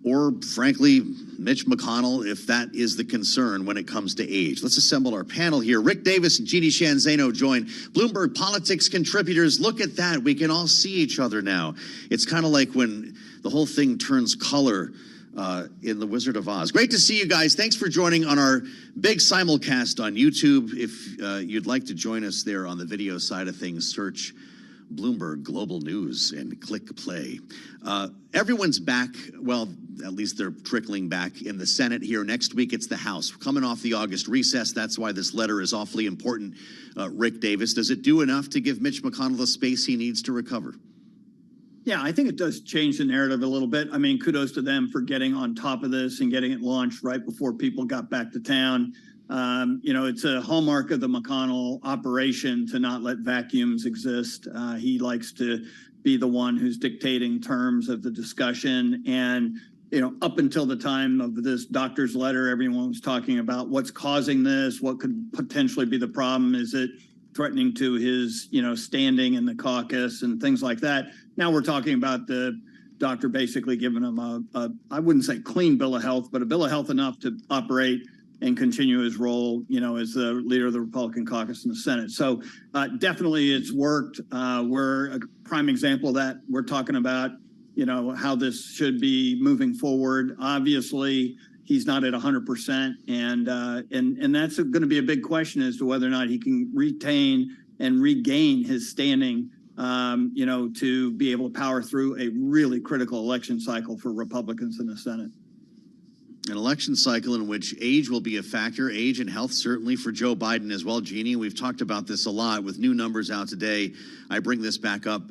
or, frankly, Mitch McConnell, if that is the concern when it comes to age. Let's assemble our panel here. Rick Davis and Jeannie Shanzano join Bloomberg Politics contributors. Look at that. We can all see each other now. It's kind of like when the whole thing turns color in The Wizard of Oz. Great to see you guys. Thanks for joining on our big simulcast on YouTube. If you'd like to join us there on the video side of things, search Bloomberg Global News and click play. Everyone's back. Well, at least they're trickling back in the Senate here. Next week, it's the House. Coming off the August recess, that's why this letter is awfully important. Rick Davis, does it do enough to give Mitch McConnell the space he needs to recover? Yeah, I think it does change the narrative a little bit. I mean, kudos to them for getting on top of this and getting it launched right before people got back to town. You know, it's a hallmark of the McConnell operation to not let vacuums exist. He likes to be the one who's dictating terms of the discussion. And, you know, up until the time of this doctor's letter, everyone was talking about what's causing this, what could potentially be the problem. Is it threatening to his, you know, standing in the caucus and things like that? Now we're talking about the doctor basically giving him a I wouldn't say clean bill of health, but a bill of health enough to operate and continue his role, you know, as the leader of the Republican caucus in the Senate. So definitely it's worked. We're a prime example of that. We're talking about, you know, how this should be moving forward. Obviously, he's not at 100%, and that's going to be a big question as to whether or not he can retain and regain his standing, to be able to power through a really critical election cycle for Republicans in the Senate. An election cycle in which age will be a factor, age and health certainly for Joe Biden as well, Jeannie. We've talked about this a lot with new numbers out today. I bring this back up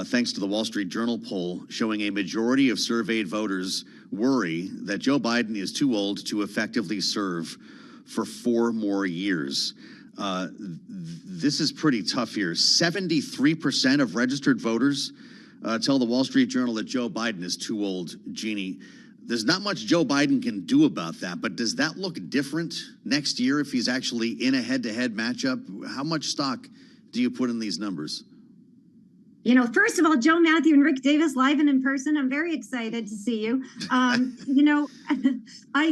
thanks to the Wall Street Journal poll showing a majority of surveyed voters worry that Joe Biden is too old to effectively serve for 4 more years. This is pretty tough here. 73% of registered voters tell the Wall Street Journal that Joe Biden is too old, Jeannie. There's not much Joe Biden can do about that, but does that look different next year if he's actually in a head-to-head matchup? How much stock do you put in these numbers? First of all, Joe Matthew and Rick Davis live and in person. I'm very excited to see you. I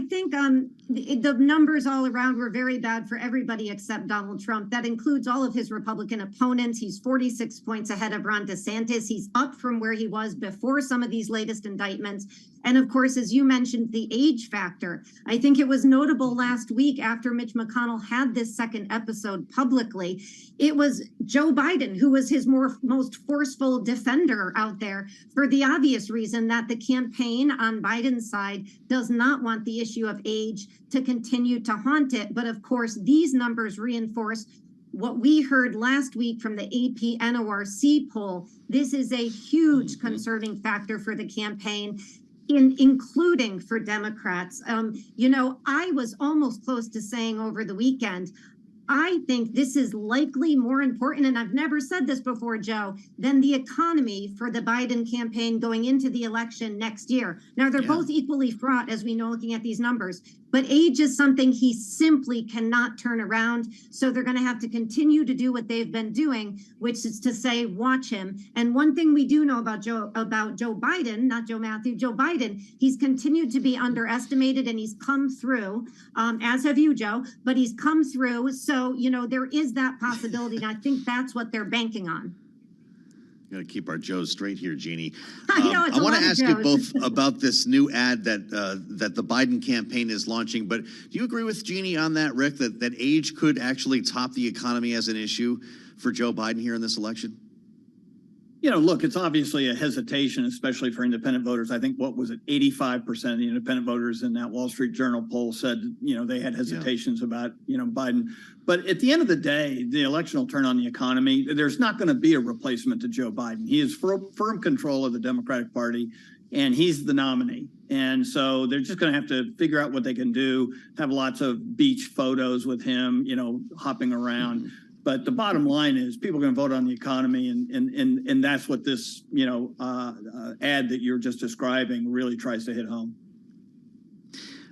think the numbers all around were very bad for everybody except Donald Trump. That includes all of his Republican opponents. He's 46 points ahead of Ron DeSantis. He's up from where he was before some of these latest indictments. And of course, as you mentioned, the age factor. I think it was notable last week after Mitch McConnell had this second episode publicly. It was Joe Biden who was his most forceful defender out there for the obvious reason that the campaign on Biden's side does not want the issue of age to continue to haunt it. But of course, these numbers reinforce what we heard last week from the AP NORC poll. This is a huge concerning factor for the campaign, including for Democrats. I was almost close to saying over the weekend, I think this is likely more important, and I've never said this before, Joe, than the economy for the Biden campaign going into the election next year. Now, they're both equally fraught, as we know, looking at these numbers, but age is something he simply cannot turn around. So they're going to have to continue to do what they've been doing, which is to say, watch him. And one thing we do know about Joe Biden, not Joe Matthew, Joe Biden, he's continued to be underestimated, and he's come through, as have you, Joe, but he's come through. So, there is that possibility. And I think that's what they're banking on. Got to keep our Joes straight here, Jeannie. I want to ask you both about this new ad that the Biden campaign is launching. But do you agree with Jeannie on that, Rick, that age could actually top the economy as an issue for Joe Biden here in this election? Look, it's obviously a hesitation, especially for independent voters. I think, 85% of the independent voters in that Wall Street Journal poll said, they had hesitations about, Biden. But at the end of the day, the election will turn on the economy. There's not going to be a replacement to Joe Biden. He is firm control of the Democratic Party, and he's the nominee. And so they're just going to have to figure out what they can do, have lots of beach photos with him, hopping around. Mm-hmm. But the bottom line is people are going to vote on the economy, and that's what this ad that you're just describing really tries to hit home.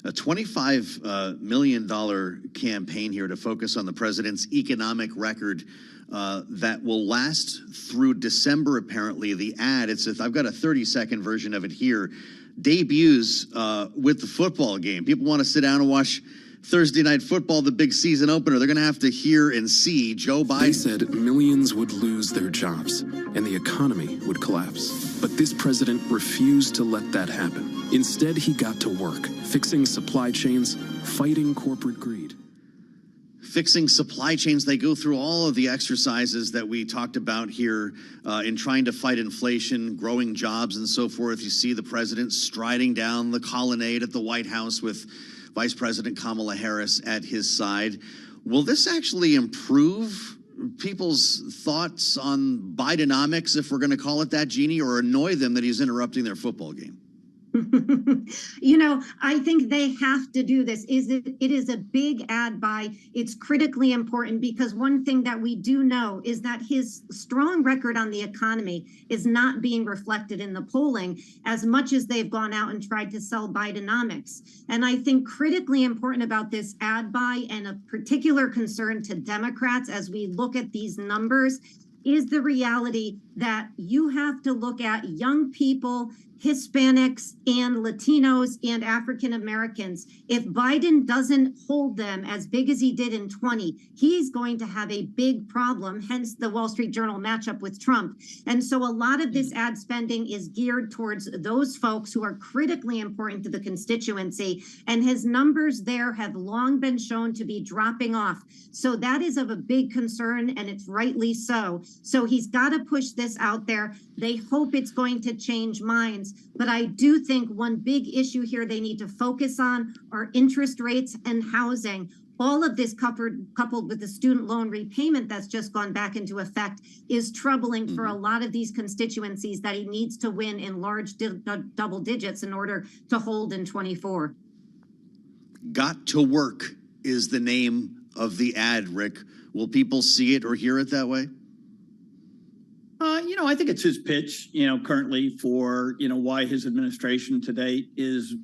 A $25 million campaign here to focus on the president's economic record that will last through December, apparently. The ad, I've got a 30-second version of it here, debuts with the football game. People want to sit down and watch Thursday Night Football, the big season opener. They're going to have to hear and see Joe Biden. They said millions would lose their jobs and the economy would collapse. But this president refused to let that happen. Instead, he got to work, fixing supply chains, fighting corporate greed. Fixing supply chains. They go through all of the exercises that we talked about here in trying to fight inflation, growing jobs, and so forth. You see the president striding down the colonnade at the White House with Vice President Kamala Harris at his side. Will this actually improve people's thoughts on Bidenomics, if we're going to call it that, Jeannie, or annoy them that he's interrupting their football game? I think they have to do this. It is a big ad buy. It's critically important because one thing that we do know is that his strong record on the economy is not being reflected in the polling as much as they've gone out and tried to sell Bidenomics. And I think critically important about this ad buy, and a particular concern to Democrats as we look at these numbers, is the reality that you have to look at young people, Hispanics and Latinos and African Americans. If Biden doesn't hold them as big as he did in 20, he's going to have a big problem, hence the Wall Street Journal matchup with Trump. And so a lot of this ad spending is geared towards those folks who are critically important to the constituency, and his numbers there have long been shown to be dropping off. So that is of a big concern, and it's rightly so. So he's got to push this out there. They hope it's going to change minds. But I do think one big issue here they need to focus on are interest rates and housing. All of this coupled with the student loan repayment that's just gone back into effect is troubling for a lot of these constituencies that he needs to win in large double digits in order to hold in 24. Got to work is the name of the ad, Rick. Will people see it or hear it that way? I think it's his pitch, currently for, why his administration to date is,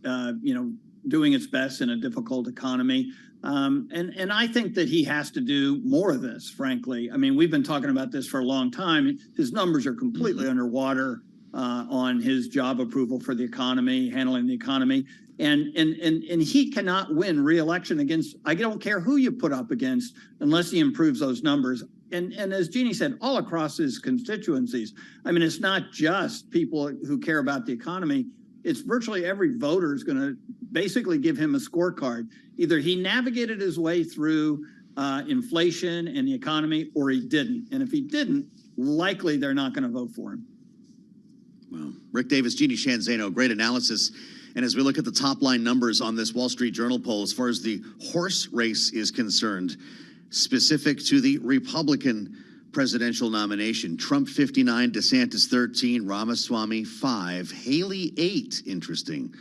doing its best in a difficult economy. And I think that he has to do more of this, frankly. I mean, we've been talking about this for a long time. His numbers are completely underwater on his job approval for the economy, handling the economy. And he cannot win re-election against, I don't care who you put up against, unless he improves those numbers. And as Jeannie said, all across his constituencies. I mean, it's not just people who care about the economy. It's virtually every voter is going to basically give him a scorecard. Either he navigated his way through inflation and the economy, or he didn't. And if he didn't, likely they're not going to vote for him. Well, Rick Davis, Jeannie Shanzano, great analysis. And as we look at the top line numbers on this Wall Street Journal poll, as far as the horse race is concerned, specific to the Republican presidential nomination, Trump 59, DeSantis 13, Ramaswamy 5, Haley 8, interesting,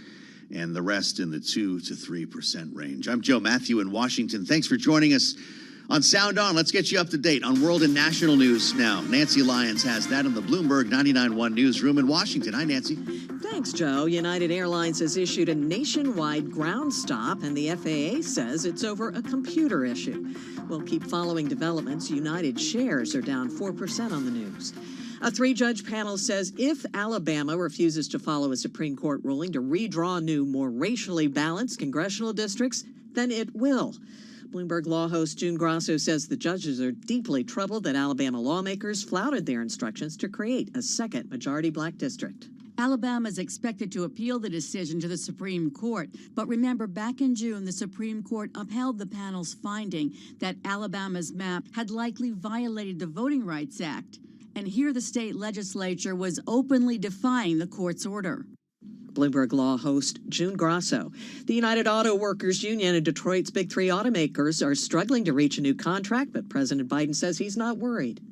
and the rest in the 2 to 3% range. I'm Joe Matthew in Washington. Thanks for joining us on Sound On. Let's get you up to date on world and national news now. Nancy Lyons has that in the Bloomberg 99.1 newsroom in Washington. Hi, Nancy. Thanks, Joe. United Airlines has issued a nationwide ground stop, and the FAA says it's over a computer issue. We'll keep following developments. United shares are down 4% on the news. A 3-judge panel says if Alabama refuses to follow a Supreme Court ruling to redraw new, more racially balanced congressional districts, then it will. Bloomberg Law host June Grasso says the judges are deeply troubled that Alabama lawmakers flouted their instructions to create a second majority black district. Alabama is expected to appeal the decision to the Supreme Court. But remember, back in June, the Supreme Court upheld the panel's finding that Alabama's map had likely violated the Voting Rights Act. And here the state legislature was openly defying the court's order. Bloomberg Law host June Grasso. The United Auto Workers Union and Detroit's big 3 automakers are struggling to reach a new contract, but President Biden says he's not worried.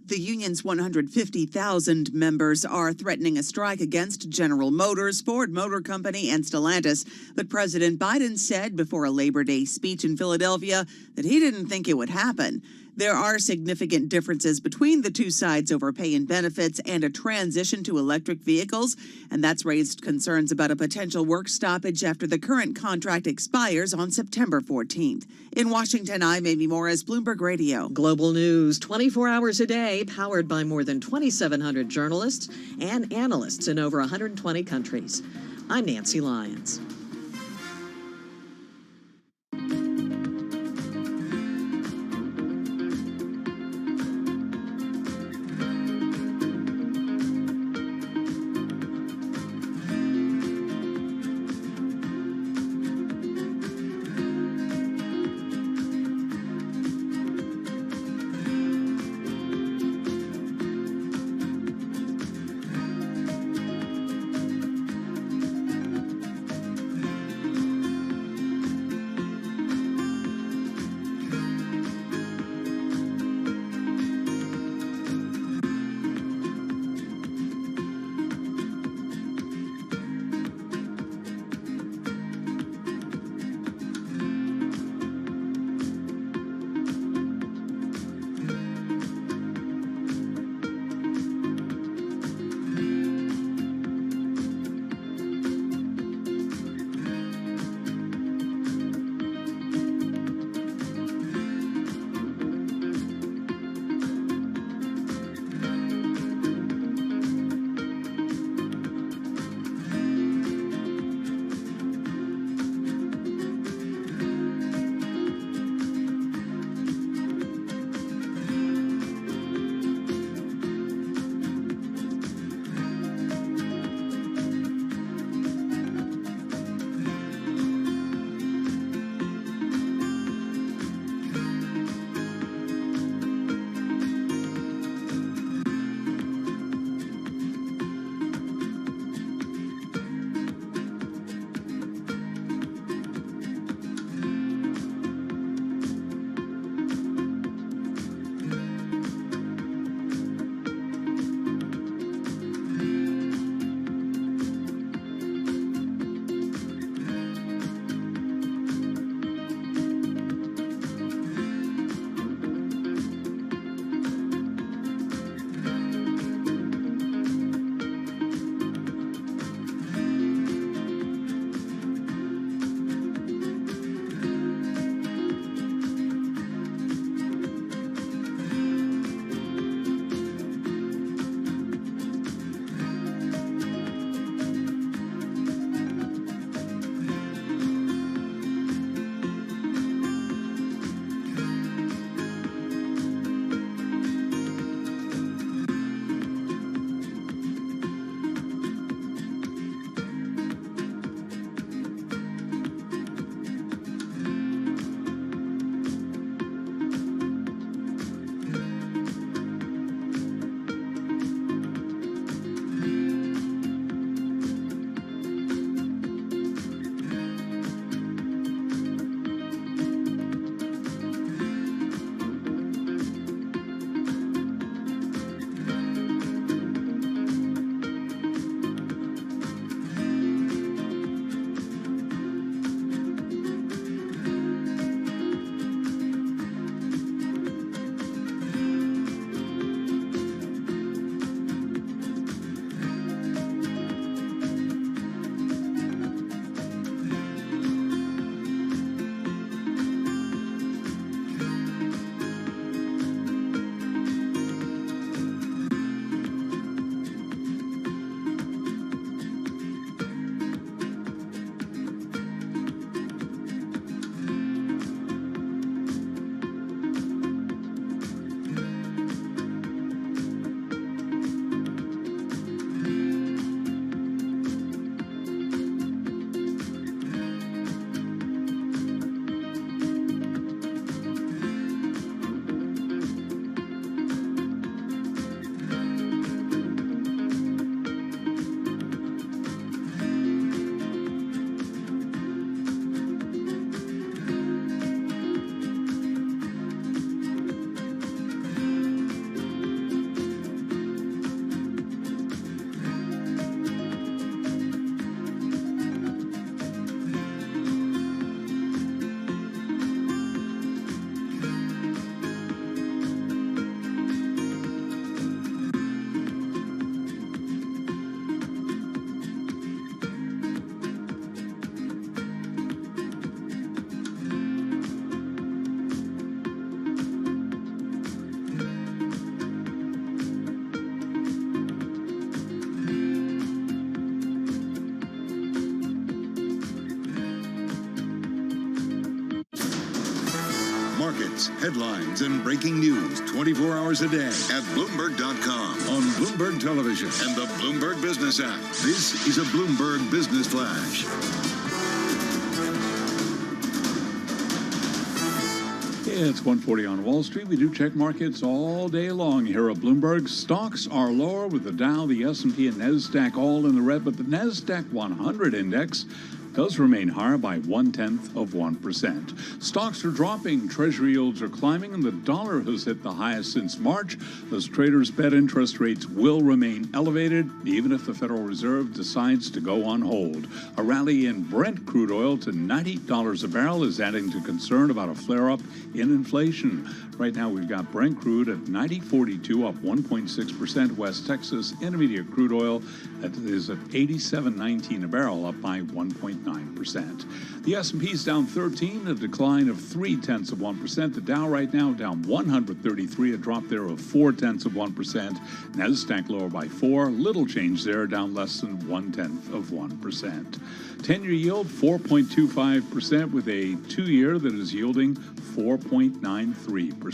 The union's 150,000 members are threatening a strike against General Motors, Ford Motor Company, and Stellantis. But President Biden said before a Labor Day speech in Philadelphia that he didn't think it would happen. There are significant differences between the two sides over pay and benefits and a transition to electric vehicles, and that's raised concerns about a potential work stoppage after the current contract expires on September 14th. In Washington, I'm Amy Morris, Bloomberg Radio. Global news 24 hours a day, powered by more than 2,700 journalists and analysts in over 120 countries. I'm Nancy Lyons. markets, headlines, and breaking news 24 hours a day at Bloomberg.com, on Bloomberg Television, and the Bloomberg Business app. This is a Bloomberg Business Flash. It's 1:40 on Wall Street. We do check markets all day long here at Bloomberg. Stocks are lower with the Dow, the S&P, and NASDAQ all in the red, but the NASDAQ 100 index does remain higher by 0.1%. Stocks are dropping, treasury yields are climbing, and the dollar has hit the highest since March as traders bet interest rates will remain elevated even if the Federal Reserve decides to go on hold. A rally in Brent crude oil to $90 a barrel is adding to concern about a flare-up in inflation. Right now, we've got Brent crude at $90.42, up 1.6%. West Texas Intermediate crude oil is at $87.19 a barrel, up by 1.9%. The S&P is down 13, a decline of 0.3%. The Dow right now down 133, a drop there of 0.4%. NASDAQ lower by 4, little change there, down less than 0.1%. 10-year yield 4.25% with a 2-year that is yielding 4.93%.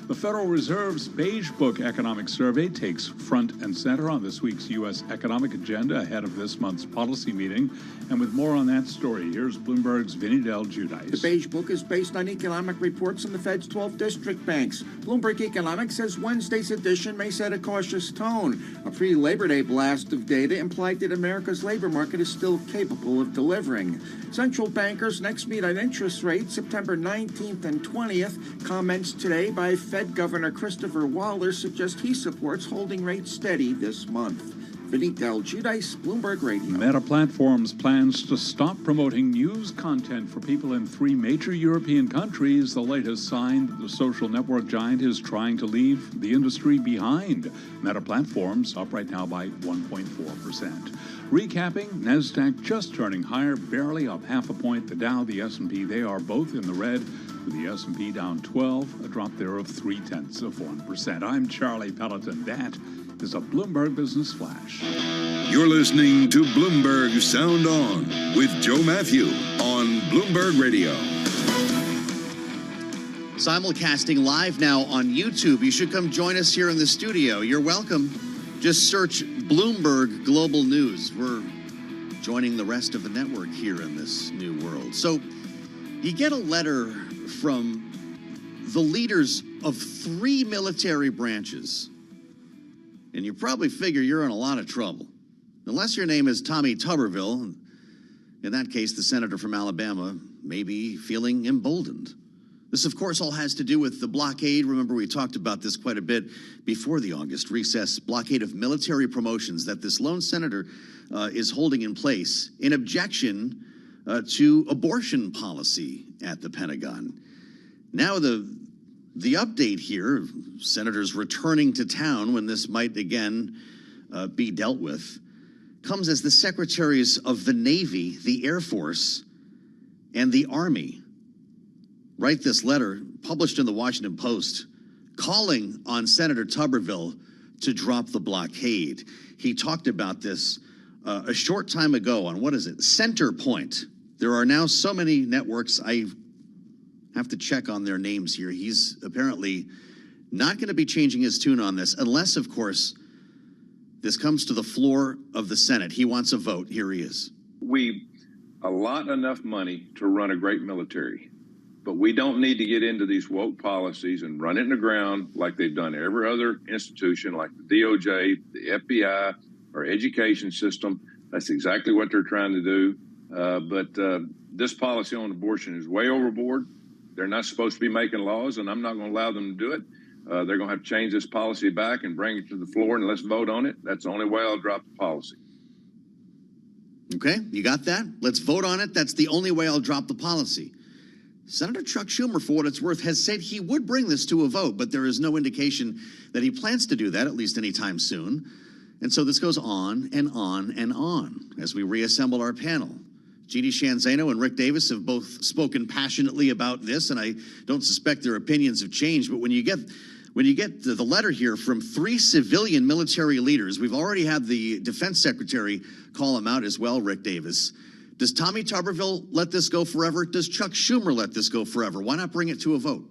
The Federal Reserve's Beige Book Economic Survey takes front and center on this week's U.S. economic agenda ahead of this month's policy meeting. And with more on that story, here's Bloomberg's Vinny Del Giudice. The Beige Book is based on economic reports from the Fed's 12 district banks. Bloomberg Economics says Wednesday's edition may set a cautious tone. A pre-Labor Day blast of data implied that America's labor market is still capable of delivering. Central bankers next meet on interest rates September 19th and 20th. Comments today by Fed Governor Christopher Waller suggest he supports holding rates steady this month. Vinny Del Giudice, Bloomberg Radio. Meta Platforms plans to stop promoting news content for people in 3 major European countries, the latest sign that the social network giant is trying to leave the industry behind. Meta Platforms up right now by 1.4%. Recapping, NASDAQ just turning higher, barely up 0.5 point. The Dow, the S&P, they are both in the red, with the S&P down 12, a drop there of 0.3%. I'm Charlie Pelleton. That is a Bloomberg Business Flash. You're listening to Bloomberg Sound On with Joe Matthew on Bloomberg Radio. Simulcasting live now on YouTube. You should come join us here in the studio. You're welcome. Just search Bloomberg Global News. We're joining the rest of the network here in this new world. So you get a letter from the leaders of 3 military branches, and you probably figure you're in a lot of trouble. Unless your name is Tommy Tuberville, in that case, the senator from Alabama may be feeling emboldened. This, of course, all has to do with the blockade. Remember, we talked about this quite a bit before the August recess. Blockade of military promotions that this lone senator is holding in place in objection to abortion policy at the Pentagon. Now the update here, senators returning to town when this might again be dealt with, comes as the secretaries of the Navy, the Air Force, and the Army write this letter published in the Washington Post calling on Senator Tuberville to drop the blockade. He talked about this a short time ago on, what is it, Center Point. There are now so many networks, I have to check on their names here. He's apparently not going to be changing his tune on this unless, of course, this comes to the floor of the Senate. He wants a vote. Here he is. We allot enough money to run a great military, but we don't need to get into these woke policies and run it in the ground like they've done every other institution, like the DOJ, the FBI, our education system. That's exactly what they're trying to do. But this policy on abortion is way overboard. They're not supposed to be making laws, and I'm not going to allow them to do it. They're going to have to change this policy back and bring it to the floor, and let's vote on it. That's the only way I'll drop the policy. Okay, you got that? Let's vote on it. That's the only way I'll drop the policy. Senator Chuck Schumer, for what it's worth, has said he would bring this to a vote, but there is no indication that he plans to do that, at least anytime soon. And so this goes on and on and on as we reassemble our panel. Jeannie Shanzano and Rick Davis have both spoken passionately about this, and I don't suspect their opinions have changed. But when you get the letter here from 3 civilian military leaders, we've already had the defense secretary call him out as well, Rick Davis. Does Tommy Tuberville let this go forever? Does Chuck Schumer let this go forever? Why not bring it to a vote?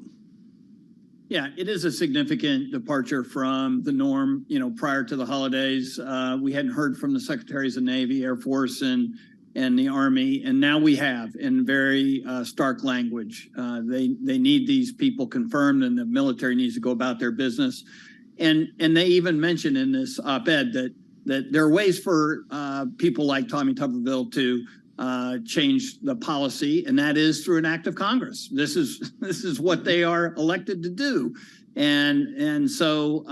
Yeah, it is a significant departure from the norm. Prior to the holidays, we hadn't heard from the Secretaries of Navy, Air Force, and the Army, and now we have in very stark language. They need these people confirmed, and the military needs to go about their business. And they even mentioned in this op-ed that there are ways for people like Tommy Tuberville to change the policy, and that is through an act of Congress. This is what they are elected to do. And so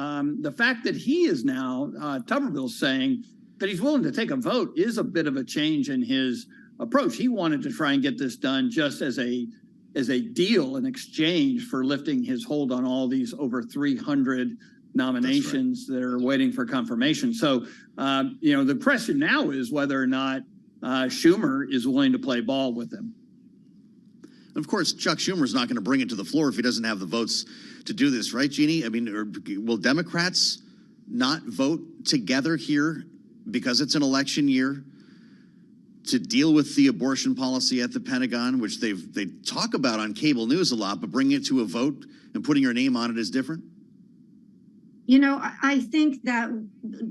the fact that he is now, Tuberville, saying that he's willing to take a vote is a bit of a change in his approach. He wanted to try and get this done just as a deal in exchange for lifting his hold on all these over 300 nominations that are waiting for confirmation. So, the question now is whether or not Schumer is willing to play ball with him. Of course, Chuck Schumer's not going to bring it to the floor if he doesn't have the votes to do this, right, Jeannie? I mean, will Democrats not vote together here because it's an election year to deal with the abortion policy at the Pentagon, which they talk about on cable news a lot, but bringing it to a vote and putting your name on it is different? I think that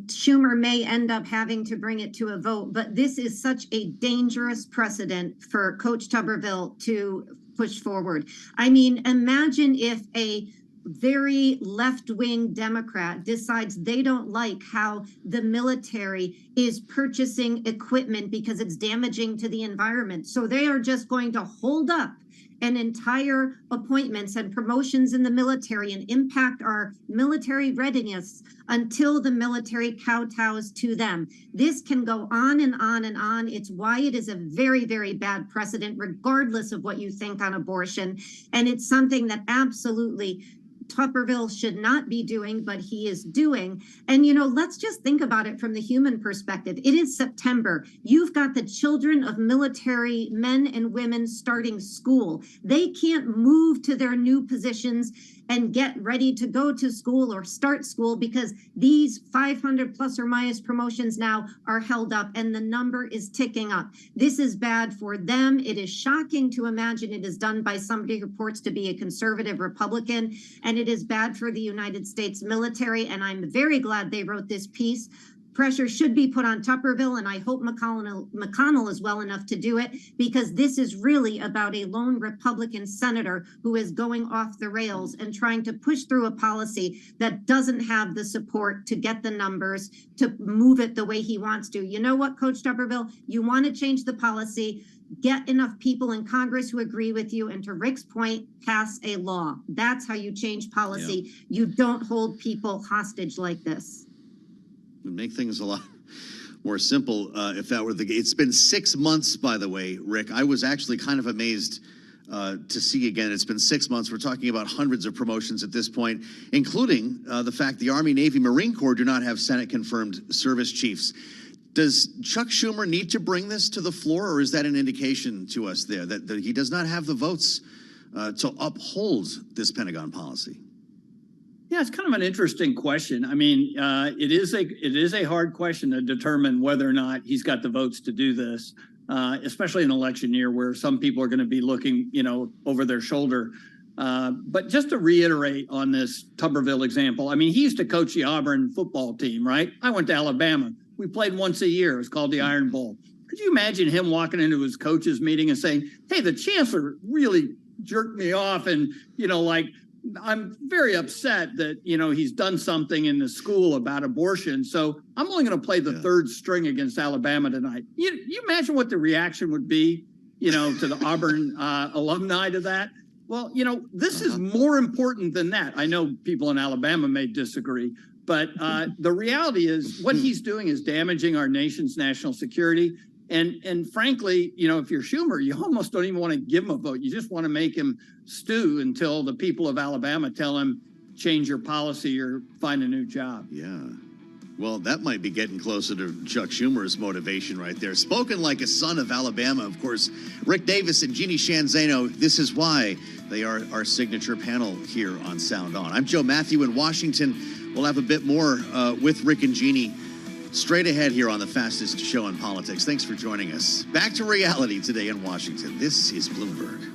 Schumer may end up having to bring it to a vote, but this is such a dangerous precedent for Coach Tuberville to push forward. I mean, imagine if a very left-wing Democrat decides they don't like how the military is purchasing equipment because it's damaging to the environment. So they are just going to hold up an entire appointments and promotions in the military and impact our military readiness until the military kowtows to them. This can go on and on and on. It's why it is a very, very bad precedent, regardless of what you think on abortion. And it's something that absolutely Tuberville should not be doing, but he is doing. And, let's just think about it from the human perspective. It is September. You've got the children of military men and women starting school. They can't move to their new positions and get ready to go to school or start school because these 500 plus or minus promotions now are held up and the number is ticking up. This is bad for them. It is shocking to imagine it is done by somebody who purports to be a conservative Republican, and it is bad for the United States military. And I'm very glad they wrote this piece. Pressure should be put on Tuberville, and I hope McConnell is well enough to do it, because this is really about a lone Republican senator who is going off the rails and trying to push through a policy that doesn't have the support to get the numbers to move it the way he wants to. You know what, Coach Tuberville? You want to change the policy. Get enough people in Congress who agree with you, and to Rick's point, pass a law. That's how you change policy. Yeah. You don't hold people hostage like this. Would make things a lot more simple if that were the case. It's been 6 months, by the way, Rick. I was actually kind of amazed to see again. It's been 6 months. We're talking about hundreds of promotions at this point, including the fact the Army, Navy, Marine Corps do not have Senate-confirmed service chiefs. Does Chuck Schumer need to bring this to the floor, or is that an indication to us there that he does not have the votes to uphold this Pentagon policy? Yeah, it's kind of an interesting question. I mean, it is a hard question to determine whether or not he's got the votes to do this, especially in an election year where some people are going to be looking, over their shoulder. But just to reiterate on this Tuberville example, I mean, he used to coach the Auburn football team, right? I went to Alabama. We played once a year. It was called the Iron Bowl. Could you imagine him walking into his coach's meeting and saying, hey, the chancellor really jerked me off, and, I'm very upset that, he's done something in the school about abortion, so I'm only going to play the third string against Alabama tonight. You imagine what the reaction would be, to the Auburn alumni to that? Well, this is more important than that. I know people in Alabama may disagree, but the reality is what he's doing is damaging our nation's national security. And frankly, if you're Schumer, you almost don't even want to give him a vote. You just want to make him stew until the people of Alabama tell him, change your policy or find a new job. Yeah. Well, that might be getting closer to Chuck Schumer's motivation right there. Spoken like a son of Alabama, of course. Rick Davis and Jeannie Shanzano, this is why they are our signature panel here on Sound On. I'm Joe Matthew in Washington. We'll have a bit more with Rick and Jeannie straight ahead here on the fastest show in politics. Thanks for joining us. Back to reality today in Washington. This is Bloomberg.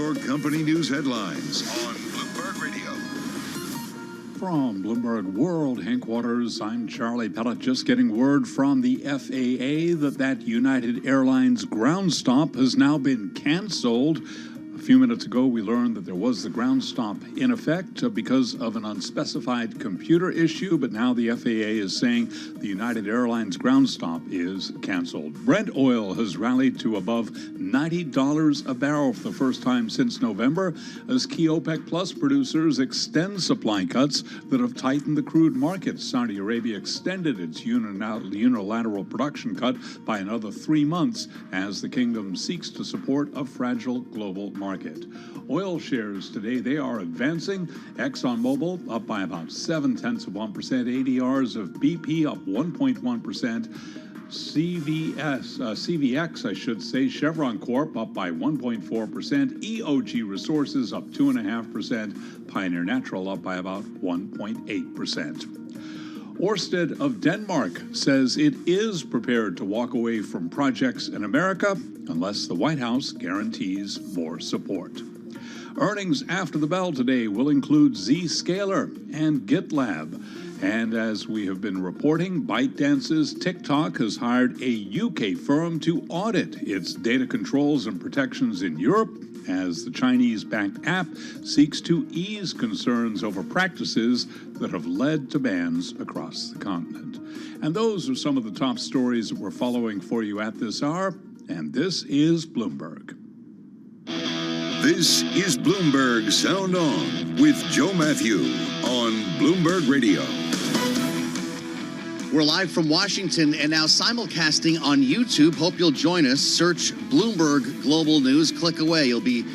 your company news headlines on Bloomberg Radio. From Bloomberg World Headquarters, I'm Charlie Pellet, just getting word from the FAA that United Airlines ground stop has now been canceled. A few minutes ago, we learned that there was the ground stop in effect because of an unspecified computer issue, but now the FAA is saying the United Airlines ground stop is canceled. Brent oil has rallied to above $90 a barrel for the first time since November as key OPEC Plus producers extend supply cuts that have tightened the crude market. Saudi Arabia extended its unilateral production cut by another 3 months as the kingdom seeks to support a fragile global market. Oil shares today, they are advancing. ExxonMobil up by about 0.7%. ADRs of BP up 1.1%. CVX, I should say, Chevron Corp up by 1.4%. EOG Resources up 2.5%. Pioneer Natural up by about 1.8%. Ørsted of Denmark says it is prepared to walk away from projects in America unless the White House guarantees more support. Earnings after the bell today will include Zscaler and GitLab. And as we have been reporting, ByteDance's TikTok has hired a UK firm to audit its data controls and protections in Europe as the Chinese-backed app seeks to ease concerns over practices that have led to bans across the continent. And those are some of the top stories that we're following for you at this hour, and this is Bloomberg. This is Bloomberg Sound On with Joe Matthew on Bloomberg Radio. We're live from Washington and now simulcasting on YouTube. Hope you'll join us. Search Bloomberg Global News. Click away. You'll be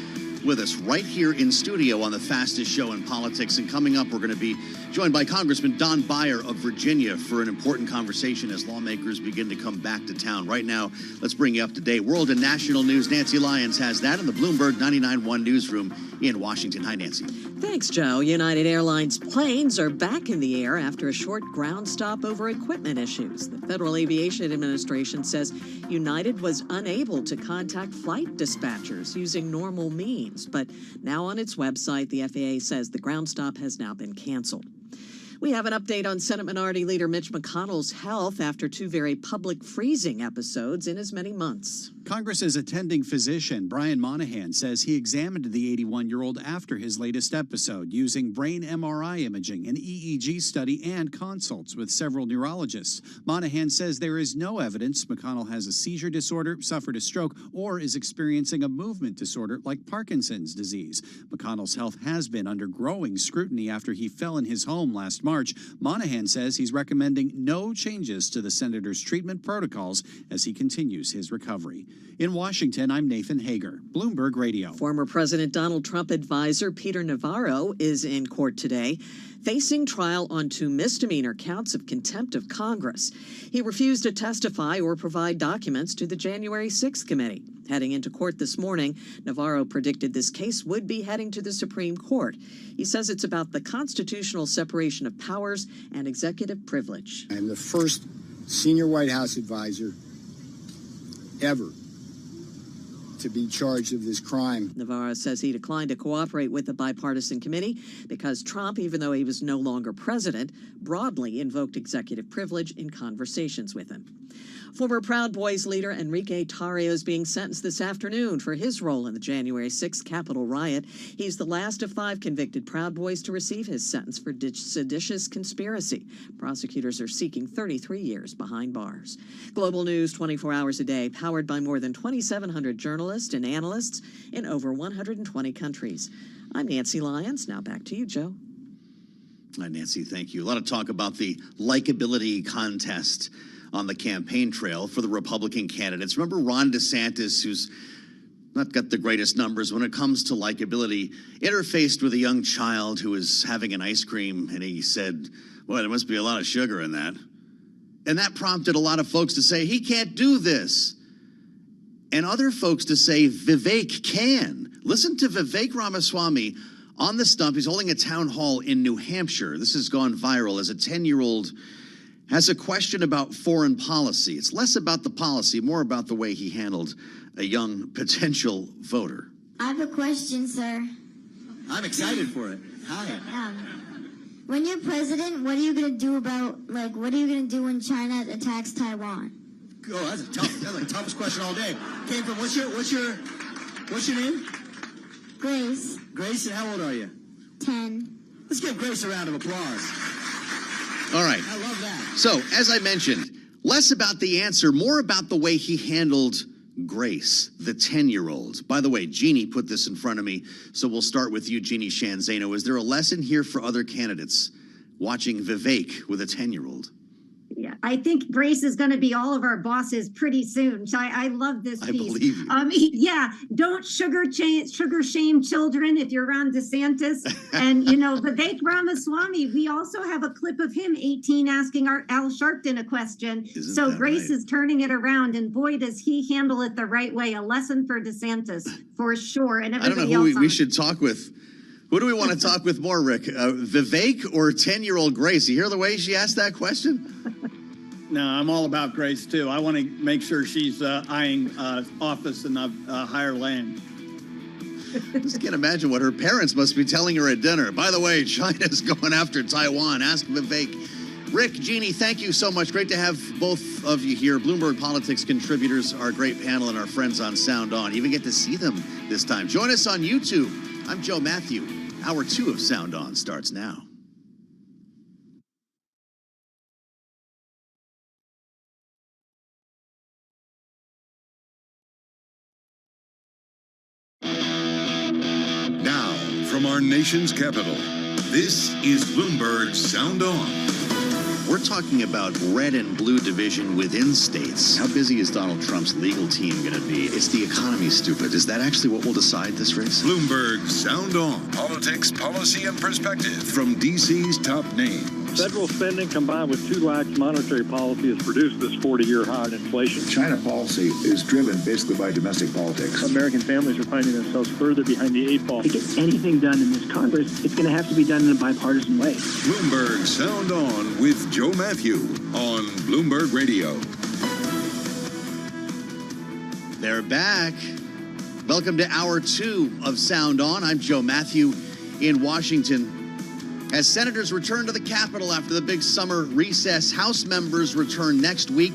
with us right here in studio on the fastest show in politics. And coming up, we're going to be joined by Congressman Don Beyer of Virginia for an important conversation as lawmakers begin to come back to town. Right now, let's bring you up to date. World and national news. Nancy Lyons has that in the Bloomberg 99.1 newsroom in Washington. Hi, Nancy. Thanks, Joe. United Airlines planes are back in the air after a short ground stop over equipment issues. The Federal Aviation Administration says United was unable to contact flight dispatchers using normal means. But now on its website, the FAA says the ground stop has now been canceled. We have an update on Senate Minority Leader Mitch McConnell's health after 2 very public freezing episodes in as many months. Congress's attending physician, Brian Monahan, says he examined the 81-year-old after his latest episode using brain MRI imaging, an EEG study, and consults with several neurologists. Monahan says there is no evidence McConnell has a seizure disorder, suffered a stroke, or is experiencing a movement disorder like Parkinson's disease. McConnell's health has been under growing scrutiny after he fell in his home last March. Monahan says he's recommending no changes to the senator's treatment protocols as he continues his recovery. In Washington, I'm Nathan Hager, Bloomberg Radio. Former President Donald Trump advisor Peter Navarro is in court today, facing trial on 2 misdemeanor counts of contempt of Congress. He refused to testify or provide documents to the January 6th committee. Heading into court this morning, Navarro predicted this case would be heading to the Supreme Court. He says it's about the constitutional separation of powers and executive privilege. I am the first senior White House advisor ever to be charged of this crime. Navarro says he declined to cooperate with the bipartisan committee because Trump, even though he was no longer president, broadly invoked executive privilege in conversations with him. Former Proud Boys leader Enrique Tarrio is being sentenced this afternoon for his role in the January 6th Capitol riot. He's the last of 5 convicted Proud Boys to receive his sentence for seditious conspiracy. Prosecutors are seeking 33 years behind bars. Global news 24 hours a day, powered by more than 2,700 journalists and analysts in over 120 countries. I'm Nancy Lyons. Now back to you, Joe. Nancy, thank you. A lot of talk about the likability contest on the campaign trail for the Republican candidates. Remember Ron DeSantis, who's not got the greatest numbers when it comes to likability, interfaced with a young child who was having an ice cream, and he said, well, there must be a lot of sugar in that. And that prompted a lot of folks to say, he can't do this. And other folks to say, Vivek can. Listen to Vivek Ramaswamy on the stump. He's holding a town hall in New Hampshire. This has gone viral as a 10-year-old has a question about foreign policy. It's less about the policy, more about the way he handled a young potential voter. I have a question, sir. I'm excited for it. Hi. When you're president, what are you going to do what are you going to do when China attacks Taiwan? Oh, that's the toughest question all day. Came from, what's your name? Grace. Grace, and how old are you? 10. Let's give Grace a round of applause. All right. I love that. So, as I mentioned, less about the answer, more about the way he handled Grace, the 10-year-old. By the way, Jeannie put this in front of me, so we'll start with you, Jeannie Shanzano. Is there a lesson here for other candidates watching Vivek with a 10-year-old? Yeah, I think Grace is going to be all of our bosses pretty soon. So I love this piece. I believe you. Yeah, don't sugar shame children if you're around DeSantis. And, Vivek Ramaswamy, we also have a clip of him, 18, asking Al Sharpton a question. Isn't Grace right? is turning it around, and boy, does he handle it the right way. A lesson for DeSantis, for sure. And I don't everybody know who else we should talk with. Who do we want to talk with more, Rick? Vivek or 10-year-old Grace? You hear the way she asked that question? No, I'm all about Grace, too. I want to make sure she's eyeing office in higher land. Just can't imagine what her parents must be telling her at dinner. By the way, China's going after Taiwan. Ask Vivek. Rick, Jeannie, thank you so much. Great to have both of you here. Bloomberg Politics contributors, our great panel, and our friends on Sound On. You even get to see them this time. Join us on YouTube. I'm Joe Matthew. Hour 2 of Sound On starts now. Now, from our nation's capital, this is Bloomberg Sound On. We're talking about red and blue division within states. How busy is Donald Trump's legal team going to be? Is the economy stupid? Is that actually what will decide this race? Bloomberg Sound On. Politics, policy, and perspective from D.C.'s top names. Federal spending combined with too lax monetary policy has produced this 40-year high in inflation. China policy is driven basically by domestic politics. American families are finding themselves further behind the 8 ball. To get anything done in this Congress, it's going to have to be done in a bipartisan way. Bloomberg Sound On with Joe Matthew on Bloomberg Radio. They're back. Welcome to Hour 2 of Sound On. I'm Joe Matthew in Washington. As senators return to the Capitol after the big summer recess, House members return next week,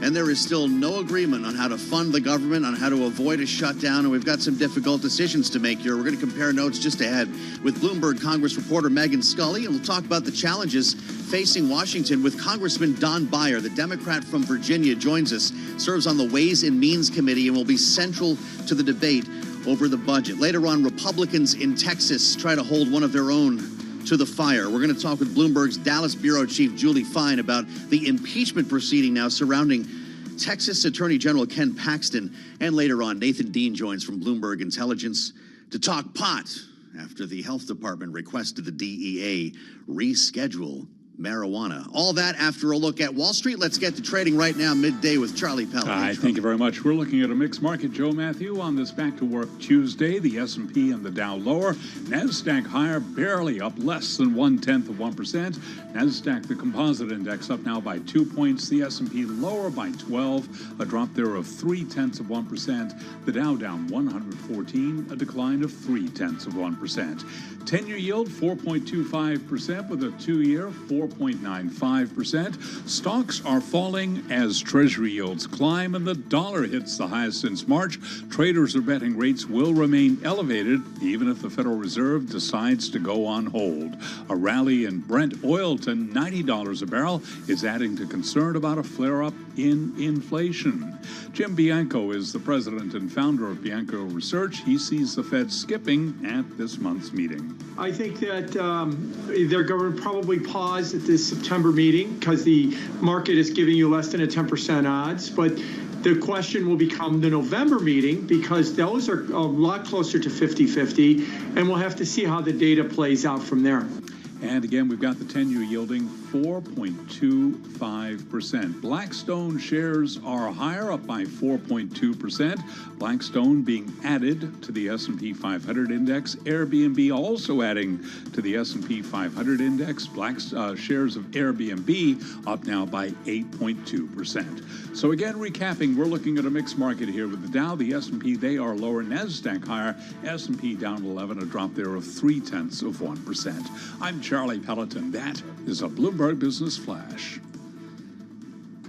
and there is still no agreement on how to fund the government, on how to avoid a shutdown, and we've got some difficult decisions to make here. We're going to compare notes just ahead with Bloomberg Congress reporter Megan Scully, and we'll talk about the challenges facing Washington with Congressman Don Beyer, the Democrat from Virginia, joins us, serves on the Ways and Means Committee, and will be central to the debate over the budget. Later on, Republicans in Texas try to hold one of their own to the fire. We're going to talk with Bloomberg's Dallas Bureau Chief Julie Fine about the impeachment proceeding now surrounding Texas Attorney General Ken Paxton. And later on, Nathan Dean joins from Bloomberg Intelligence to talk pot after the health department requested the DEA reschedule marijuana. All that after a look at Wall Street. Let's get to trading right now, midday with Charlie Pell. Hi, thank you very much. We're looking at a mixed market, Joe Matthew, on this Back to Work Tuesday. The S&P and the Dow lower. NASDAQ higher, barely up less than 0.1%. NASDAQ, the composite index, up now by 2 points. The S&P lower by 12, a drop there of 0.3%. The Dow down 114, a decline of 0.3%. 10-year yield 4.25% with a 2-year 4.95%. Stocks are falling as Treasury yields climb and the dollar hits the highest since March. Traders are betting rates will remain elevated even if the Federal Reserve decides to go on hold. A rally in Brent oil to $90 a barrel is adding to concern about a flare-up in inflation. Jim Bianco is the president and founder of Bianco Research. He sees the Fed skipping at this month's meeting. I think that they're going to probably pause at this September meeting because the market is giving you less than a 10% odds. But the question will become the November meeting because those are a lot closer to 50-50, and we'll have to see how the data plays out from there. And again, we've got the 10-year yielding 4.25%. Blackstone shares are higher, up by 4.2%. Blackstone being added to the S&P 500 index. Airbnb also adding to the S&P 500 index. Shares of Airbnb up now by 8.2%. So again, recapping, we're looking at a mixed market here with the Dow, the S&P, they are lower. NASDAQ higher. S&P down 11, a drop there of 0.3%. I'm Charlie Pelleton. That is a Bloomberg Business Flash.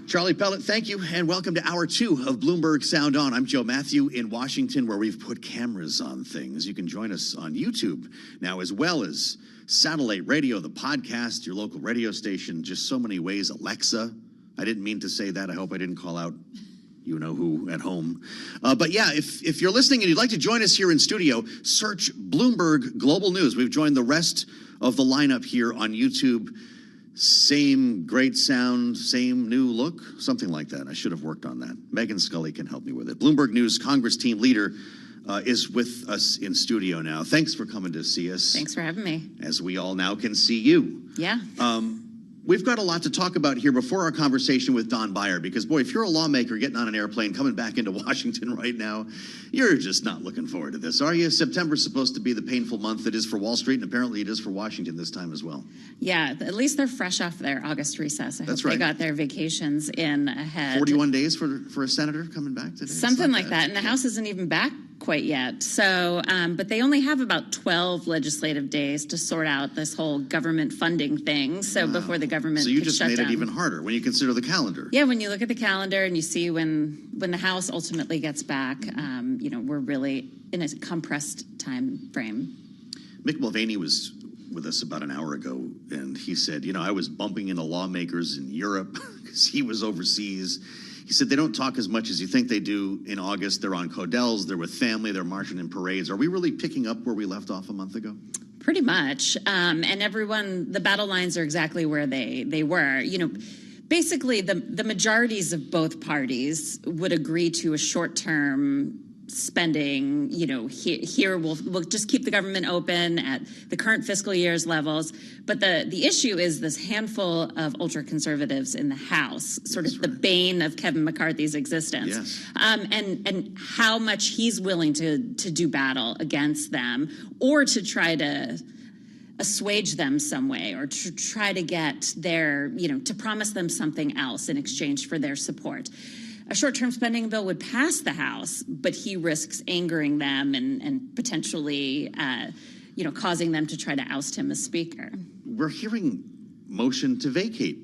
Charlie Pellet, thank you, and welcome to Hour 2 of Bloomberg Sound On. I'm Joe Matthew in Washington, where we've put cameras on things. You can join us on YouTube now, as well as satellite radio, the podcast, your local radio station, just so many ways. Alexa, I didn't mean to say that. I hope I didn't call out you-know-who at home. But yeah, if you're listening and you'd like to join us here in studio, search Bloomberg Global News. We've joined the rest of the lineup here on YouTube. Same great sound, same new look, something like that. I should have worked on that. Megan Scully can help me with it. Bloomberg News Congress team leader is with us in studio now. Thanks for coming to see us. Thanks for having me. As we all now can see you. Yeah. We've got a lot to talk about here before our conversation with Don Beyer, because, boy, if you're a lawmaker getting on an airplane coming back into Washington right now, you're just not looking forward to this, are you? September's supposed to be the painful month it is for Wall Street, and apparently it is for Washington this time as well. Yeah, at least they're fresh off their August recess. I hope right. They got their vacations in ahead. 41 days for a senator coming back today? Something like that, and the House isn't even back quite yet. So, but they only have about 12 legislative days to sort out this whole government funding thing. So before the government So you could just shut made down. it even harder when you consider the calendar. Yeah, when you look at the calendar and you see when the House ultimately gets back, we're really in a compressed time frame. Mick Mulvaney was with us about an hour ago, and he said, I was bumping into lawmakers in Europe because he was overseas. He said they don't talk as much as you think they do in August. They're on Codels, they're with family, they're marching in parades. Are we really picking up where we left off a month ago? Pretty much. And everyone, the battle lines are exactly where they were. Basically, the majorities of both parties would agree to a short-term spending. Here we'll just keep the government open at the current fiscal year's levels. But the issue is this handful of ultra-conservatives in the House, sort of the bane of Kevin McCarthy's existence. Yes. And how much he's willing to do battle against them, or to try to assuage them some way, or to try to get to promise them something else in exchange for their support. A short-term spending bill would pass the House, but he risks angering them and potentially, causing them to try to oust him as Speaker. We're hearing motion to vacate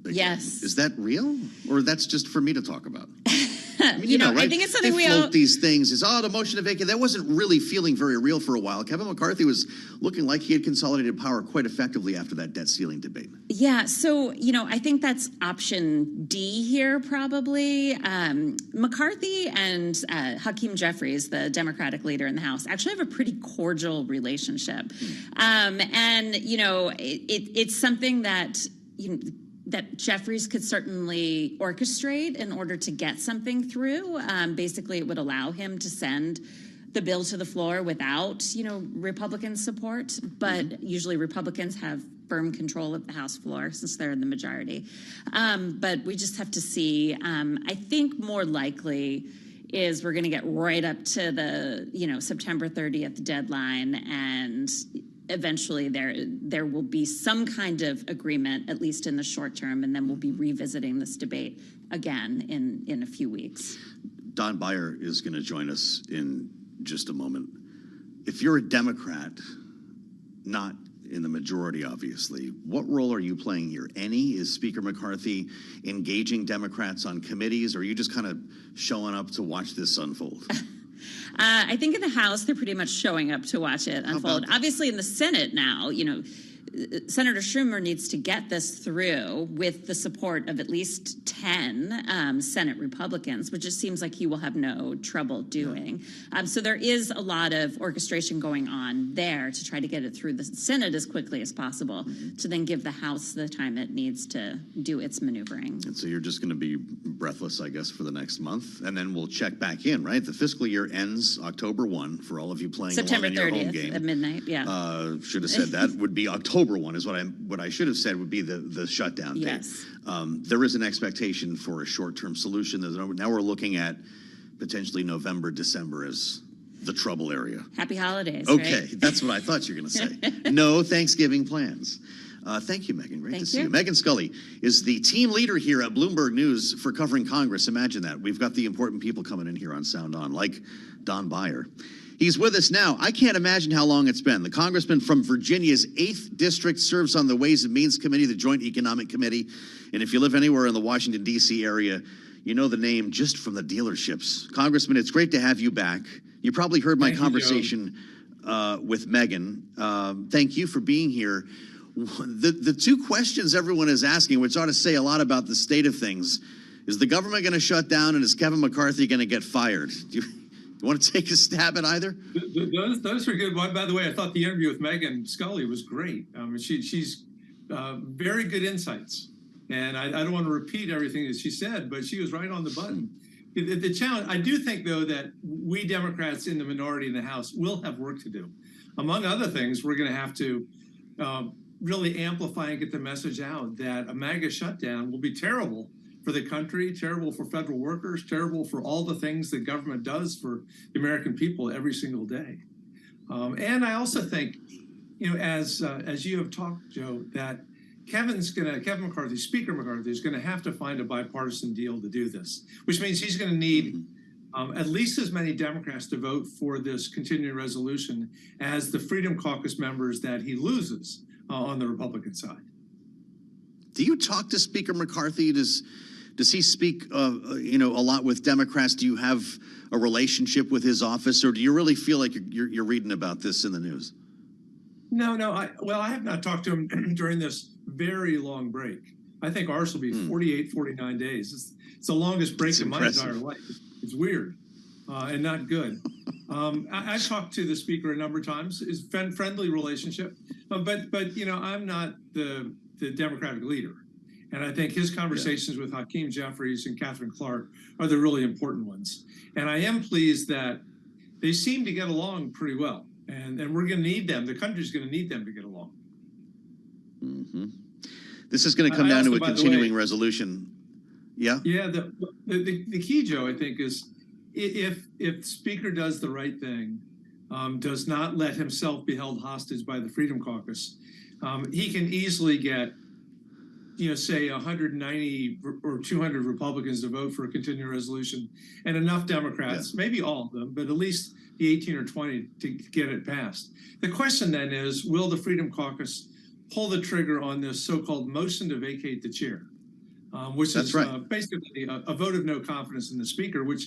again. Yes. Is that real, or that's just for me to talk about? I mean, right? I think it's something they float these things. Is the motion to vacate. That wasn't really feeling very real for a while. Kevin McCarthy was looking like he had consolidated power quite effectively after that debt ceiling debate. Yeah, so, I think that's option D here, probably. McCarthy and Hakeem Jeffries, the Democratic leader in the House, actually have a pretty cordial relationship. It's something that, that Jeffries could certainly orchestrate in order to get something through. Basically, it would allow him to send the bill to the floor without, Republican support. But usually Republicans have firm control of the House floor since they're in the majority. But we just have to see. I think more likely is we're going to get right up to the, September 30th deadline, and eventually there will be some kind of agreement, at least in the short term, and then we'll be revisiting this debate again in a few weeks. Don Beyer is going to join us in just a moment. If you're a Democrat, not in the majority, obviously, what role are you playing here? Any? Is Speaker McCarthy engaging Democrats on committees, or are you just kind of showing up to watch this unfold? I think in the House, they're pretty much showing up to watch it unfold. Obviously, in the Senate now, Senator Schumer needs to get this through with the support of at least 10 Senate Republicans, which it seems like he will have no trouble doing. So there is a lot of orchestration going on there to try to get it through the Senate as quickly as possible, to then give the House the time it needs to do its maneuvering. And so you're just going to be breathless, I guess, for the next month, and then we'll check back in, right? The fiscal year ends October 1 for all of you playing September along in your home 30th game. at midnight, yeah. Should have said that. Would be October October one is what I should have said would be the shutdown date. Yes. There is an expectation for a short-term solution. Now we're looking at potentially November, December as the trouble area. Happy holidays. Okay, right? that's what I thought you were going to say. No Thanksgiving plans. Thank you, Megan. Great to see you. Megan Scully is the team leader here at Bloomberg News for covering Congress. Imagine that. We've got the important people coming in here on Sound On, like Don Beyer. He's with us now. I can't imagine how long it's been. The congressman from Virginia's 8th District serves on the Ways and Means Committee, the Joint Economic Committee. And if you live anywhere in the Washington, D.C. area, you know the name just from the dealerships. Congressman, it's great to have you back. You probably heard my conversation with Megan. Thank you for being here. The two questions everyone is asking, which ought to say a lot about the state of things, is the government going to shut down, and is Kevin McCarthy going to get fired? Do you want to take a stab at either? Those are good. By the way, I thought the interview with Megan Scully was great. She's very good insights. And I don't want to repeat everything that she said, but she was right on the button. The challenge, I do think, though, that we Democrats in the minority in the House will have work to do. Among other things, we're going to have to really amplify and get the message out that a MAGA shutdown will be terrible for the country, terrible for federal workers, terrible for all the things that government does for the American people every single day. And I also think, as you have talked, Joe, that Kevin McCarthy, Speaker McCarthy, is going to have to find a bipartisan deal to do this, which means he's going to need at least as many Democrats to vote for this continuing resolution as the Freedom Caucus members that he loses on the Republican side. Do you talk to Speaker McCarthy? Does he speak, a lot with Democrats? Do you have a relationship with his office, or do you really feel like you're reading about this in the news? No. I have not talked to him during this very long break. I think ours will be 48, 49 days. It's the longest break in my entire life. It's weird and not good. I talked to the speaker a number of times. It's a friendly relationship, but I'm not the Democratic leader. And I think his conversations with Hakeem Jeffries and Catherine Clark are the really important ones. And I am pleased that they seem to get along pretty well. And we're going to need them. The country's going to need them to get along. Mm-hmm. This is going to come down to a continuing resolution. Yeah? Yeah. The key, Joe, I think, is if Speaker does the right thing, does not let himself be held hostage by the Freedom Caucus, he can easily get say 190 or 200 Republicans to vote for a continuing resolution and enough Democrats, maybe all of them, but at least the 18 or 20 to get it passed. The question then is, will the Freedom Caucus pull the trigger on this so-called motion to vacate the chair, which is basically a vote of no confidence in the speaker, which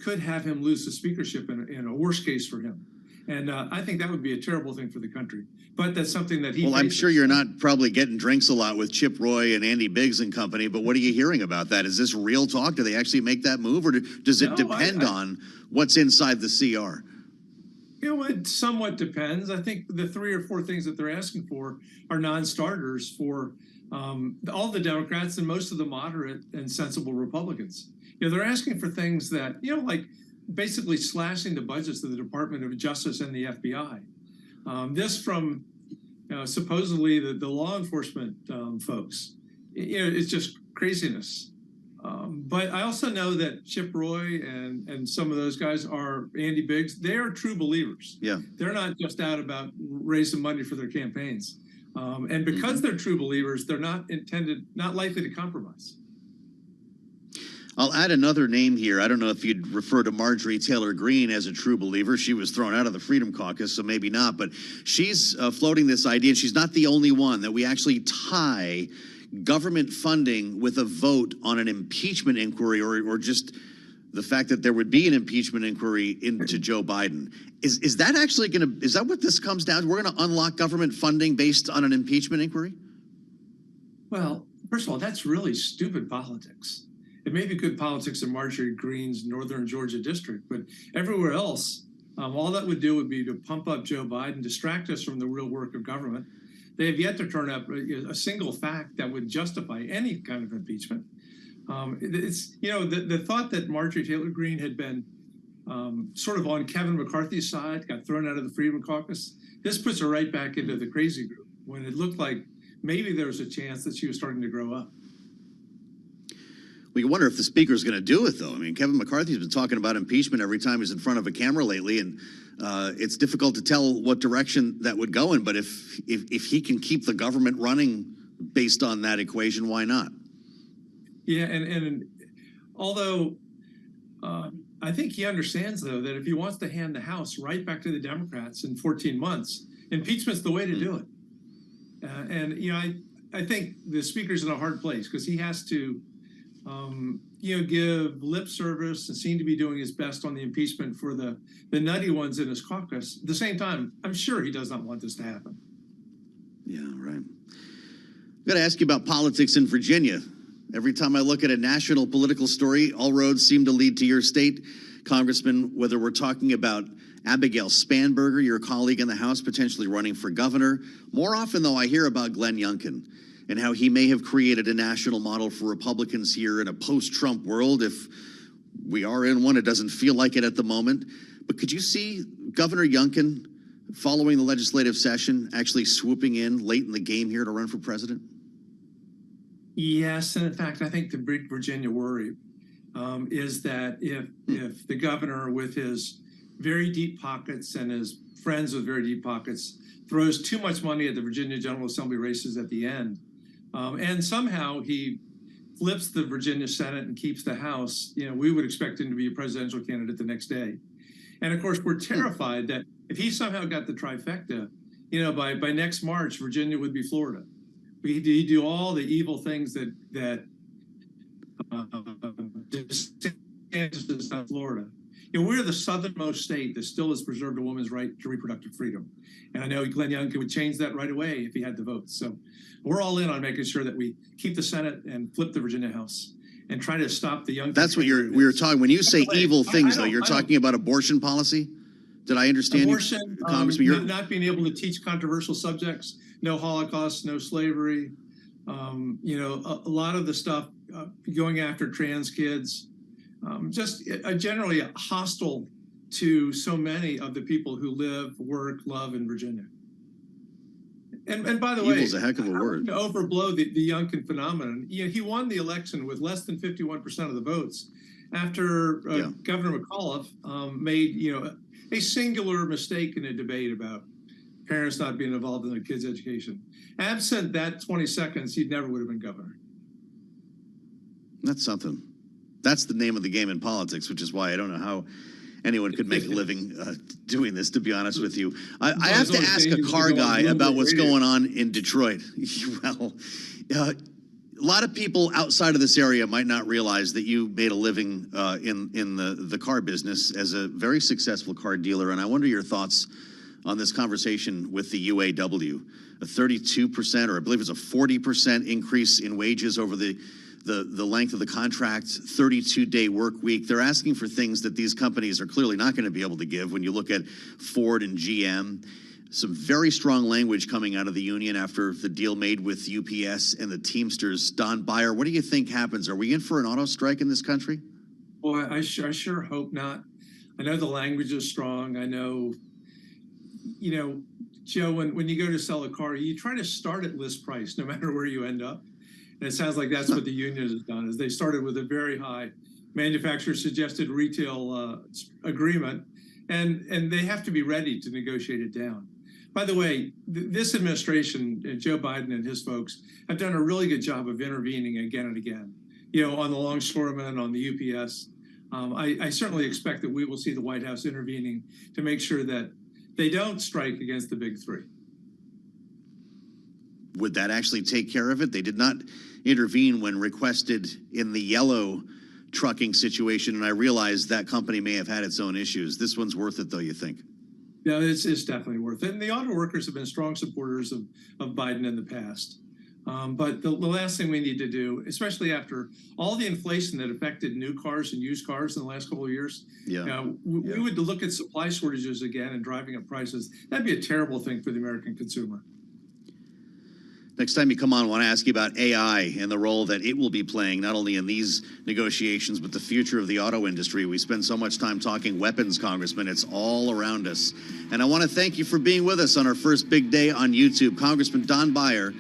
could have him lose the speakership in a worst case for him. And I think that would be a terrible thing for the country. But that's something that he faces. I'm sure you're not probably getting drinks a lot with Chip Roy and Andy Biggs and company, but what are you hearing about that? Is this real talk? Do they actually make that move, or does it depend on what's inside the CR? It somewhat depends. I think the 3 or 4 things that they're asking for are non-starters for all the Democrats and most of the moderate and sensible Republicans. They're asking for things that, like basically slashing the budgets of the Department of Justice and the FBI. This from supposedly the law enforcement folks. It's just craziness. But I also know that Chip Roy and some of those guys are Andy Biggs. They are true believers. Yeah. They're not just out about raising money for their campaigns. And because they're true believers, they're not likely to compromise. I'll add another name here. I don't know if you'd refer to Marjorie Taylor Greene as a true believer. She was thrown out of the Freedom Caucus, so maybe not. But she's floating this idea, and she's not the only one, that we actually tie government funding with a vote on an impeachment inquiry or just the fact that there would be an impeachment inquiry into Joe Biden. Is that actually is that what this comes down to? We're going to unlock government funding based on an impeachment inquiry? Well, first of all, that's really stupid politics. It may be good politics in Marjorie Greene's Northern Georgia district, but everywhere else, all that would do would be to pump up Joe Biden, distract us from the real work of government. They have yet to turn up a single fact that would justify any kind of impeachment. It's the thought that Marjorie Taylor Greene had been sort of on Kevin McCarthy's side, got thrown out of the Freedom Caucus. This puts her right back into the crazy group. when it looked like maybe there was a chance that she was starting to grow up. We wonder if the speaker's going to do it, though. I mean, Kevin McCarthy's been talking about impeachment every time he's in front of a camera lately, and it's difficult to tell what direction that would go in. But if he can keep the government running based on that equation, why not? Yeah, and although I think he understands, though, that if he wants to hand the House right back to the Democrats in 14 months, impeachment's the way to do it. And, you know, I think the speaker's in a hard place because he has to, you know, give lip service and seem to be doing his best on the impeachment for the nutty ones in his caucus. At the same time, I'm sure he does not want this to happen. Yeah, right. I've got to ask you about politics in Virginia. Every time I look at a national political story, all roads seem to lead to your state, Congressman, whether we're talking about Abigail Spanberger, your colleague in the House, potentially running for governor. More often, though, I hear about Glenn Youngkin and how he may have created a national model for Republicans here in a post-Trump world. If we are in one, it doesn't feel like it at the moment. But could you see Governor Youngkin, following the legislative session, actually swooping in late in the game here to run for president? Yes, and in fact, I think the big Virginia worry is that if the governor, with his very deep pockets and his friends with very deep pockets, throws too much money at the Virginia General Assembly races at the end, and somehow he flips the Virginia Senate and keeps the House, you know, we would expect him to be a presidential candidate the next day. And of course, we're terrified that if he somehow got the trifecta, you know, by next March, Virginia would be Florida. He'd do all the evil things that DeSantis does in Florida. You know, we're the southernmost state that still has preserved a woman's right to reproductive freedom. And I know Glenn Youngkin would change that right away if he had the votes. So we're all in on making sure that we keep the Senate and flip the Virginia House and try to stop the young. That's what we were talking. When you say evil things, though, you're talking about abortion policy? Did I understand abortion, you, Congressman? Not being able to teach controversial subjects, no Holocaust, no slavery, you know, a lot of the stuff going after trans kids, just generally hostile to so many of the people who live, work, love in Virginia. And by the way, evil's a heck of a word. To overblow the Youngkin phenomenon, you know, he won the election with less than 51% of the votes after Governor McAuliffe made, you know, a singular mistake in a debate about parents not being involved in their kids' education. Absent that 20 seconds, he never would have been governor. That's something. That's the name of the game in politics, which is why I don't know how anyone could make a living doing this, to be honest with you. I have to ask a car guy about what's going on in Detroit. Well, a lot of people outside of this area might not realize that you made a living in the car business as a very successful car dealer, and I wonder your thoughts on this conversation with the UAW. A 32%, or I believe it's a 40% increase in wages over the length of the contract, 32-day work week. They're asking for things that these companies are clearly not going to be able to give. When you look at Ford and GM, some very strong language coming out of the union after the deal made with UPS and the Teamsters. Don Beyer, what do you think happens? Are we in for an auto strike in this country? Well, I sure hope not. I know the language is strong. I know, you know, Joe, when you go to sell a car, you try to start at list price no matter where you end up. And it sounds like that's what the union has done, is they started with a very high manufacturer suggested retail agreement, and they have to be ready to negotiate it down. By the way, this administration, Joe Biden and his folks, have done a really good job of intervening again and again, you know, on the longshoremen, on the UPS. I certainly expect that we will see the White House intervening to make sure that they don't strike against the big three. Would that actually take care of it? They did not intervene when requested in the yellow trucking situation, and I realize that company may have had its own issues. This one's worth it, though, you think? Yeah, it's definitely worth it. And the auto workers have been strong supporters of Biden in the past. But the last thing we need to do, especially after all the inflation that affected new cars and used cars in the last couple of years, we would look at supply shortages again and driving up prices. That'd be a terrible thing for the American consumer. Next time you come on, I want to ask you about AI and the role that it will be playing, not only in these negotiations, but the future of the auto industry. We spend so much time talking weapons, Congressman. It's all around us. And I want to thank you for being with us on our first big day on YouTube. Congressman Don Beyer,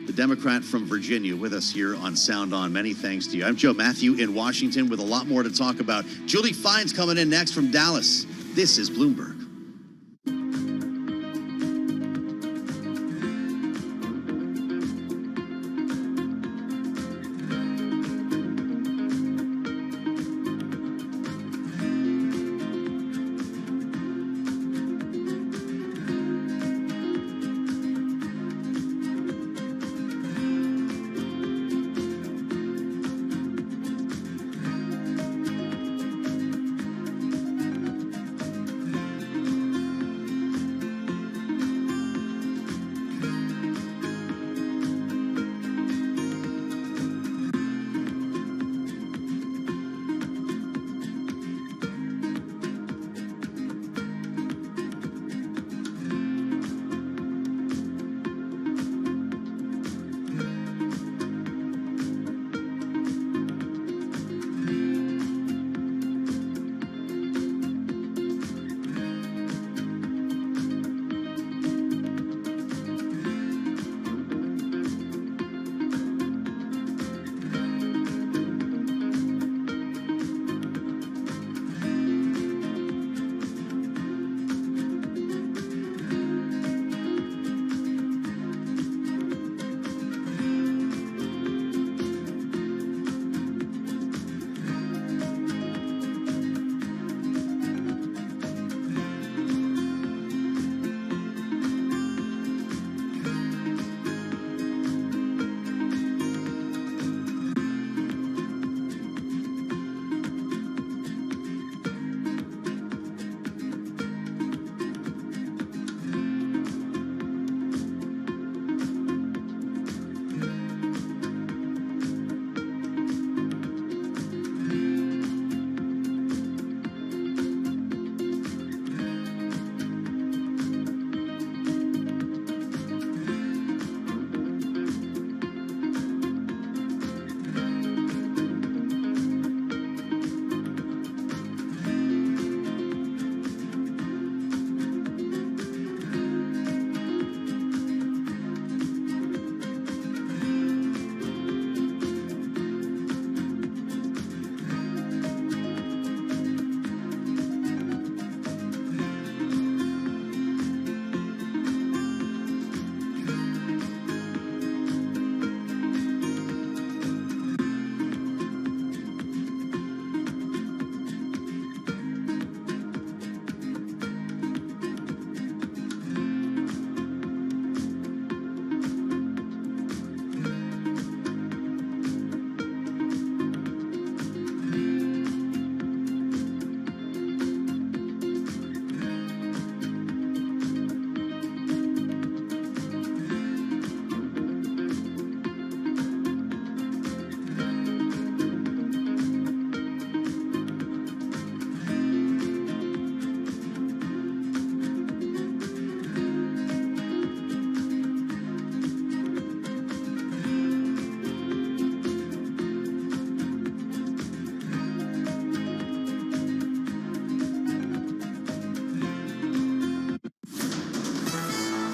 the Democrat from Virginia, with us here on Sound On. Many thanks to you. I'm Joe Matthew in Washington with a lot more to talk about. Julie Fine's coming in next from Dallas. This is Bloomberg.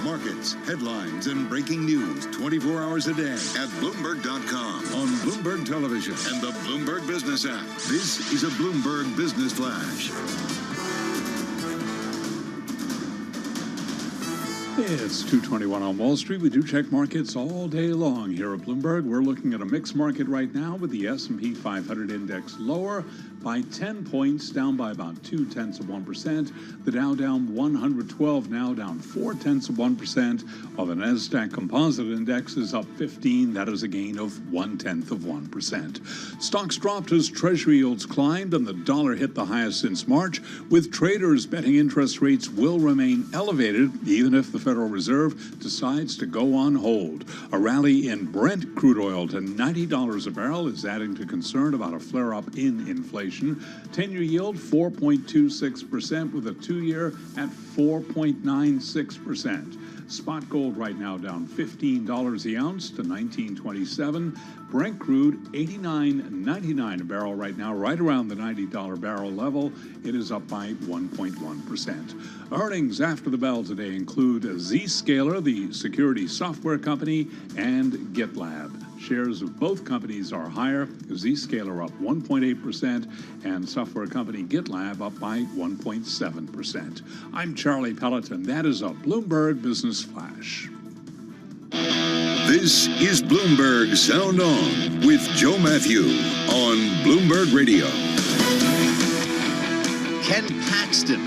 Markets, headlines, and breaking news 24 hours a day at Bloomberg.com, on Bloomberg Television, and the Bloomberg Business app. This is a Bloomberg Business Flash. It's 2:21 on Wall Street. We do check markets all day long here at Bloomberg. We're looking at a mixed market right now with the S&P 500 index lower by 10 points, down by about 0.2%. The Dow down 112, now down 0.4%, while the Nasdaq Composite Index is up 15. That is a gain of 0.1%. Stocks dropped as Treasury yields climbed and the dollar hit the highest since March, with traders betting interest rates will remain elevated even if the Federal Reserve decides to go on hold. A rally in Brent crude oil to $90 a barrel is adding to concern about a flare-up in inflation. inflation. 10-year yield 4.26% with a 2-year at 4.96%. Spot gold right now down $15 the ounce to $19.27. Brent crude $89.99 a barrel right now, right around the $90 barrel level. It is up by 1.1%. Earnings after the bell today include Zscaler, the security software company, and GitLab. Shares of both companies are higher. Zscaler up 1.8% and software company GitLab up by 1.7%. I'm Charlie Pelleton. That is a Bloomberg Business Flash. This is Bloomberg Sound On with Joe Matthew on Bloomberg Radio. Ken Paxton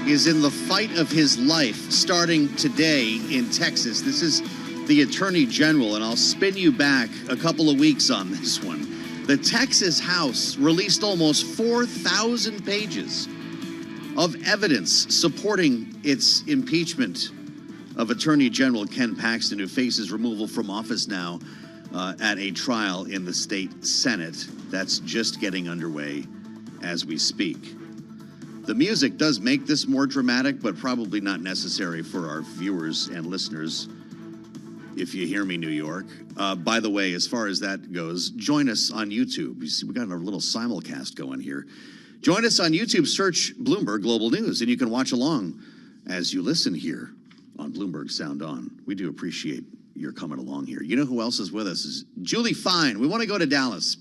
is in the fight of his life starting today in Texas. This is the Attorney General, and I'll spin you back a couple of weeks on this one. The Texas House released almost 4,000 pages of evidence supporting its impeachment of Attorney General Ken Paxton, who faces removal from office now at a trial in the state Senate. That's just getting underway as we speak. The music does make this more dramatic, but probably not necessary for our viewers and listeners. If you hear me, New York. By the way, as far as that goes, join us on YouTube. You see, we got a little simulcast going here. Join us on YouTube, search Bloomberg Global News, and you can watch along as you listen here on Bloomberg Sound On. We do appreciate your coming along here. You know who else is with us? Is Julie Fine. We want to go to Dallas.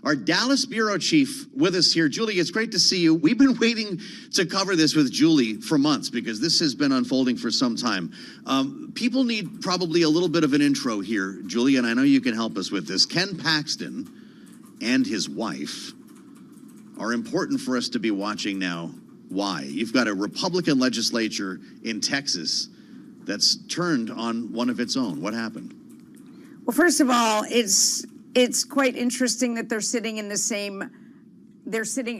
Our Dallas bureau chief with us here. Julie, it's great to see you. We've been waiting to cover this with Julie for months because this has been unfolding for some time. People need probably a little bit of an intro here, Julie, and I know you can help us with this. Ken Paxton and his wife are important for us to be watching now. Why? You've got a Republican legislature in Texas that's turned on one of its own. What happened? Well, first of all, it's quite interesting that they're sitting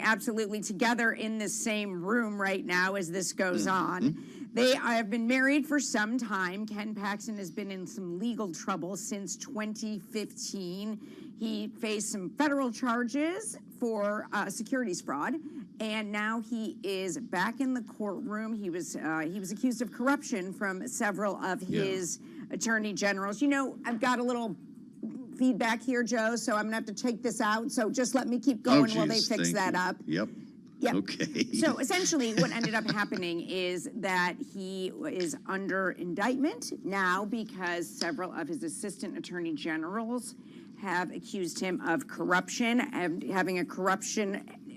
absolutely together in the same room right now as this goes on. They have been married for some time. Ken Paxton has been in some legal trouble since 2015. He faced some federal charges for securities fraud, and now he is back in the courtroom. He was accused of corruption from several of his attorney generals. You know, I've got a little feedback here, Joe, so I'm gonna have to take this out. So just let me keep going while they fix that up. Yep. Okay. So essentially what ended up happening is that he is under indictment now because several of his assistant attorney generals have accused him of corruption,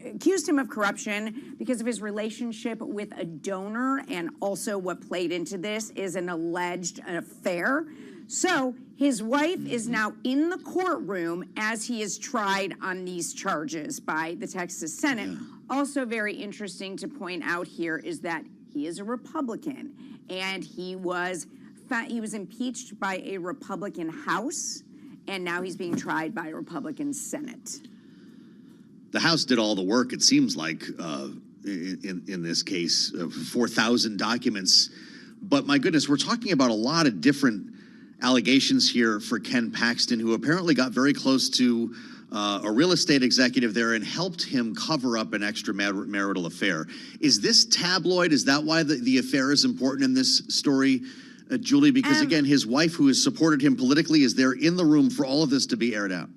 accused him of corruption because of his relationship with a donor, and also what played into this is an alleged affair. So his wife is now in the courtroom as he is tried on these charges by the Texas Senate. Also very interesting to point out here is that he is a Republican, and he was impeached by a Republican House, and now he's being tried by a Republican Senate. The House did all the work, it seems like, in this case, 4,000 documents. But my goodness, we're talking about a lot of different allegations here for Ken Paxton, who apparently got very close to a real estate executive there and helped him cover up an extramarital affair. Is this tabloid? Is that why the affair is important in this story, Julie? Because again, his wife, who has supported him politically, is there in the room for all of this to be aired out.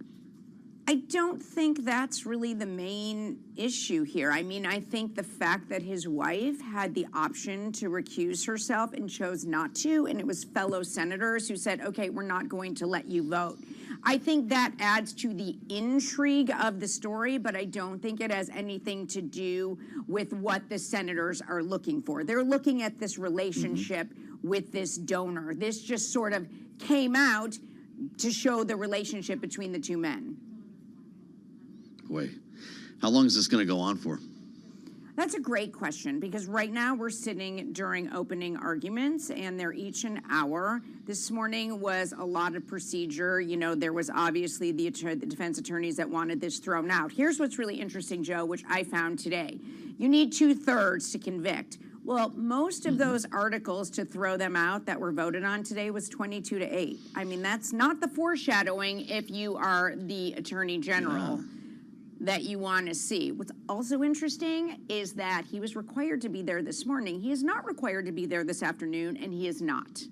I don't think that's really the main issue here. I mean, I think the fact that his wife had the option to recuse herself and chose not to, and it was fellow senators who said, okay, we're not going to let you vote. I think that adds to the intrigue of the story, but I don't think it has anything to do with what the senators are looking for. They're looking at this relationship with this donor. This just sort of came out to show the relationship between the two men. Boy, how long is this going to go on for? That's a great question, because right now we're sitting during opening arguments, and they're each an hour. This morning was a lot of procedure. You know, there was obviously the defense attorneys that wanted this thrown out. Here's what's really interesting, Joe, which I found today. You need 2/3 to convict. Well, most of those articles to throw them out that were voted on today was 22-8. I mean, that's not the foreshadowing if you are the attorney general. that you want to see. What's also interesting is that he was required to be there this morning. He is not required to be there this afternoon, and he is not.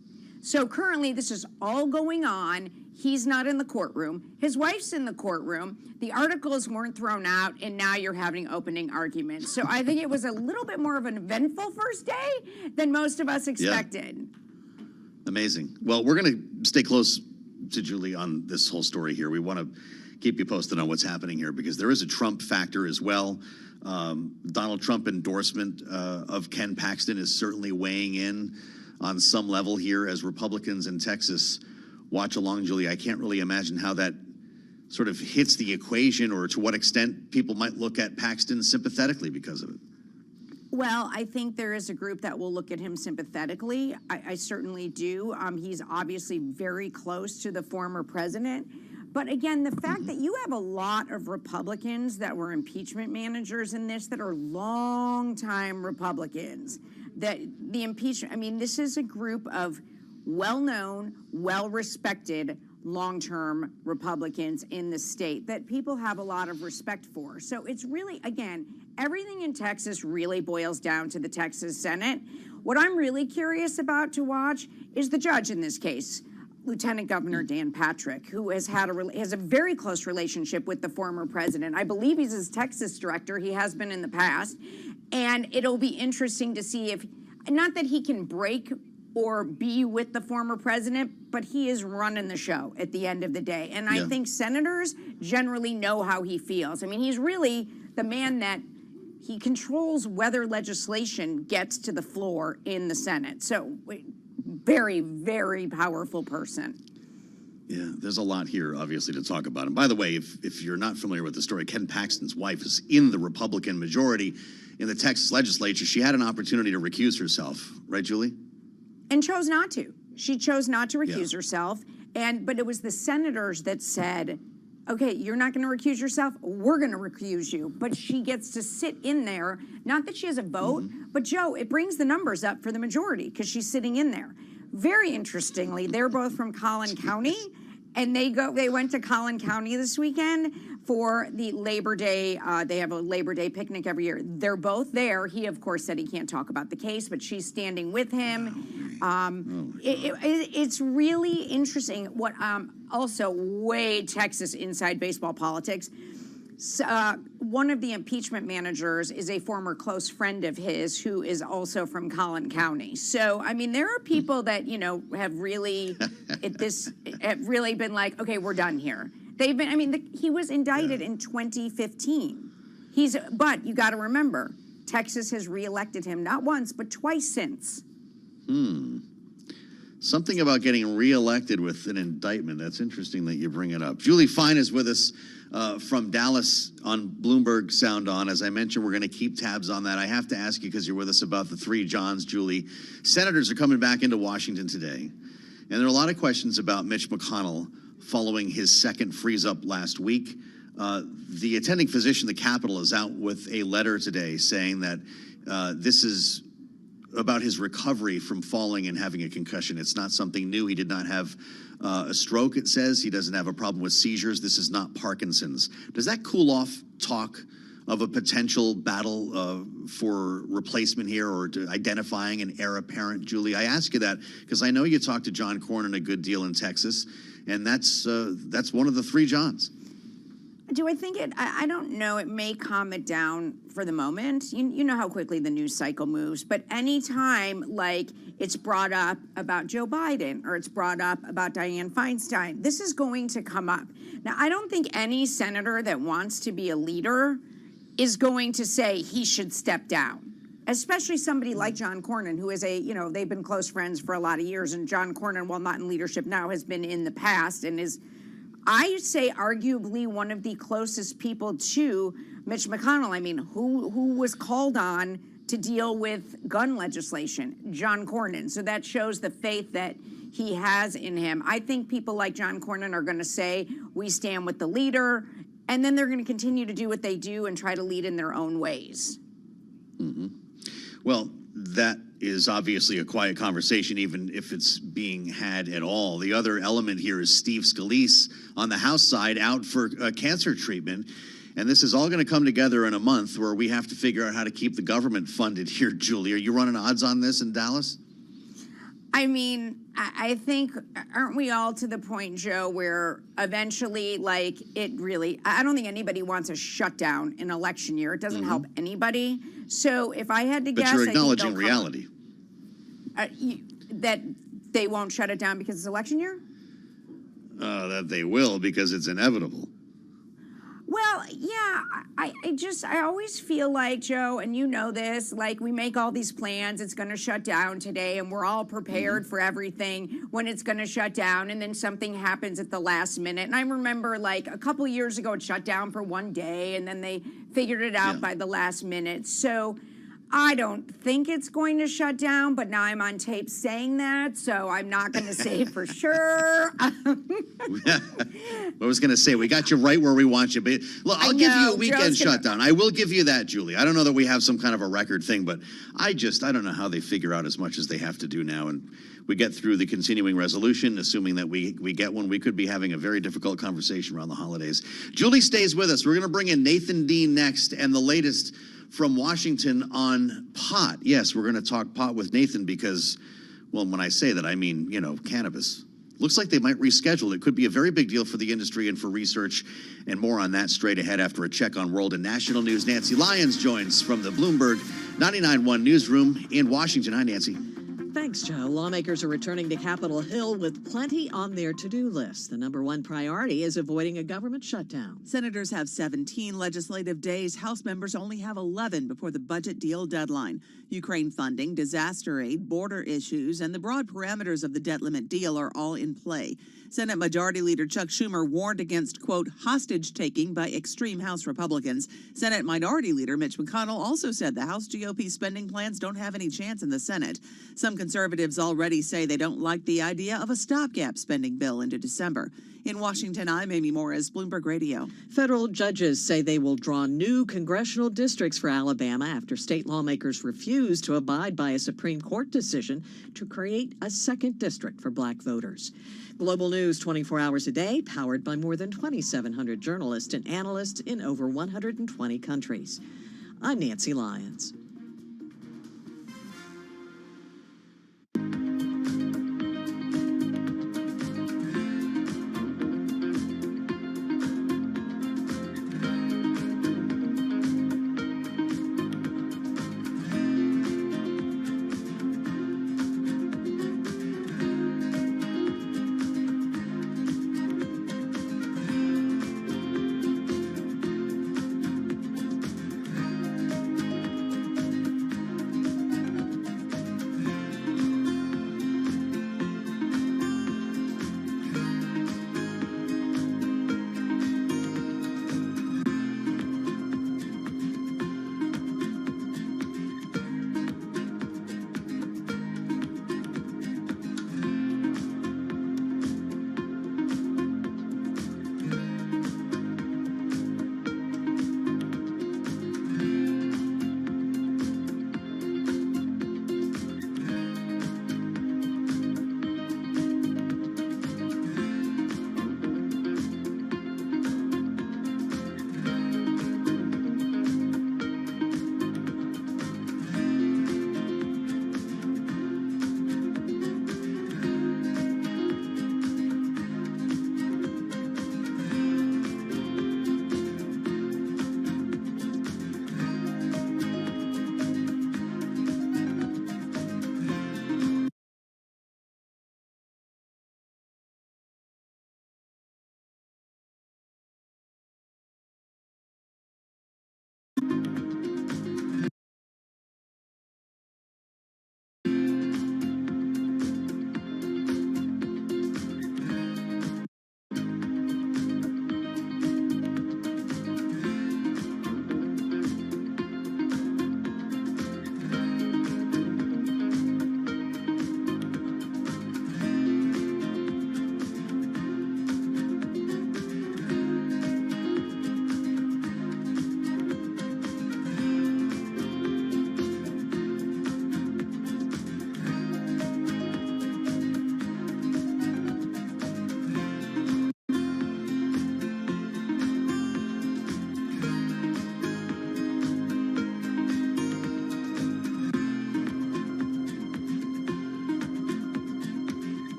So currently, this is all going on. He's not in the courtroom. His wife's in the courtroom. The articles weren't thrown out, and now you're having opening arguments. So I think it was a little bit more of an eventful first day than most of us expected. Yeah. Amazing. Well, we're going to stay close to Julie on this whole story here. We want to keep you posted on what's happening here because there is a Trump factor as well. Donald Trump endorsement of Ken Paxton is certainly weighing in on some level here as Republicans in Texas watch along, Julie. I can't really imagine how that sort of hits the equation or to what extent people might look at Paxton sympathetically because of it. Well, I think there is a group that will look at him sympathetically. I certainly do. He's obviously very close to the former president. But again, the fact that you have a lot of Republicans that were impeachment managers in this that are longtime Republicans, that the impeachment, I mean, this is a group of well-known, well-respected, long-term Republicans in the state that people have a lot of respect for. So it's really, again, everything in Texas really boils down to the Texas Senate. What I'm really curious about to watch is the judge in this case, Lieutenant Governor Dan Patrick, who has has a very close relationship with the former president. I believe he's his Texas director. He has been in the past. And it'll be interesting to see if, not that he can break or be with the former president, but he is running the show at the end of the day. And I think senators generally know how he feels. I mean, he's really the man that he controls whether legislation gets to the floor in the Senate. So very, very powerful person. Yeah, there's a lot here, obviously, to talk about. And by the way, if you're not familiar with the story, Ken Paxton's wife is in the Republican majority in the Texas legislature. She had an opportunity to recuse herself, right, Julie? And chose not to. She chose not to recuse herself. But it was the senators that said, okay, you're not going to recuse yourself. We're going to recuse you. But she gets to sit in there. Not that she has a vote, but Joe, it brings the numbers up for the majority because she's sitting in there. Very interestingly, they're both from Collin County, and they went to Collin County this weekend for the Labor Day. They have a Labor Day picnic every year. They're both there. He, of course, said he can't talk about the case, but she's standing with him. It's really interesting. What also way Texas inside baseball politics. One of the impeachment managers is a former close friend of his who is also from Collin County. So, I mean, there are people that, have really, have really been like, okay, we're done here. They've been, I mean, he was indicted in 2015. But you got to remember, Texas has reelected him not once, but twice since. Something about getting reelected with an indictment. That's interesting that you bring it up. Julie Fine is with us from Dallas on Bloomberg Sound On. As I mentioned, we're going to keep tabs on that. I have to ask you, because you're with us, about the three Johns, Julie. Senators are coming back into Washington today, and there are a lot of questions about Mitch McConnell following his second freeze-up last week. The attending physician, the Capitol, is out with a letter today saying that this is about his recovery from falling and having a concussion. It's not something new. He did not have a stroke, it says. He doesn't have a problem with seizures. This is not Parkinson's. Does that cool off talk of a potential battle for replacement here or to identifying an heir apparent, Julie? I ask you that because I know you talked to John Cornyn a good deal in Texas, and that's one of the three Johns. Do I think it? I don't know. It may calm it down for the moment. You know how quickly the news cycle moves. But anytime, like, it's brought up about Joe Biden or it's brought up about Dianne Feinstein, this is going to come up. Now, I don't think any senator that wants to be a leader is going to say he should step down, especially somebody like John Cornyn, who is they've been close friends for a lot of years. And John Cornyn, while not in leadership now, has been in the past and is, I say, arguably one of the closest people to Mitch McConnell. I mean, who was called on to deal with gun legislation? John Cornyn. So that shows the faith that he has in him. I think people like John Cornyn are going to say, we stand with the leader, and then they're going to continue to do what they do and try to lead in their own ways. Well, that is obviously a quiet conversation, even if it's being had at all. The other element here is Steve Scalise on the House side out for cancer treatment. And this is all going to come together in a month where we have to figure out how to keep the government funded here, Julie. Are you running odds on this in Dallas? I mean, I think, aren't we all to the point, Joe, where eventually, like, I don't think anybody wants a shutdown in election year. It doesn't help anybody. So if I had to guess, but you're acknowledging reality. That they won't shut it down because it's election year? That they will, because it's inevitable. Well, yeah, I always feel like, Joe, and you know this, like we make all these plans, it's going to shut down today, and we're all prepared for everything when it's going to shut down, and then something happens at the last minute. And I remember, like, a couple years ago, it shut down for one day, and then they figured it out by the last minute. So I don't think it's going to shut down, but now I'm on tape saying that, so I'm not going to say for sure. I was going to say, we got you right where we want you. But look, I'll give you a weekend shutdown. I will give you that, Julie. I don't know that we have some kind of a record thing, but I don't know how they figure out as much as they have to do now. And we get through the continuing resolution, assuming that we get one. We could be having a very difficult conversation around the holidays. Julie stays with us. We're going to bring in Nathan Dean next and the latest from Washington on pot. Yes, we're going to talk pot with Nathan because, well, when I say that, I mean, cannabis. Looks like they might reschedule. It could be a very big deal for the industry and for research, and more on that straight ahead after a check on world and national news. Nancy Lyons joins from the Bloomberg 99.1 newsroom in Washington. Hi, Nancy. Thanks, Joe. Lawmakers are returning to Capitol Hill with plenty on their to-do list. The number one priority is avoiding a government shutdown. Senators have 17 legislative days. House members only have 11 before the budget deal deadline. Ukraine funding, disaster aid, border issues, and the broad parameters of the debt limit deal are all in play. Senate Majority Leader Chuck Schumer warned against, quote, hostage-taking by extreme House Republicans. Senate Minority Leader Mitch McConnell also said the House GOP spending plans don't have any chance in the Senate. Some conservatives already say they don't like the idea of a stopgap spending bill into December. In Washington, I'm Amy Morris, Bloomberg Radio. Federal judges say they will draw new congressional districts for Alabama after state lawmakers refuse to abide by a Supreme Court decision to create a second district for black voters. Global news 24 hours a day, powered by more than 2,700 journalists and analysts in over 120 countries. I'm Nancy Lyons.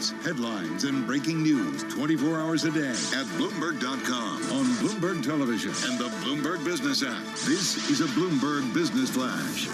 markets, headlines, and breaking news 24 hours a day at Bloomberg.com, on Bloomberg Television, and the Bloomberg Business app. This is a Bloomberg Business Flash.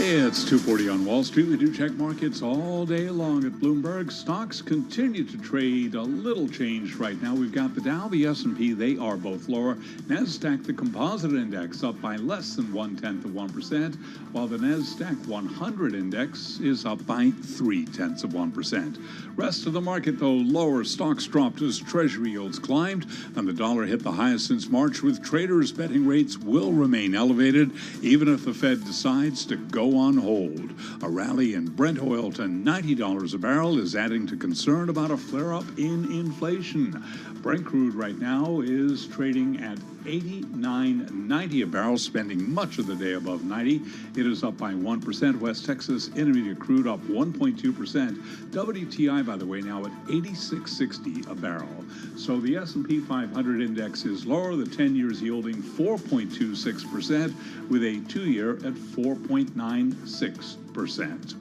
It's 2:40 on Wall Street. We do check markets all day long at Bloomberg. Stocks continue to trade a little change right now. We've got the Dow, the S&P, they are both lower. NASDAQ, the composite index, up by less than 0.1%, while the NASDAQ 100 index is up by 0.3%. Rest of the market, though, lower. Stocks dropped as Treasury yields climbed, and the dollar hit the highest since March, with traders betting rates will remain elevated, even if the Fed decides to go on hold. A rally in Brent oil to $90 a barrel is adding to concern about a flare-up in inflation. Brent crude right now is trading at $89.90 a barrel, spending much of the day above 90. It is up by 1%. West Texas Intermediate crude up 1.2%. WTI, by the way, now at $86.60 a barrel. So the S&P 500 index is lower. The 10 years yielding 4.26%, with a 2-year at 4.96%.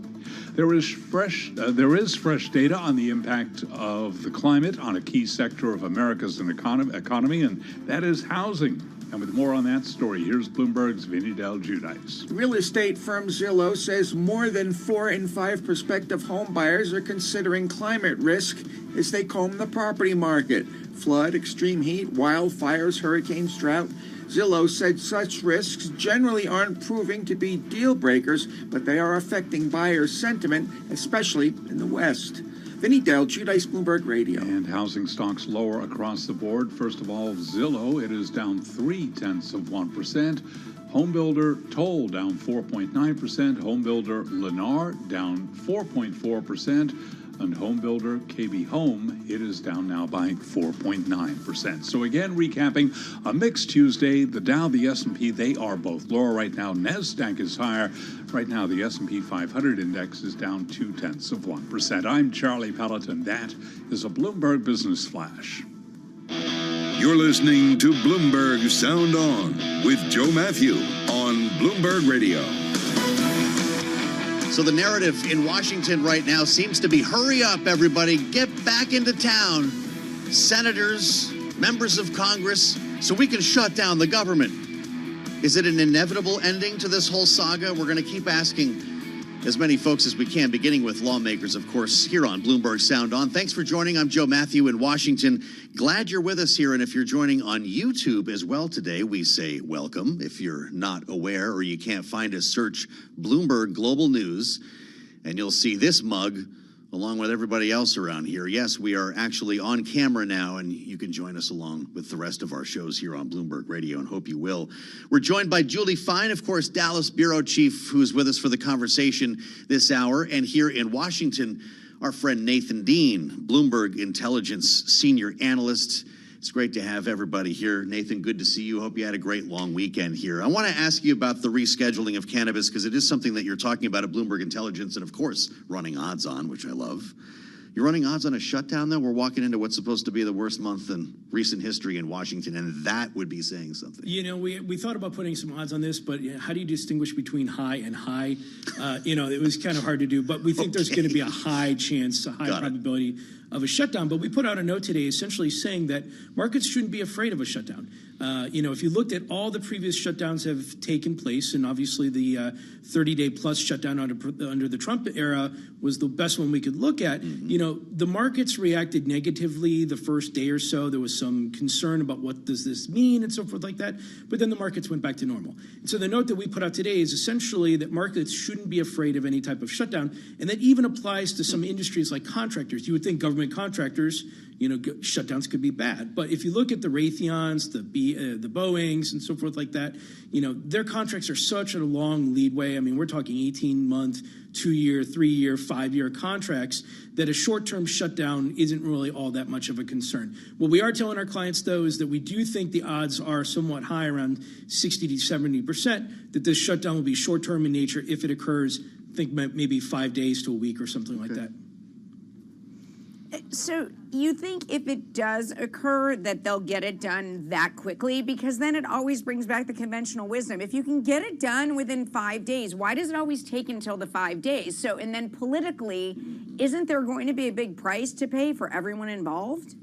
There is fresh data on the impact of the climate on a key sector of America's economy, and that is housing. And with more on that story, here's Bloomberg's Vinny Del Giudice. Real estate firm Zillow says more than 4 in 5 prospective home buyers are considering climate risk as they comb the property market. Flood, extreme heat, wildfires, hurricanes, drought. Zillow said such risks generally aren't proving to be deal breakers, but they are affecting buyers' sentiment, especially in the West. Vinny Del Giudice, Bloomberg Radio. And housing stocks lower across the board. First of all, Zillow, it is down 0.3%. Homebuilder Toll down 4.9%. Homebuilder Lennar down 4.4%. And homebuilder KB Home, it is down now by 4.9%. So again, recapping, a mixed Tuesday. The Dow, the S&P, they are both lower right now. NASDAQ is higher. Right now, the S&P 500 index is down 0.2%. I'm Charlie Pelleton. That is a Bloomberg Business Flash. You're listening to Bloomberg Sound On with Joe Matthew on Bloomberg Radio. So the narrative in Washington right now seems to be, hurry up, everybody, get back into town. Senators, members of Congress, so we can shut down the government. Is it an inevitable ending to this whole saga? We're going to keep asking as many folks as we can, beginning with lawmakers, of course, here on Bloomberg Sound On. Thanks for joining. I'm Joe Matthew in Washington. Glad you're with us here. And if you're joining on YouTube as well today, we say welcome. If you're not aware or you can't find us, search Bloomberg Global News, and you'll see this mug along with everybody else around here. Yes, we are actually on camera now, and you can join us along with the rest of our shows here on Bloomberg Radio, and hope you will. We're joined by Julie Fine, of course, Dallas Bureau Chief, who's with us for the conversation this hour. And here in Washington, our friend Nathan Dean, Bloomberg Intelligence Senior Analyst. It's great to have everybody here. Nathan, good to see you. Hope you had a great long weekend here. I want to ask you about the rescheduling of cannabis, because it is something that you're talking about at Bloomberg Intelligence and, of course, running odds on, which I love. You're running odds on a shutdown, though? We're walking into what's supposed to be the worst month in recent history in Washington, and that would be saying something. You know, we thought about putting some odds on this, but how do you distinguish between high and high? It was kind of hard to do, but we think there's going to be a high chance, a high probability of a shutdown. But we put out a note today essentially saying that markets shouldn't be afraid of a shutdown. If you looked at all the previous shutdowns have taken place, and obviously the 30-day plus shutdown under the Trump era was the best one we could look at. The markets reacted negatively the first day or so. There was some concern about what does this mean and so forth like that. But then the markets went back to normal. And so the note that we put out today is essentially that markets shouldn't be afraid of any type of shutdown. And that even applies to some industries like contractors. You would think government contractors, shutdowns could be bad. But if you look at the Raytheons, the Boeings and so forth like that, their contracts are such a long leadway. I mean, we're talking 18-month, 2-year, 3-year, 5-year contracts that a short-term shutdown isn't really all that much of a concern. What we are telling our clients, though, is that we do think the odds are somewhat high, around 60 to 70%, that this shutdown will be short-term in nature if it occurs, I think maybe 5 days to a week or something like that. So you think if it does occur that they'll get it done that quickly? Because then it always brings back the conventional wisdom. If you can get it done within 5 days, why does it always take until the 5 days? So, and then politically, isn't there going to be a big price to pay for everyone involved?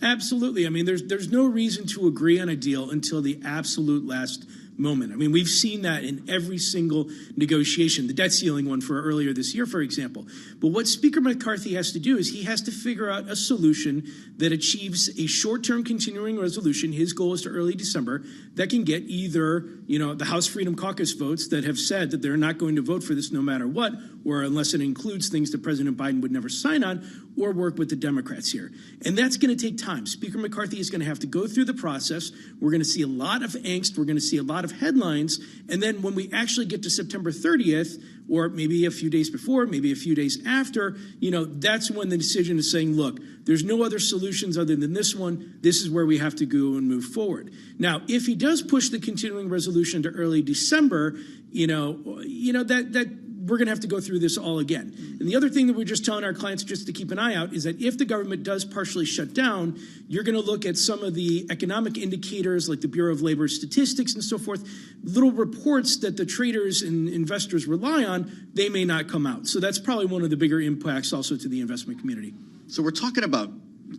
Absolutely. I mean, there's no reason to agree on a deal until the absolute last moment. I mean, we've seen that in every single negotiation, the debt ceiling one for earlier this year, for example. But what Speaker McCarthy has to do is he has to figure out a solution that achieves a short-term continuing resolution. His goal is to early December that can get either, the House Freedom Caucus votes that have said that they're not going to vote for this no matter what, or unless it includes things that President Biden would never sign on, or work with the Democrats here. And that's going to take time. Speaker McCarthy is going to have to go through the process. We're going to see a lot of angst. We're going to see a lot of headlines. And then when we actually get to September 30th, or maybe a few days before, maybe a few days after, that's when the decision is saying, look, there's no other solutions other than this one. This is where we have to go and move forward. Now, if he does push the continuing resolution to early December, that we're going to have to go through this all again. And the other thing that we're just telling our clients just to keep an eye out is that if the government does partially shut down, you're going to look at some of the economic indicators like the Bureau of Labor Statistics and so forth, little reports that the traders and investors rely on, they may not come out. So that's probably one of the bigger impacts also to the investment community. So we're talking about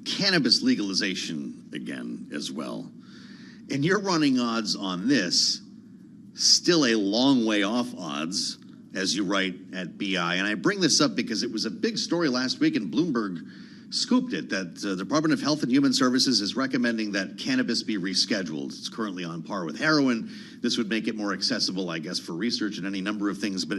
cannabis legalization again as well. And you're running odds on this, still a long way off odds, as you write at BI. And I bring this up because it was a big story last week, and Bloomberg scooped it, that the Department of Health and Human Services is recommending that cannabis be rescheduled. It's currently on par with heroin. This would make it more accessible, I guess, for research and any number of things, but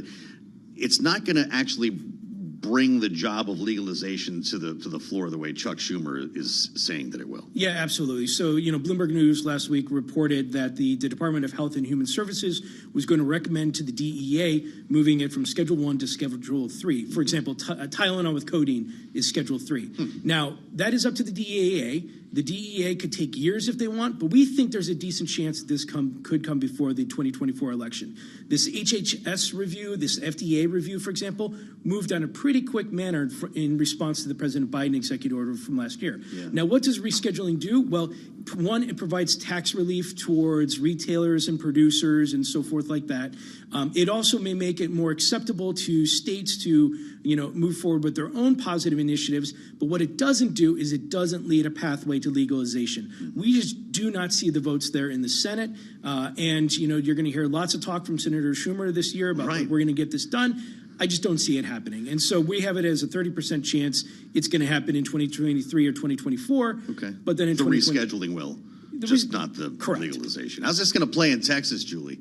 it's not going to actually bring the job of legalization to the floor the way Chuck Schumer is saying that it will. Yeah, absolutely. So, Bloomberg News last week reported that the Department of Health and Human Services was going to recommend to the DEA moving it from Schedule 1 to Schedule 3. For example, Tylenol with codeine is Schedule 3. Now, that is up to the DEA. The DEA could take years if they want, but we think there's a decent chance that this could come before the 2024 election. This HHS review, this FDA review, for example, moved on a pretty quick manner in response to the President Biden executive order from last year. Yeah. Now, what does rescheduling do? Well, one, it provides tax relief towards retailers and producers and so forth like that. It also may make it more acceptable to states to, move forward with their own positive initiatives. But what it doesn't do is it doesn't lead a pathway to legalization. We just do not see the votes there in the Senate. And, you're going to hear lots of talk from Senator Schumer this year about we're going to get this done. I just don't see it happening. And so we have it as a 30% chance it's going to happen in 2023 or 2024. Okay. But then in the rescheduling will, just not the legalization. How's this going to play in Texas, Julie?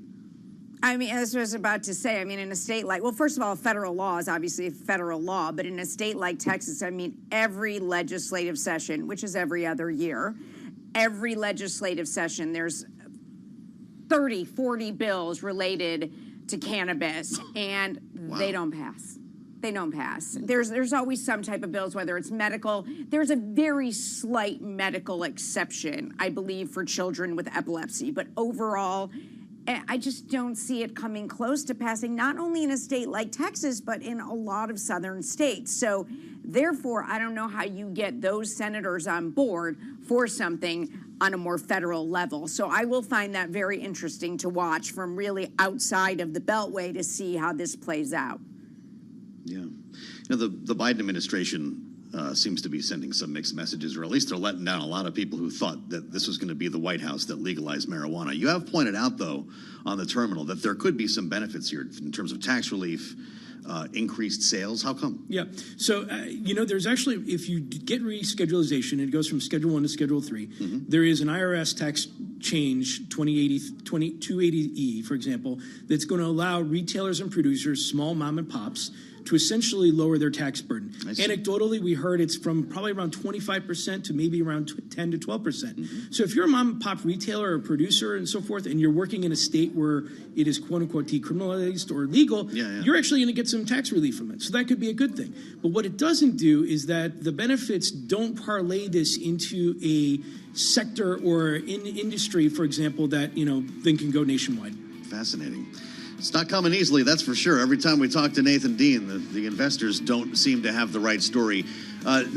I mean, as I was about to say, in a state like, well, first of all, federal law is obviously federal law, but in a state like Texas, every legislative session, which is every other year, every legislative session, there's 30, 40 bills related to cannabis, and they don't pass. They don't pass. There's always some type of bills, whether it's medical. There's a very slight medical exception, I believe, for children with epilepsy, but overall, I just don't see it coming close to passing, not only in a state like Texas, but in a lot of southern states. So therefore, I don't know how you get those senators on board for something on a more federal level. So I will find that very interesting to watch from really outside of the Beltway to see how this plays out. Yeah. The Biden administration seems to be sending some mixed messages, or at least they're letting down a lot of people who thought that this was going to be the White House that legalized marijuana. You have pointed out, though, on the terminal that there could be some benefits here in terms of tax relief, increased sales. How come? Yeah. So, there's actually, if you get reschedulization, it goes from Schedule 1 to Schedule 3. There is an IRS tax change, 280E, for example, that's going to allow retailers and producers, small mom and pops, to essentially lower their tax burden. Anecdotally, we heard it's from probably around 25% to maybe around 10 to 12%. So if you're a mom and pop retailer or producer and so forth, and you're working in a state where it is quote unquote decriminalized or legal, you're actually going to get some tax relief from it. So that could be a good thing. But what it doesn't do is that the benefits don't parlay this into a sector or in industry, for example, that, then can go nationwide. Fascinating. It's not coming easily, that's for sure. Every time we talk to Nathan Dean, the investors don't seem to have the right story. Nathan